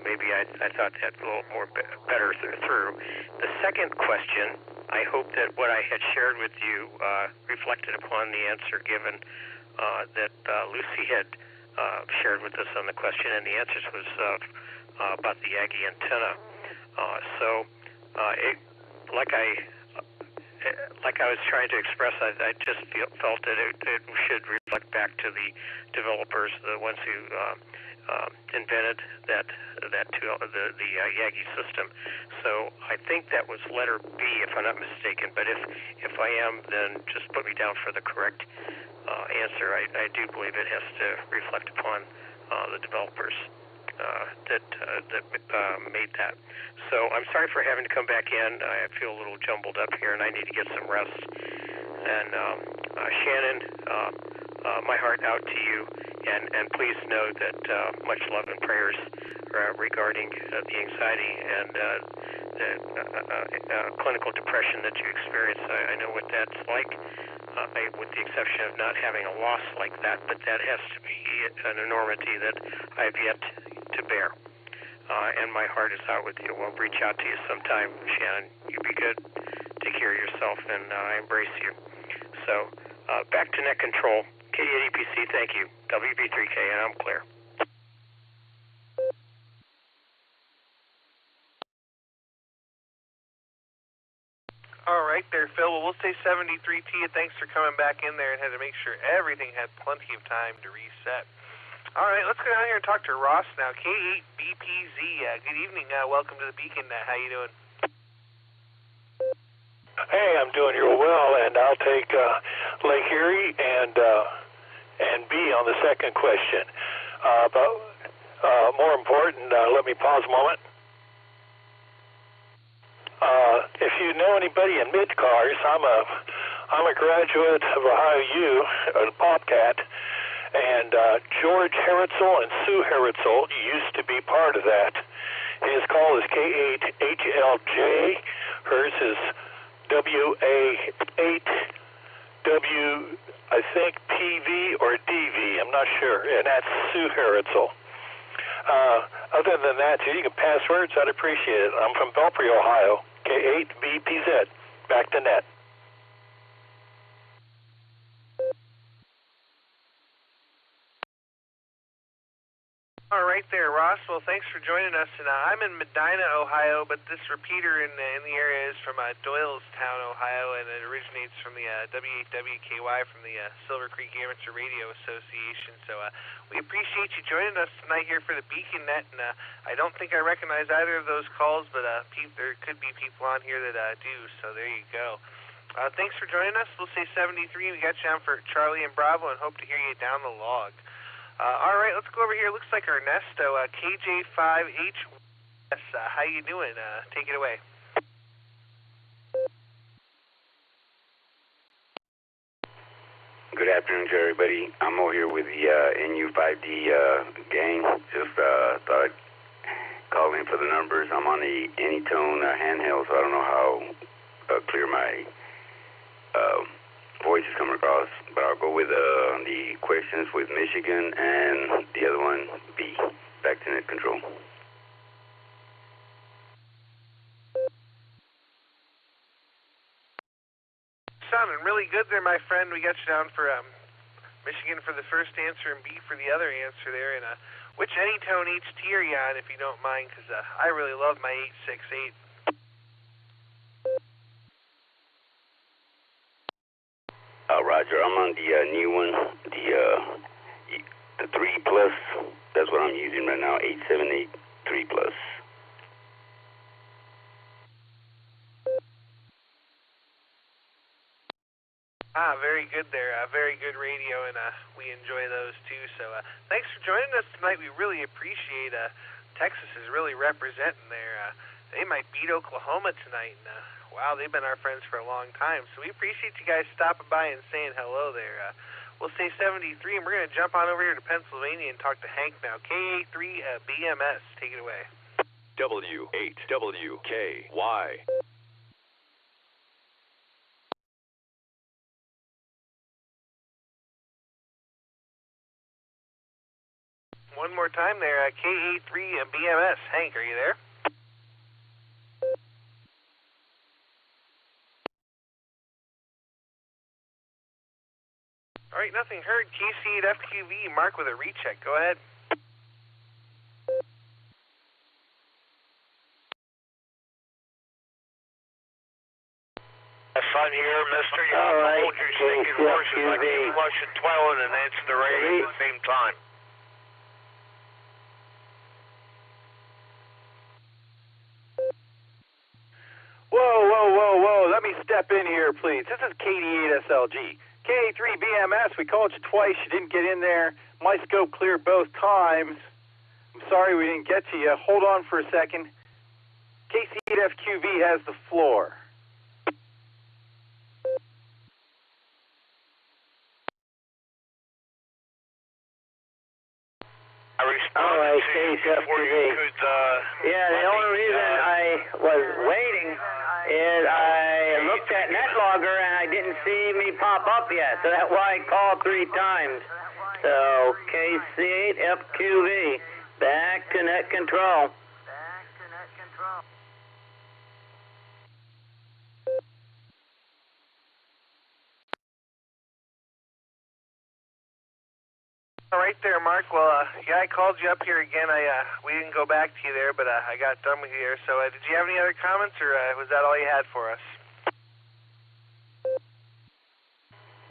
maybe I thought that a little more better through. The second question, I hope that what I had shared with you reflected upon the answer given that Lucy had shared with us on the question, and the answers was about the Aggie antenna. Like I was trying to express, I just felt that it should reflect back to the developers, the ones who invented the Yagi system. So I think that was letter B, if I'm not mistaken. But if I am, then just put me down for the correct answer. I do believe it has to reflect upon the developers that made that. So I'm sorry for having to come back in. I feel a little jumbled up here, and I need to get some rest. And Shannon, my heart out to you, and please know that much love and prayers regarding the anxiety and the clinical depression that you experience. I know what that's like, with the exception of not having a loss like that, but that has to be an enormity that I've yet to bear. And my heart is out with you. We'll reach out to you sometime, Shannon. You be good. Take care of yourself, and I embrace you. So, back to net control. K8EPC, thank you. WB3K, and I'm clear. All right there, Phil. Well, we'll say 73 to you. Thanks for coming back in there and had to make sure everything had plenty of time to reset. All right, let's go down here and talk to Ross now. K8BPZ. Good evening. Welcome to the Beacon. How you doing? Hey, I'm doing real well, and I'll take Lake Erie and B on the second question. But more important, let me pause a moment. If you know anybody in mid-cars, I'm a graduate of Ohio U, a Bobcat, and George Heritzel and Sue Heritzel used to be part of that. His call is K8HLJ. Hers is WA8W, I think PV or DV, I'm not sure, and that's Sue Heritzel. Other than that, you can pass words, I'd appreciate it. I'm from Belpre, Ohio. K8BPZ. Back to net. All right there, Ross. Well, thanks for joining us. And I'm in Medina, Ohio, but this repeater in the area is from Doylestown, Ohio, and it originates from the W8WKY from the Silvercreek Amateur Radio Association. So we appreciate you joining us tonight here for the Beacon Net. And I don't think I recognize either of those calls, but there could be people on here that do. So there you go. Thanks for joining us. We'll say 73. We got you down for Charlie and Bravo, and hope to hear you down the log. All right, let's go over here. Looks like Ernesto, KJ5HS. How you doing? Take it away. Good afternoon to everybody. I'm over here with the NU5D gang. Just thought I'd call in for the numbers. I'm on the Anytone handheld, so I don't know how clear my voice is coming across, but I'll go with the questions with Michigan and the other one, B. Back to net control. Sounding really good there, my friend. We got you down for Michigan for the first answer and B for the other answer there. And which Anytone HT are you on, if you don't mind? Because I really love my 868. Roger, I'm on the new one, the 3 Plus. That's what I'm using right now, 878 3 Plus. Very good there. Very good radio, and we enjoy those too. So thanks for joining us tonight. We really appreciate Texas is really representing there. They might beat Oklahoma tonight. And, wow, they've been our friends for a long time. So we appreciate you guys stopping by and saying hello there. We'll say 73, and we're going to jump on over here to Pennsylvania and talk to Hank now. KA3 BMS, take it away. W8WKY. One more time there, KA3 BMS. Hank, are you there? All right, nothing heard. KC8FQV, Mark with a recheck. Go ahead. I'm here, mister. You have to hold your stinking horses like you flush a toilet and answer the radio at the same time. Whoa. Let me step in here, please. This is KD8SLG. KA3BMS, we called you twice. You didn't get in there. My scope cleared both times. I'm sorry we didn't get to you. Hold on for a second. KC8FQV has the floor. I responded to you before you could, yeah, the only reason I was waiting is I looked at NetLogger and I didn't see me pop up yet, so that's why I called 3 times. So, KC8FQV, back to net control. All right there, Mark. Well, yeah, I called you up here again. We didn't go back to you there, but I got done with you there. So, did you have any other comments, or was that all you had for us?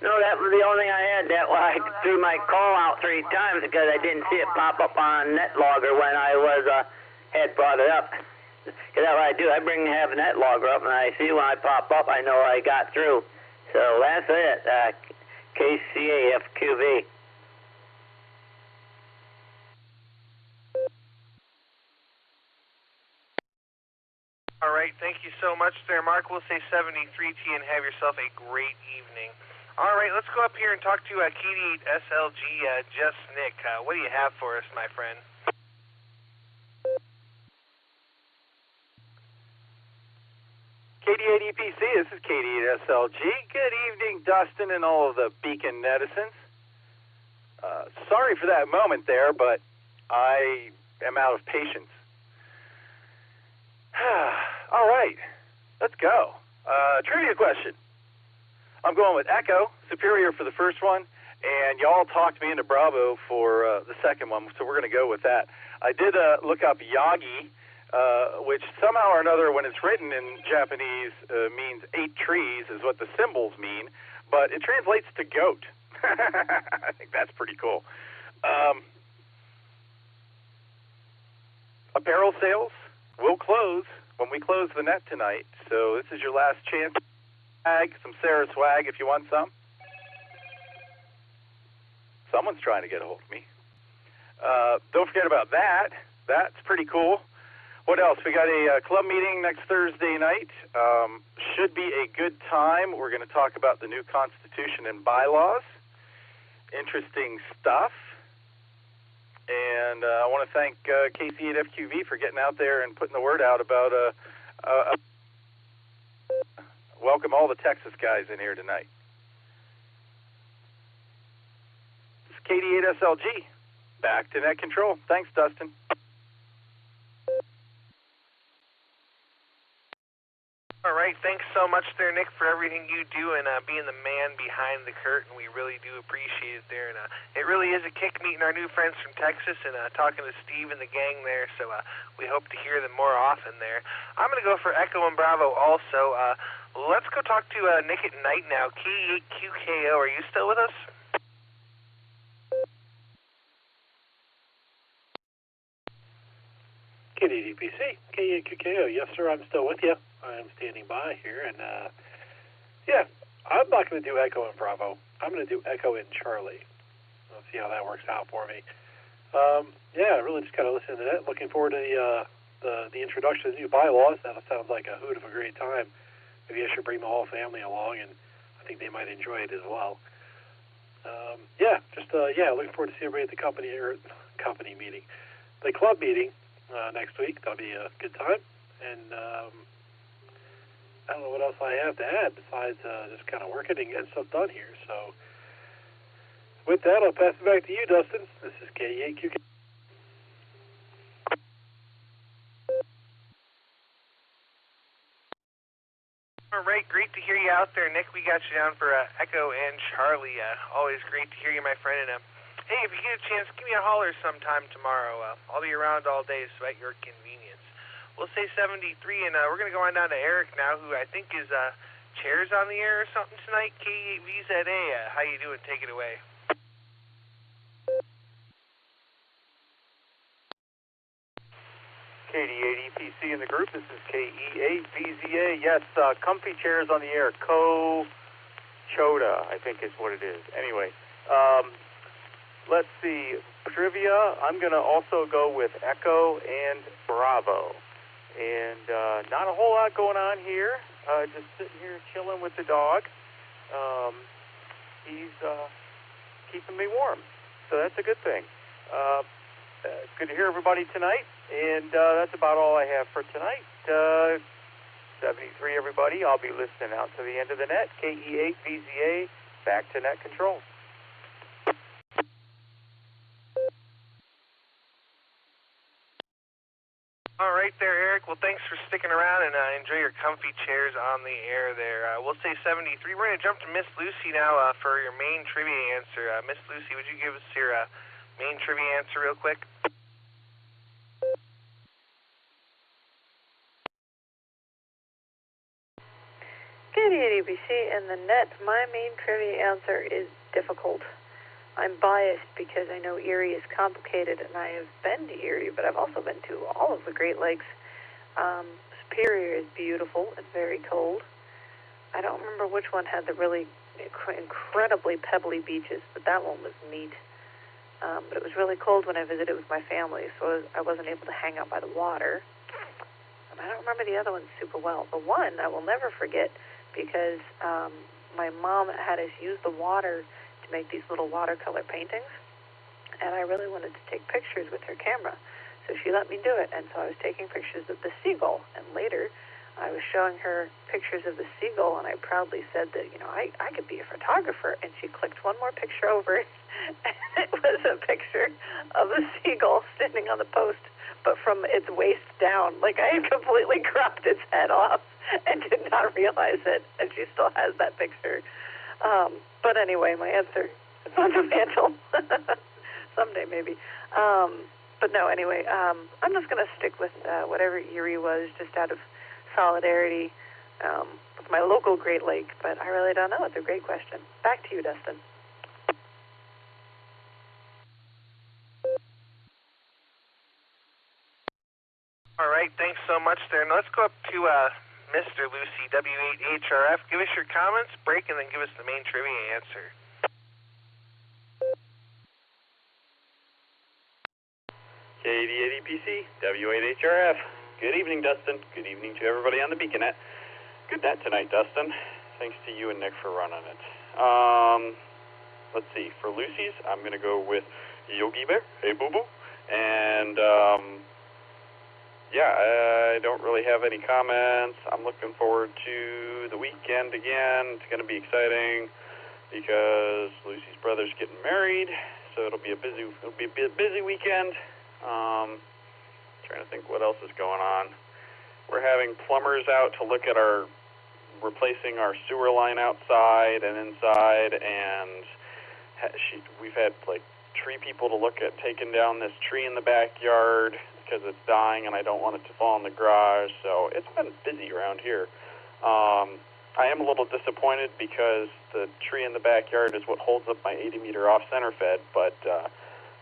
No, that was the only thing I had. That why I threw my call out 3 times because I didn't see it pop up on NetLogger when I was had brought it up. Because that's what I do. I have NetLogger up, and I see when I pop up, I know I got through. So that's it. KCAFQV. All right, thank you so much there, Mark. We'll say 73 to you and have yourself a great evening. All right, let's go up here and talk to KD8SLG, Just Nick. What do you have for us, my friend? KD8EPC, this is KD8SLG. Good evening, Dustin and all of the Beacon netizens. Sorry for that moment there, but I am out of patience. All right, let's go. Trivia question. I'm going with Echo, Superior for the first one, and y'all talked me into Bravo for the second one, so we're going to go with that. I did look up Yagi, which somehow or another, when it's written in Japanese, means 8 trees is what the symbols mean, but it translates to goat. I think that's pretty cool. Apparel sales will close when we close the net tonight, so this is your last chance. Some Sarah swag if you want some. Someone's trying to get a hold of me. Don't forget about that. That's pretty cool. What else? We got a club meeting next Thursday night. Should be a good time. We're going to talk about the new Constitution and bylaws. Interesting stuff. And I want to thank KC8FQV for getting out there and putting the word out about welcome all the Texas guys in here tonight. This is KD8SLG. Back to net control. Thanks, Dustin. All right, thanks so much there, Nick, for everything you do and being the man behind the curtain. We really do appreciate it there. And it really is a kick meeting our new friends from Texas and talking to Steve and the gang there. So we hope to hear them more often there. I'm going to go for Echo and Bravo also. Let's go talk to Nick at night now. K8QKO, are you still with us? KDDPC, K8QKO. Yes, sir, I'm still with you. I'm standing by here, and yeah, I'm not going to do Echo and Bravo. I'm going to do Echo and Charlie. Let's see how that works out for me. Yeah, really just kind of listening to that. Looking forward to the introduction of the new bylaws. That sounds like a hoot of a great time. Maybe I should bring the whole family along, and I think they might enjoy it as well. Looking forward to seeing everybody at the company meeting, the club meeting next week. That'll be a good time. And I don't know what else I have to add besides just kind of working and getting stuff done here. So with that, I'll pass it back to you, Dustin. This is KE8QK. All right, great to hear you out there, Nick. We got you down for Echo and Charlie. Always great to hear you, my friend. And hey, if you get a chance, give me a holler sometime tomorrow. I'll be around all day, so at your convenience. We'll say 73, and we're going to go on down to Eric now, who I think is chairs on the air or something tonight. K8VZA, how you doing? Take it away. KD8EPC in the group. This is KE8VZA. Yes, comfy chairs on the air. Choda, I think is what it is. Anyway, let's see. Trivia, I'm going to also go with Echo and Bravo. And not a whole lot going on here. Just sitting here chilling with the dog. He's keeping me warm, so that's a good thing. Good to hear everybody tonight, and that's about all I have for tonight. 73, everybody. I'll be listening out to the end of the net. KE8VZA, back to net control. All right there, Eric. Well, thanks for sticking around, and enjoy your comfy chairs on the air there. We'll say 73. We're going to jump to Miss Lucy now for your main trivia answer. Miss Lucy, would you give us your main trivia answer real quick? Good ABC in the net. My main trivia answer is difficult. I'm biased because I know Erie is complicated, and I have been to Erie, but I've also been to all of the Great Lakes. Superior is beautiful and very cold. I don't remember which one had the really incredibly pebbly beaches, but that one was neat. But it was really cold when I visited with my family, so I wasn't able to hang out by the water. And I don't remember the other one super well. The one I will never forget because my mom had us use the water to make these little watercolor paintings, and I really wanted to take pictures with her camera, so she let me do it. And so I was taking pictures of the seagull, and later I was showing her pictures of the seagull, and I proudly said that, I could be a photographer. And she clicked one more picture over, and it was a picture of a seagull standing on the post, but from its waist down, like I had completely cropped its head off and did not realize it, and she still has that picture. But anyway, my answer is fundamental. Someday maybe. But no, anyway, I'm just going to stick with whatever Erie was, just out of solidarity with my local Great Lake. But I really don't know. It's a great question. Back to you, Dustin. All right, thanks so much there. Now let's go up to Mr. Lucy, W8HRF. Give us your comments, break, and then give us the main trivia answer. KD8EPC, W8HRF. Good evening, Dustin. Good evening to everybody on the Beaconette. Good net tonight, Dustin. Thanks to you and Nick for running it. Let's see. For Lucy's, I'm going to go with Yogi Bear. Hey, boo-boo. And, I don't really have any comments. I'm looking forward to the weekend again. It's going to be exciting because Lucy's brother's getting married, so it'll be a busy weekend. Trying to think what else is going on. We're having plumbers out to look at replacing our sewer line outside and inside, and we've had tree people to look at taking down this tree in the backyard because it's dying and I don't want it to fall in the garage. So it's been busy around here. I am a little disappointed because the tree in the backyard is what holds up my 80-meter off-center fed, but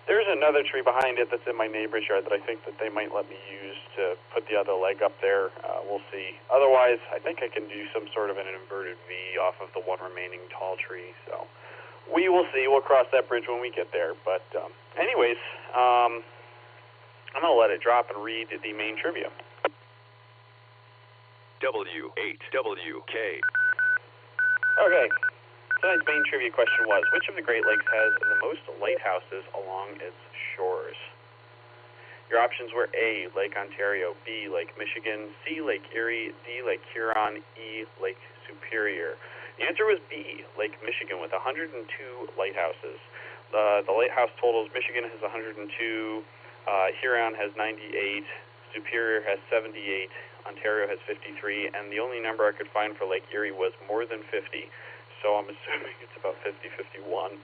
there's another tree behind it that's in my neighbor's yard that I think that they might let me use to put the other leg up there. We'll see. Otherwise, I think I can do some sort of an inverted V off of the one remaining tall tree. So we will see. We'll cross that bridge when we get there. But anyways, I'm going to let it drop and read the main trivia. W8WK. Okay. Tonight's main trivia question was, which of the Great Lakes has the most lighthouses along its shores? Your options were A, Lake Ontario, B, Lake Michigan, C, Lake Erie, D, Lake Huron, E, Lake Superior. The answer was B, Lake Michigan, with 102 lighthouses. The lighthouse totals, Michigan has 102, Huron has 98, Superior has 78, Ontario has 53, and the only number I could find for Lake Erie was more than 50. So I'm assuming it's about 50-51.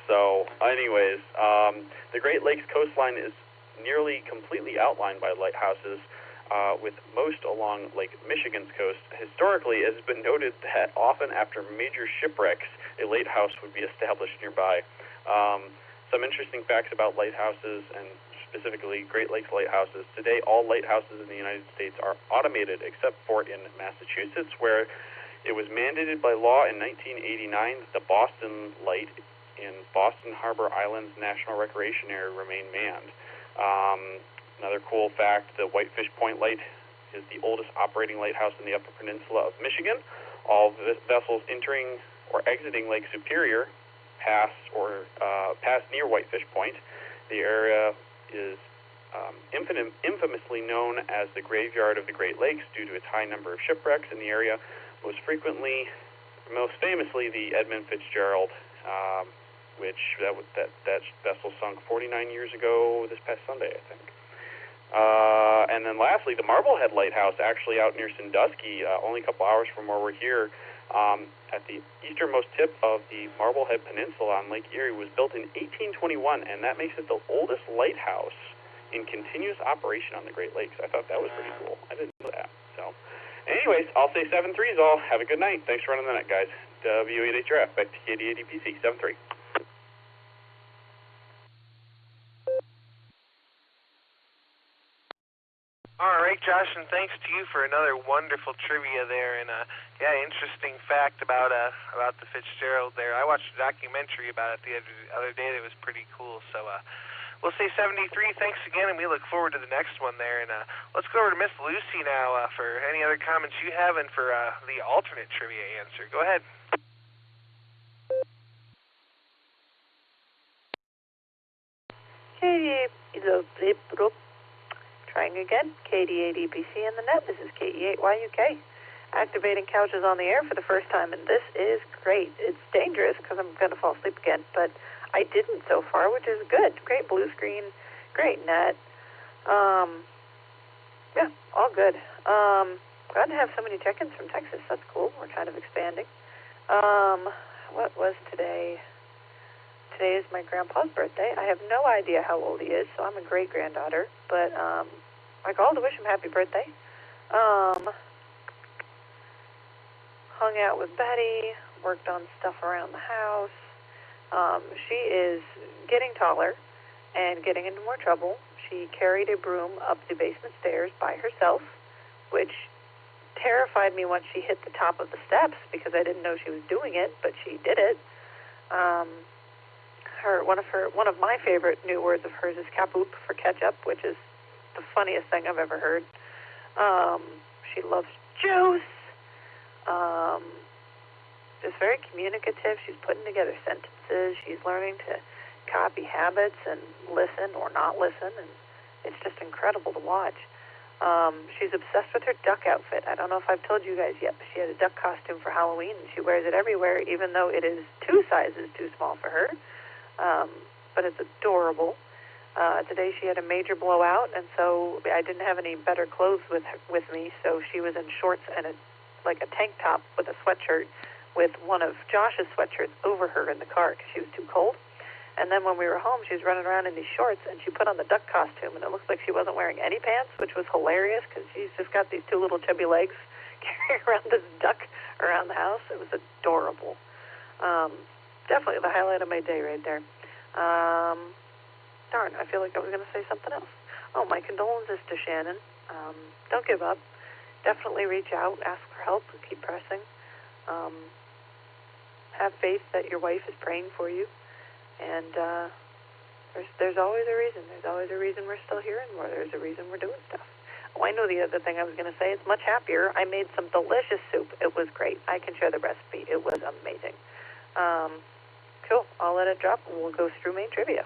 So anyways, the Great Lakes coastline is nearly completely outlined by lighthouses, with most along Lake Michigan's coast. Historically, it has been noted that often after major shipwrecks, a lighthouse would be established nearby. Some interesting facts about lighthouses, and specifically Great Lakes lighthouses. Today, all lighthouses in the United States are automated except for in Massachusetts, where it was mandated by law in 1989 that the Boston Light in Boston Harbor Island's National Recreation Area remain manned. Another cool fact, the Whitefish Point Light is the oldest operating lighthouse in the Upper Peninsula of Michigan. All vessels entering or exiting Lake Superior pass near Whitefish Point. The area is infamously known as the graveyard of the Great Lakes due to its high number of shipwrecks in the area. Most famously, the Edmund Fitzgerald, which that vessel sunk 49 years ago this past Sunday, I think. And then lastly, the Marblehead Lighthouse, actually out near Sandusky, only a couple hours from where we're here, at the easternmost tip of the Marblehead Peninsula on Lake Erie, was built in 1821, and that makes it the oldest lighthouse in continuous operation on the Great Lakes. I thought that was pretty cool. I didn't know that. So anyways, I'll say 7-3 is all. Have a good night. Thanks for running the net, guys. W8HRF, back to KD80PC, 7-3. All right, Josh, and thanks to you for another wonderful trivia there, and interesting fact about the Fitzgerald there. I watched a documentary about it the other day that was pretty cool. So we'll say 73. Thanks again, and we look forward to the next one there. And let's go over to Miss Lucy now for any other comments you have, and for the alternate trivia answer. Go ahead. Trying again, KD8EBC in the net. This is KE8YUK. Activating couches on the air for the first time, and this is great. It's dangerous because I'm going to fall asleep again, but I didn't so far, which is good. Great blue screen, great net. Yeah, all good. Glad to have so many check-ins from Texas. That's cool. We're kind of expanding. What was today? Today is my grandpa's birthday. I have no idea how old he is, so I'm a great-granddaughter, but I called to wish him happy birthday. Hung out with Betty, worked on stuff around the house. She is getting taller and getting into more trouble. She carried a broom up the basement stairs by herself, which terrified me once she hit the top of the steps because I didn't know she was doing it, but she did it. One of my favorite new words of hers is kapoop for ketchup, which is the funniest thing I've ever heard. She loves juice. Just very communicative. She's putting together sentences. She's learning to copy habits and listen or not listen, and it's just incredible to watch. She's obsessed with her duck outfit. I don't know if I've told you guys yet, but she had a duck costume for Halloween, and she wears it everywhere, even though it is 2 sizes too small for her. But it's adorable. Today she had a major blowout, and so I didn't have any better clothes with me, so she was in shorts and a tank top with a sweatshirt with one of Josh's sweatshirts over her in the car because she was too cold. And then when we were home, she was running around in these shorts, and she put on the duck costume, and it looks like she wasn't wearing any pants, which was hilarious because she's just got these 2 little chubby legs carrying around this duck around the house. It was adorable. Definitely the highlight of my day right there. Darn, I feel like I was going to say something else. Oh, my condolences to Shannon. Don't give up. Definitely reach out, ask for help, keep pressing. Have faith that your wife is praying for you, and there's always a reason. There's always a reason we're still here, and there's a reason we're doing stuff. Oh, I know the other thing I was going to say. It's much happier. I made some delicious soup. It was great. I can share the recipe. It was amazing. Cool. I'll let it drop, and we'll go through main trivia.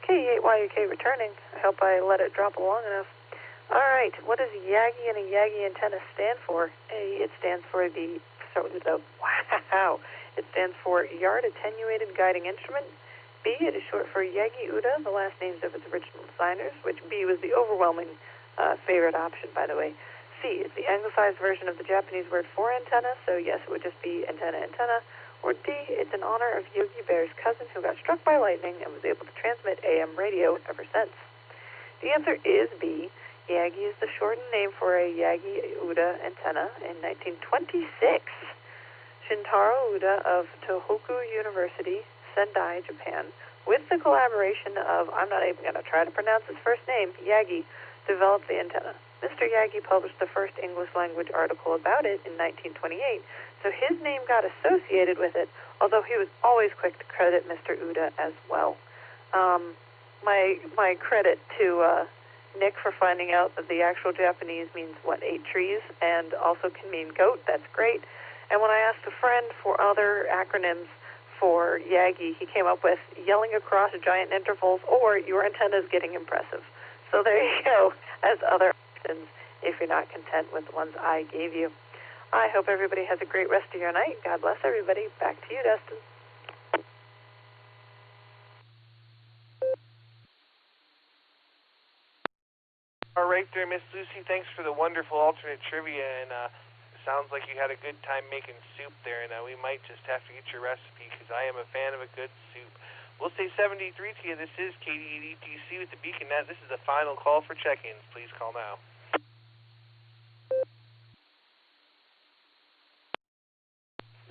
K8YUK returning. I hope I let it drop long enough. All right. What does Yagi and a Yagi antenna stand for? A, it stands for wow. It stands for Yard Attenuated Guiding Instrument. B, it is short for Yagi-Uda, the last names of its original designers, which B was the overwhelming favorite option, by the way. C is the anglicized version of the Japanese word for antenna, so yes, it would just be antenna. Or D, it's in honor of Yogi Bear's cousin who got struck by lightning and was able to transmit AM radio ever since. The answer is B. Yagi is the shortened name for a Yagi-Uda antenna. In 1926, Shintaro Uda of Tohoku University, Sendai, Japan, with the collaboration of, I'm not even going to try to pronounce his first name, Yagi, developed the antenna. Mr. Yagi published the first English language article about it in 1928, so his name got associated with it, although he was always quick to credit Mr. Uda as well. My credit to Nick for finding out that the actual Japanese means, 8 trees, and also can mean goat. That's great. And when I asked a friend for other acronyms for Yagi, he came up with yelling across giant intervals or your antenna's getting impressive. So there you go, as other options if you're not content with the ones I gave you. I hope everybody has a great rest of your night. God bless everybody. Back to you, Dustin. All right there, Miss Lucy. Thanks for the wonderful alternate trivia, and sounds like you had a good time making soup there, and we might just have to get your recipe because I am a fan of a good soup. We'll say 73 to you. This is KD8ETC with the Beacon Net. This is the final call for check-ins. Please call now.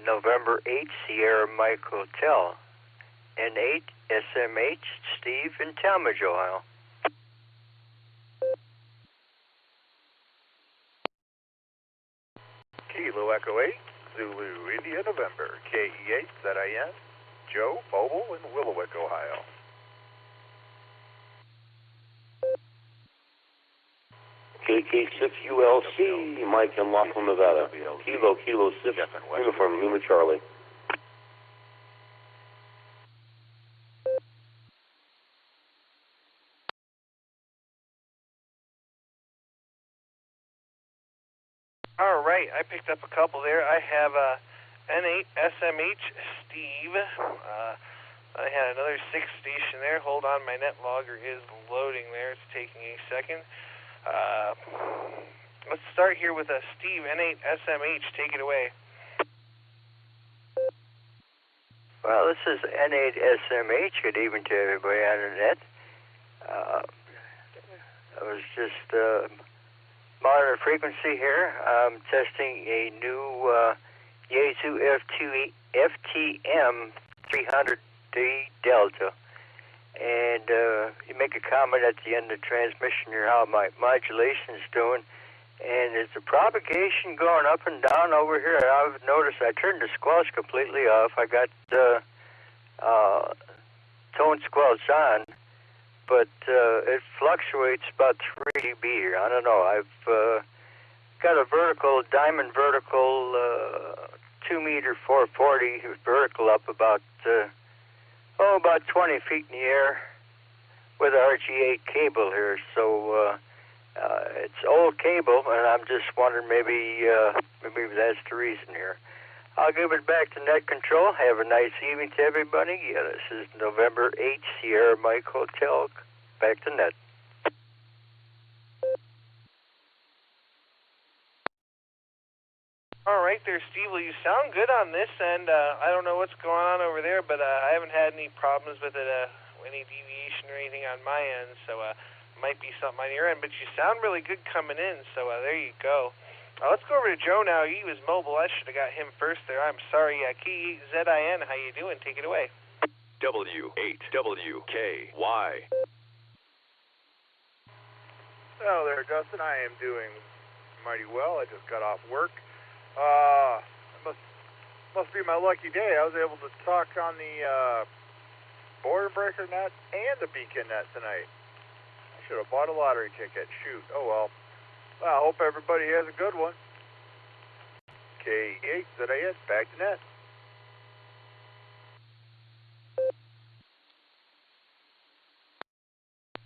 November 8, Sierra Mike Hotel, N8 SMH, Steve in Talmadge, Ohio. Kilo Echo 8, Zulu India November, KE8 ZIN, Joe Mobile in Willowick, Ohio. KK6ULC, Mike in Laughlin, Nevada. Kilo 6, Uniform Lima Charlie. All right, I picked up a couple there. I have N8 SMH Steve. I had another 6 station there. Hold on, my net logger is loading there. It's taking a second. Let's start here with Steve, N8 SMH. Take it away. Well, this is N8 SMH. Good evening to everybody on the net. I was just monitor frequency here. I'm testing a new Yaesu FTM 300D Delta. And you make a comment at the end of the transmission here how my modulation is doing. And is the propagation going up and down over here? I've noticed I turned the squelch completely off. I got tone squelch on, but it fluctuates about 3 dB here. I don't know. I've got a vertical, diamond vertical, 2 meter 440 vertical up about 20 feet in the air with an RG8 cable here. So it's old cable, and I'm just wondering maybe that's the reason here. I'll give it back to net control. Have a nice evening to everybody. Yeah, this is November 8, Sierra Mike Hotel. Back to net. All right there, Steve. Well, you sound good on this end. I don't know what's going on over there, but I haven't had any problems with it, any deviation or anything on my end, so might be something on your end. But you sound really good coming in, so there you go. Let's go over to Joe now. He was mobile. I should have got him first there. I'm sorry. KZIN, how you doing? Take it away. W8WKY. Hello there, Dustin. I am doing mighty well. I just got off work. Must be my lucky day. I was able to talk on the border breaker net and the beacon net tonight. I should have bought a lottery ticket. Shoot. Oh well. Well, I hope everybody has a good one. K8ZAS, back to net.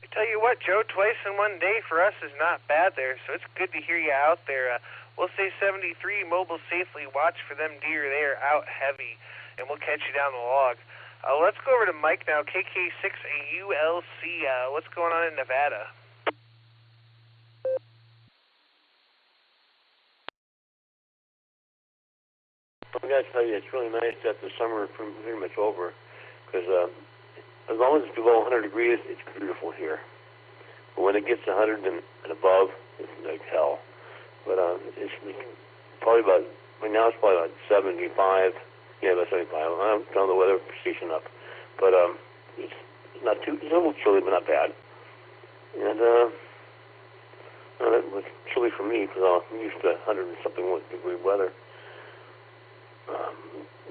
I tell you what, Joe, twice in one day for us is not bad there, so it's good to hear you out there. We'll say 73, mobile safely. Watch for them deer. They are out heavy, and we'll catch you down the log. Let's go over to Mike now, KK6AULC. What's going on in Nevada? I got to tell you, it's really nice that the summer is pretty much over, because as long as it's below 100 degrees, it's beautiful here. But when it gets 100 and above, it's like hell. But it's probably about, right now it's probably about 75. Yeah, about 75. I don't know the weather precision up. But it's not too, it's a little chilly, but not bad. And that was chilly for me, because I'm used to 100 and something degree weather.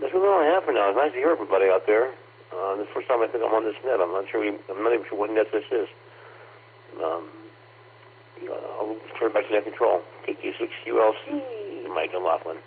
That's really all I have for now. It's nice to hear everybody out there. This is the first time I think I'm on this net. I'm not even sure what net this is. I'll turn back to net control. KQ6ULC, Mike and Laughlin.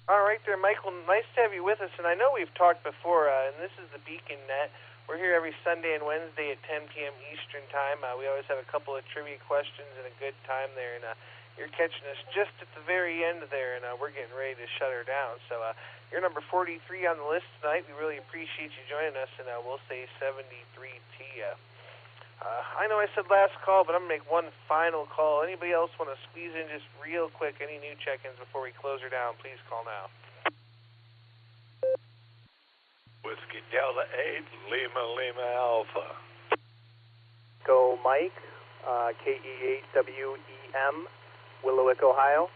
All right there, Michael. Nice to have you with us. And I know we've talked before, and this is the Beacon Net. We're here every Sunday and Wednesday at 10 p.m. Eastern Time. We always have a couple of trivia questions and a good time there. And you're catching us just at the very end there, and we're getting ready to shut her down. So you're number 43 on the list tonight. We really appreciate you joining us, and we'll say 73 to you. I know I said last call, but I'm going to make one final call. Anybody else want to squeeze in just real quick? Any new check-ins before we close her down? Please call now. Whiskey Delta 8, Lima Alpha. Go Mike, KE8WEM, Willowick, Ohio.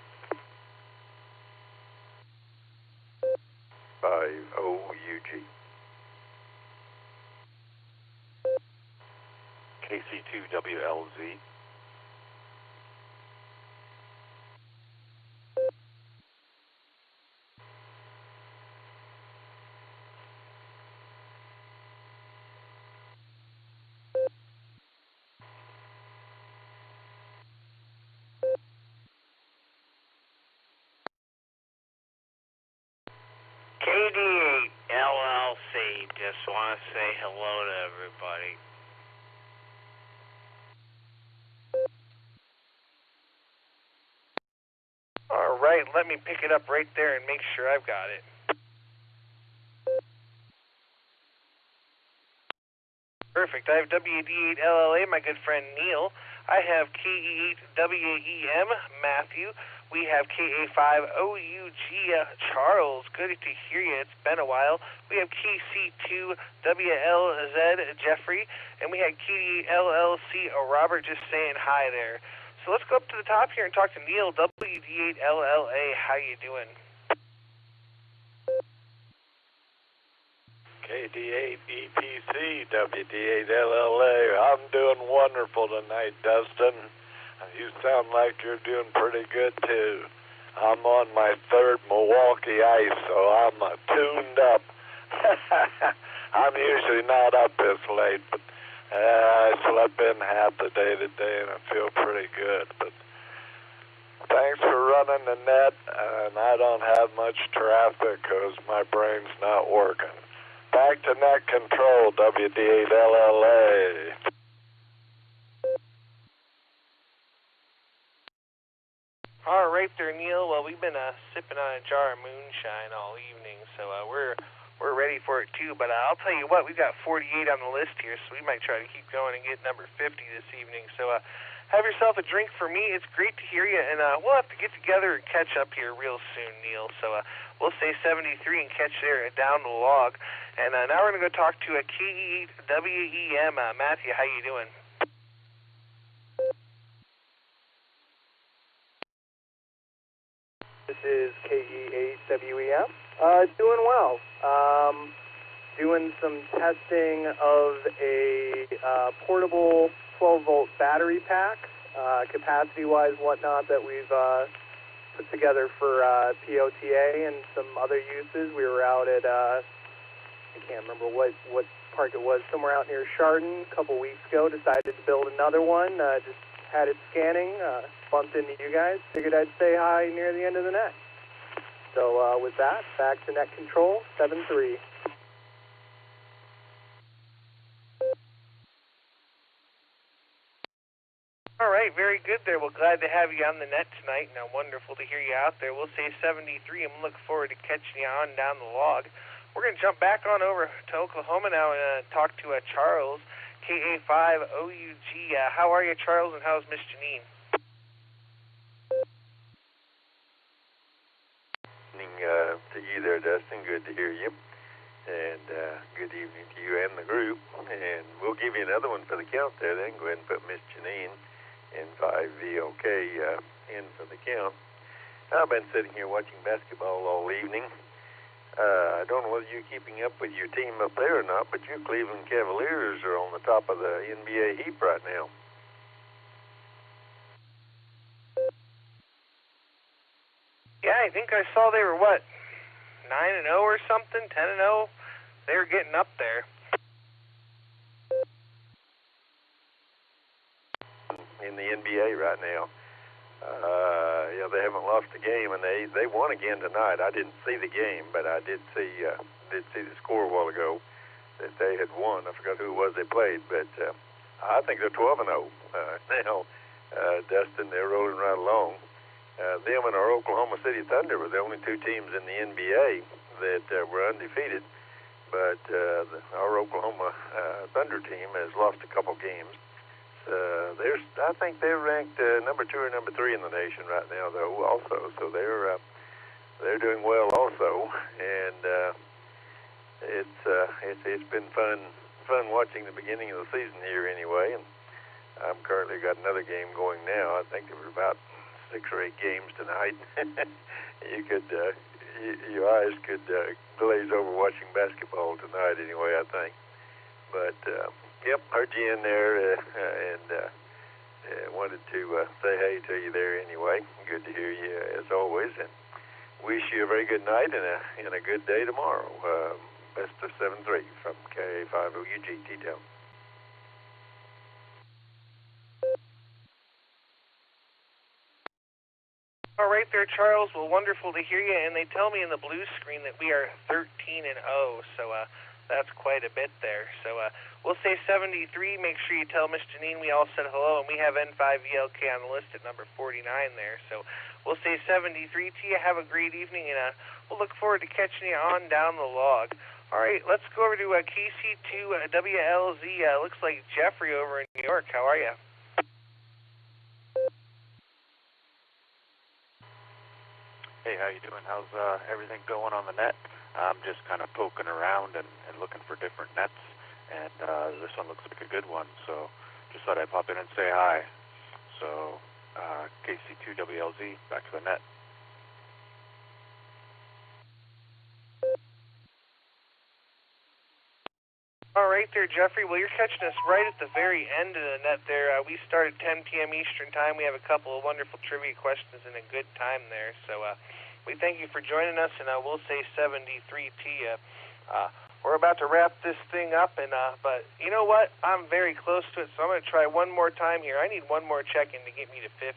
5OUG. KC2WLZ. KD8 LLC, just want to say hello to everybody. All right, let me pick it up right there and make sure I've got it. Perfect. I have WD8LLA, my good friend Neil. I have KE8WAEM, Matthew. We have KA5OUG, Charles. Good to hear you. It's been a while. We have KC2WLZ, Jeffrey. And we had KD8LLC, Robert, just saying hi there. So let's go up to the top here and talk to Neil, WD8LLA. How you doing? KD8EPC, WD8LLA. I'm doing wonderful tonight, Dustin. You sound like you're doing pretty good, too. I'm on my third Milwaukee ice, so I'm tuned up. I'm usually not up this late, but I slept in half the day today, and I feel pretty good. But thanks for running the net, and I don't have much traffic because my brain's not working. Back to net control, WD8LLA. All right there, Neil. Well, we've been sipping on a jar of moonshine all evening, so we're ready for it too. But I'll tell you what, we've got 48 on the list here, so we might try to keep going and get number 50 this evening. So have yourself a drink for me. It's great to hear you, and we'll have to get together and catch up here real soon, Neil. So we'll say 73 and catch there down the log. And now we're going to go talk to KEWEM. Matthew, how you doing? This is KEWEM. Doing well. Doing some testing of a portable 12-volt battery pack, capacity-wise, whatnot, that we've put together for POTA and some other uses. We were out at, I can't remember what park it was, somewhere out near Chardon a couple weeks ago. Decided to build another one. Just had it scanning, bumped into you guys. Figured I'd say hi near the end of the net. So with that, back to net control, 7-3. All right, very good there. Well, glad to have you on the net tonight. Now, wonderful to hear you out there. We'll say 73, and we'll look forward to catching you on down the log. We're going to jump back on over to Oklahoma now and talk to Charles, KA5OUG. How are you, Charles, and how's Miss Janine? To you there, Dustin. Good to hear you. And good evening to you and the group. And we'll give you another one for the count there, then go ahead and put Miss Janine and 5VOK in for the count. I've been sitting here watching basketball all evening. I don't know whether you're keeping up with your team up there or not, but your Cleveland Cavaliers are on the top of the NBA heap right now. Yeah, I think I saw they were, 9-0 or something, 10-0? They were getting up there. In the NBA right now. They haven't lost a game, and they won again tonight. I didn't see the game, but I did see the score a while ago that they had won. I forgot who it was they played, but I think they're 12-0 now. Dustin, they're rolling right along. Them and our Oklahoma City Thunder were the only two teams in the NBA that were undefeated, but our Oklahoma Thunder team has lost a couple games. I think they're ranked number 2 or number 3 in the nation right now, though. Also, so they're doing well also, and it's been fun watching the beginning of the season here anyway. And I'm currently got another game going now. I think there were about 6 or 8 games tonight. You could your eyes could glaze over watching basketball tonight anyway, I think. But yep, heard you in there and wanted to say hey to you there anyway. Good to hear you as always, and wish you a very good night and a good day tomorrow. Best of 7-3 from KA5OUG T-Town. All right there, Charles. Well, wonderful to hear you. And they tell me in the blue screen that we are 13-0, so that's quite a bit there. So we'll say 73. Make sure you tell Miss Janine we all said hello, and we have N5VLK on the list at number 49 there. So we'll say 73 to you. Have a great evening, and we'll look forward to catching you on down the log. All right, let's go over to KC2WLZ. Looks like Jeffrey over in New York. How are you? Hey, how you doing? How's everything going on the net? I'm just kind of poking around and looking for different nets, and this one looks like a good one, so just thought I'd pop in and say hi. So, KC2WLZ, back to the net. All right there, Jeffrey. Well, you're catching us right at the very end of the net there. We start at 10 p.m. Eastern Time. We have a couple of wonderful trivia questions and a good time there. So we thank you for joining us, and we'll say 73 to you. We're about to wrap this thing up, but you know what? I'm very close to it, so I'm going to try one more time here. I need one more check-in to get me to 50.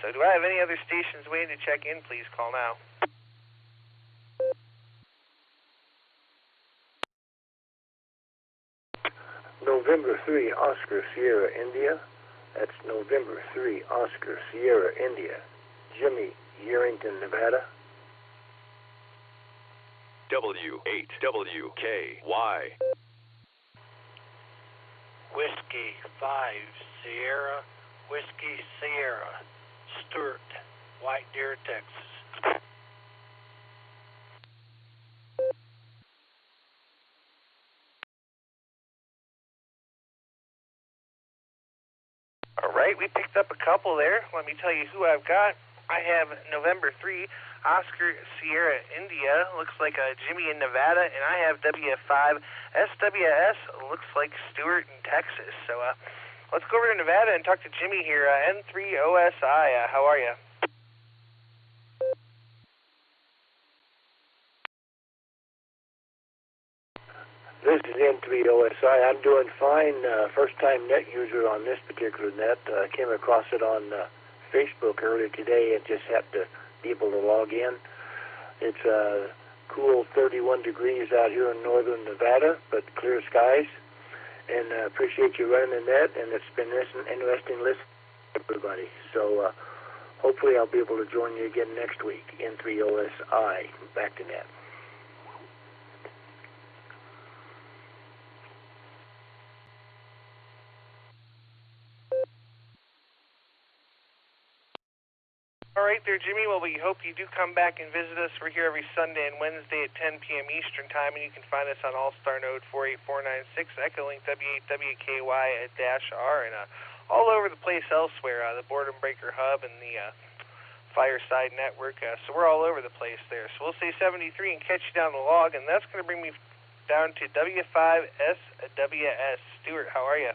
So do I have any other stations waiting to check in? Please call now. November 3, Oscar Sierra, India. That's November 3, Oscar Sierra, India. Jimmy, Yerington, Nevada. W8WKY. Whiskey 5 Sierra, Whiskey Sierra, Stewart, White Deer, Texas. All right, we picked up a couple there. Let me tell you who I've got. I have November 3, Oscar Sierra India, looks like Jimmy in Nevada, and I have W5 SWS, looks like Stewart in Texas. So let's go over to Nevada and talk to Jimmy here, N3OSI. How are you? This is N3OSI. I'm doing fine. First-time net user on this particular net. I came across it on Facebook earlier today and just happened to be able to log in. It's cool 31 degrees out here in northern Nevada, but clear skies. And appreciate you running the net, and it's been interesting listening to everybody. So hopefully I'll be able to join you again next week. N3OSI, back to net. All right there, Jimmy. Well, we hope you do come back and visit us. We're here every Sunday and Wednesday at 10 p.m. Eastern Time, and you can find us on Allstar Node 48496, Echolink W8WKY-R, and all over the place elsewhere, the Boredom Breaker Hub and the Fireside Network. So we're all over the place there. So we'll say 73 and catch you down the log, and that's going to bring me down to W5SWS. Stewart, how are you?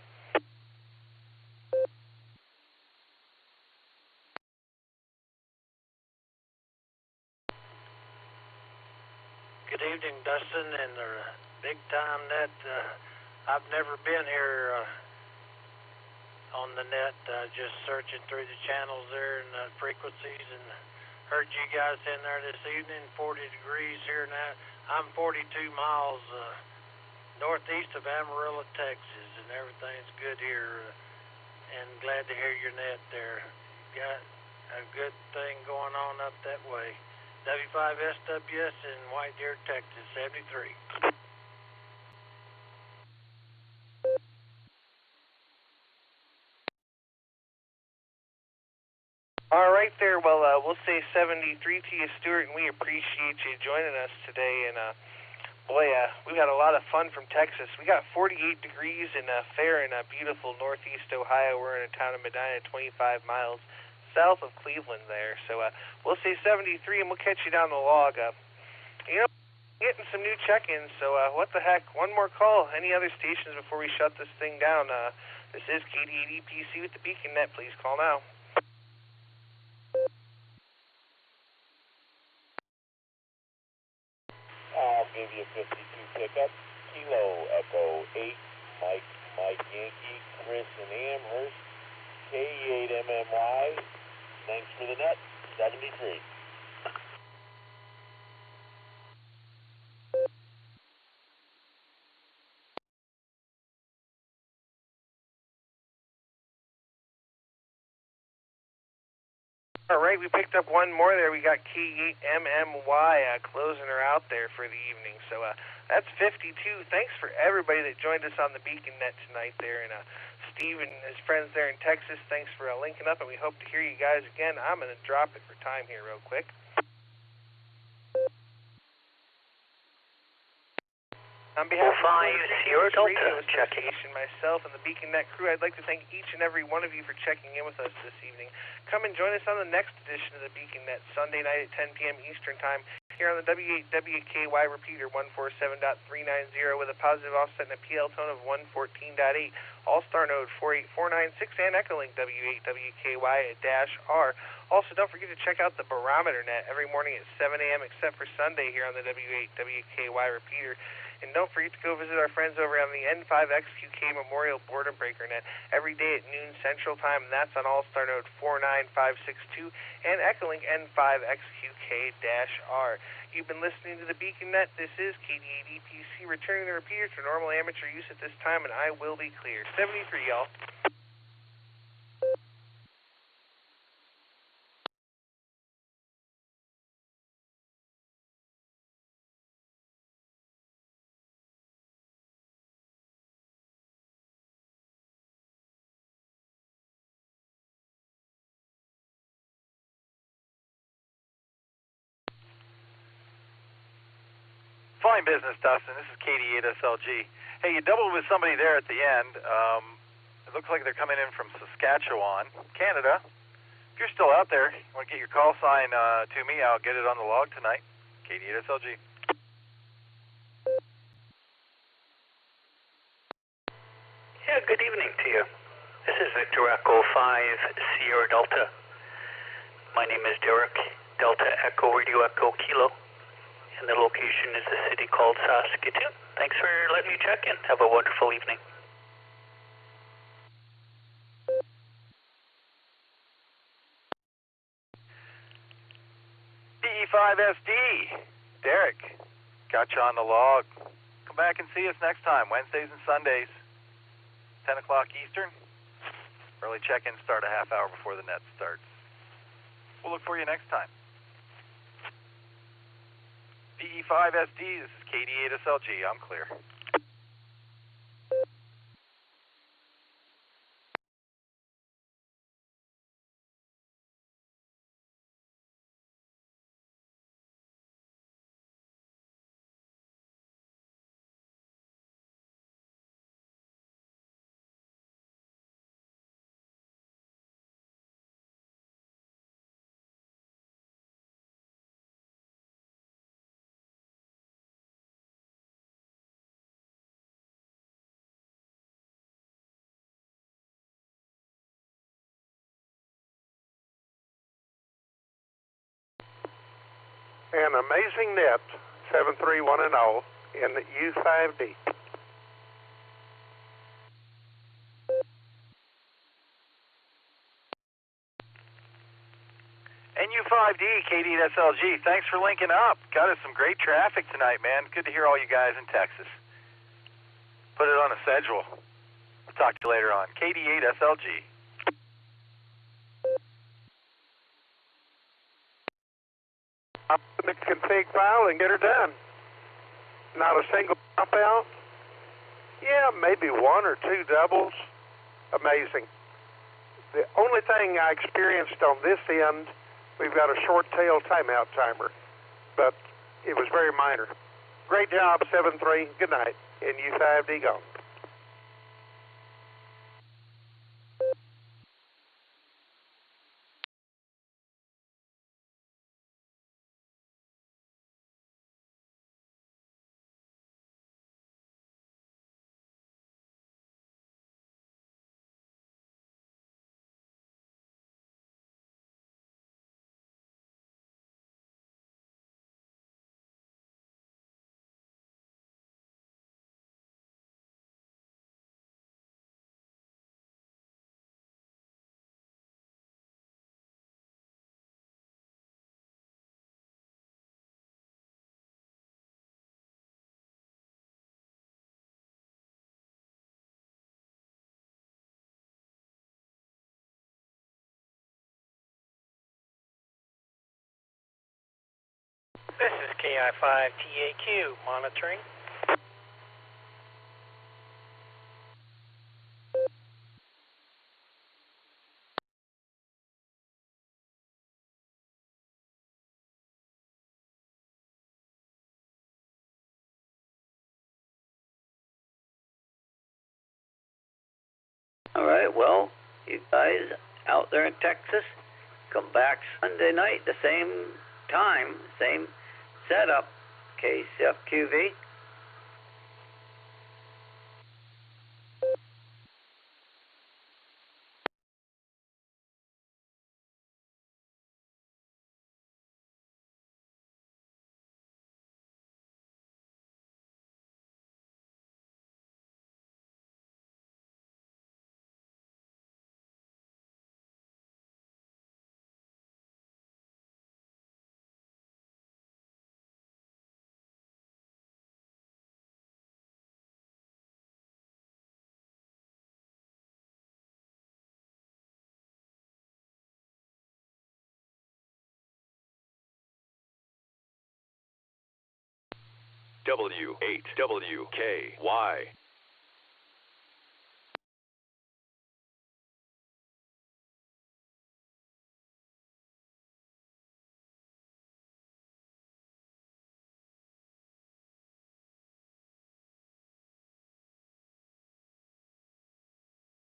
Good evening, Dustin, and the big time net. I've never been here on the net, just searching through the channels there and the frequencies, and heard you guys in there this evening. 40 degrees here now. I'm 42 miles northeast of Amarillo, Texas, and everything's good here, and glad to hear your net there. Got a good thing going on up that way. W5SWS in White Deer, Texas, 73. All right there. Well, we'll say 73 to you, Stewart, and we appreciate you joining us today. And boy, we've had a lot of fun from Texas. We got 48 degrees and fair in beautiful northeast Ohio. We're in a town of Medina, 25 miles south of Cleveland there. So we'll say 73, and we'll catch you down the log. You know, getting some new check-ins, so what the heck? One more call. Any other stations before we shut this thing down? This is KD80PC with the Beacon Net. Please call now. I'll give you 52 pickup. Kilo Echo 8, Mike Yankee, Chris and Amherst, K8MMY. Thanks for the net, 73. All right, we picked up one more there. We got K8MMY closing her out there for the evening. So that's 52. Thanks for everybody that joined us on the Beacon Net tonight there. And Steve and his friends there in Texas, thanks for linking up, and we hope to hear you guys again. I'm going to drop it for time here real quick. On behalf of Sierra Delta, Association, myself, and the Beacon Net crew, I'd like to thank each and every one of you for checking in with us this evening. Come and join us on the next edition of the Beacon Net, Sunday night at 10 p.m. Eastern Time, here on the W8WKY repeater 147.390 with a positive offset and a PL tone of 114.8, Allstar Node 48496, and Echolink W8WKY-R. Also, don't forget to check out the Barometer Net every morning at 7 a.m. except for Sunday here on the W8WKY repeater. And don't forget to go visit our friends over on the N5XQK Memorial Boredom Breaker Net every day at noon Central Time, and that's on Allstar Node 49562 and Echolink N5XQK-R. You've been listening to the Beacon Net. This is KD80PC returning the repeater for normal amateur use at this time, and I will be clear. 73, y'all. calling business, Dustin. This is KD8SLG. Hey, you doubled with somebody there at the end. It looks like they're coming in from Saskatchewan, Canada. If you're still out there, you want to get your call sign to me, I'll get it on the log tonight. KD8SLG. Yeah, good evening to you. This is Victor Echo 5 Sierra Delta. My name is Derek, Delta Echo Radio Echo Kilo, and the location is a city called Saskatoon. Thanks for letting me check in. Have a wonderful evening. DE5SD, Derek, got you on the log. Come back and see us next time, Wednesdays and Sundays, 10 o'clock Eastern. Early check-ins start a half hour before the net starts. We'll look for you next time. DE5SD, this is KD8SLG. I'm clear. An amazing net, 73110 in the U5D. NU5D, KD8SLG, thanks for linking up. Got us some great traffic tonight, man. Good to hear all you guys in Texas. Put it on a schedule. We'll talk to you later on. KD8SLG. The config file and get her done. Not a single dropout. Yeah, maybe one or two doubles. Amazing. The only thing I experienced on this end, we've got a short tail timeout timer, but it was very minor. Great job, 7-3. Good night. NU5D gone. This is KI5TAQ monitoring. All right, well, you guys out there in Texas, come back Sunday night, the same time, same setup, KCFQV. W8WKY.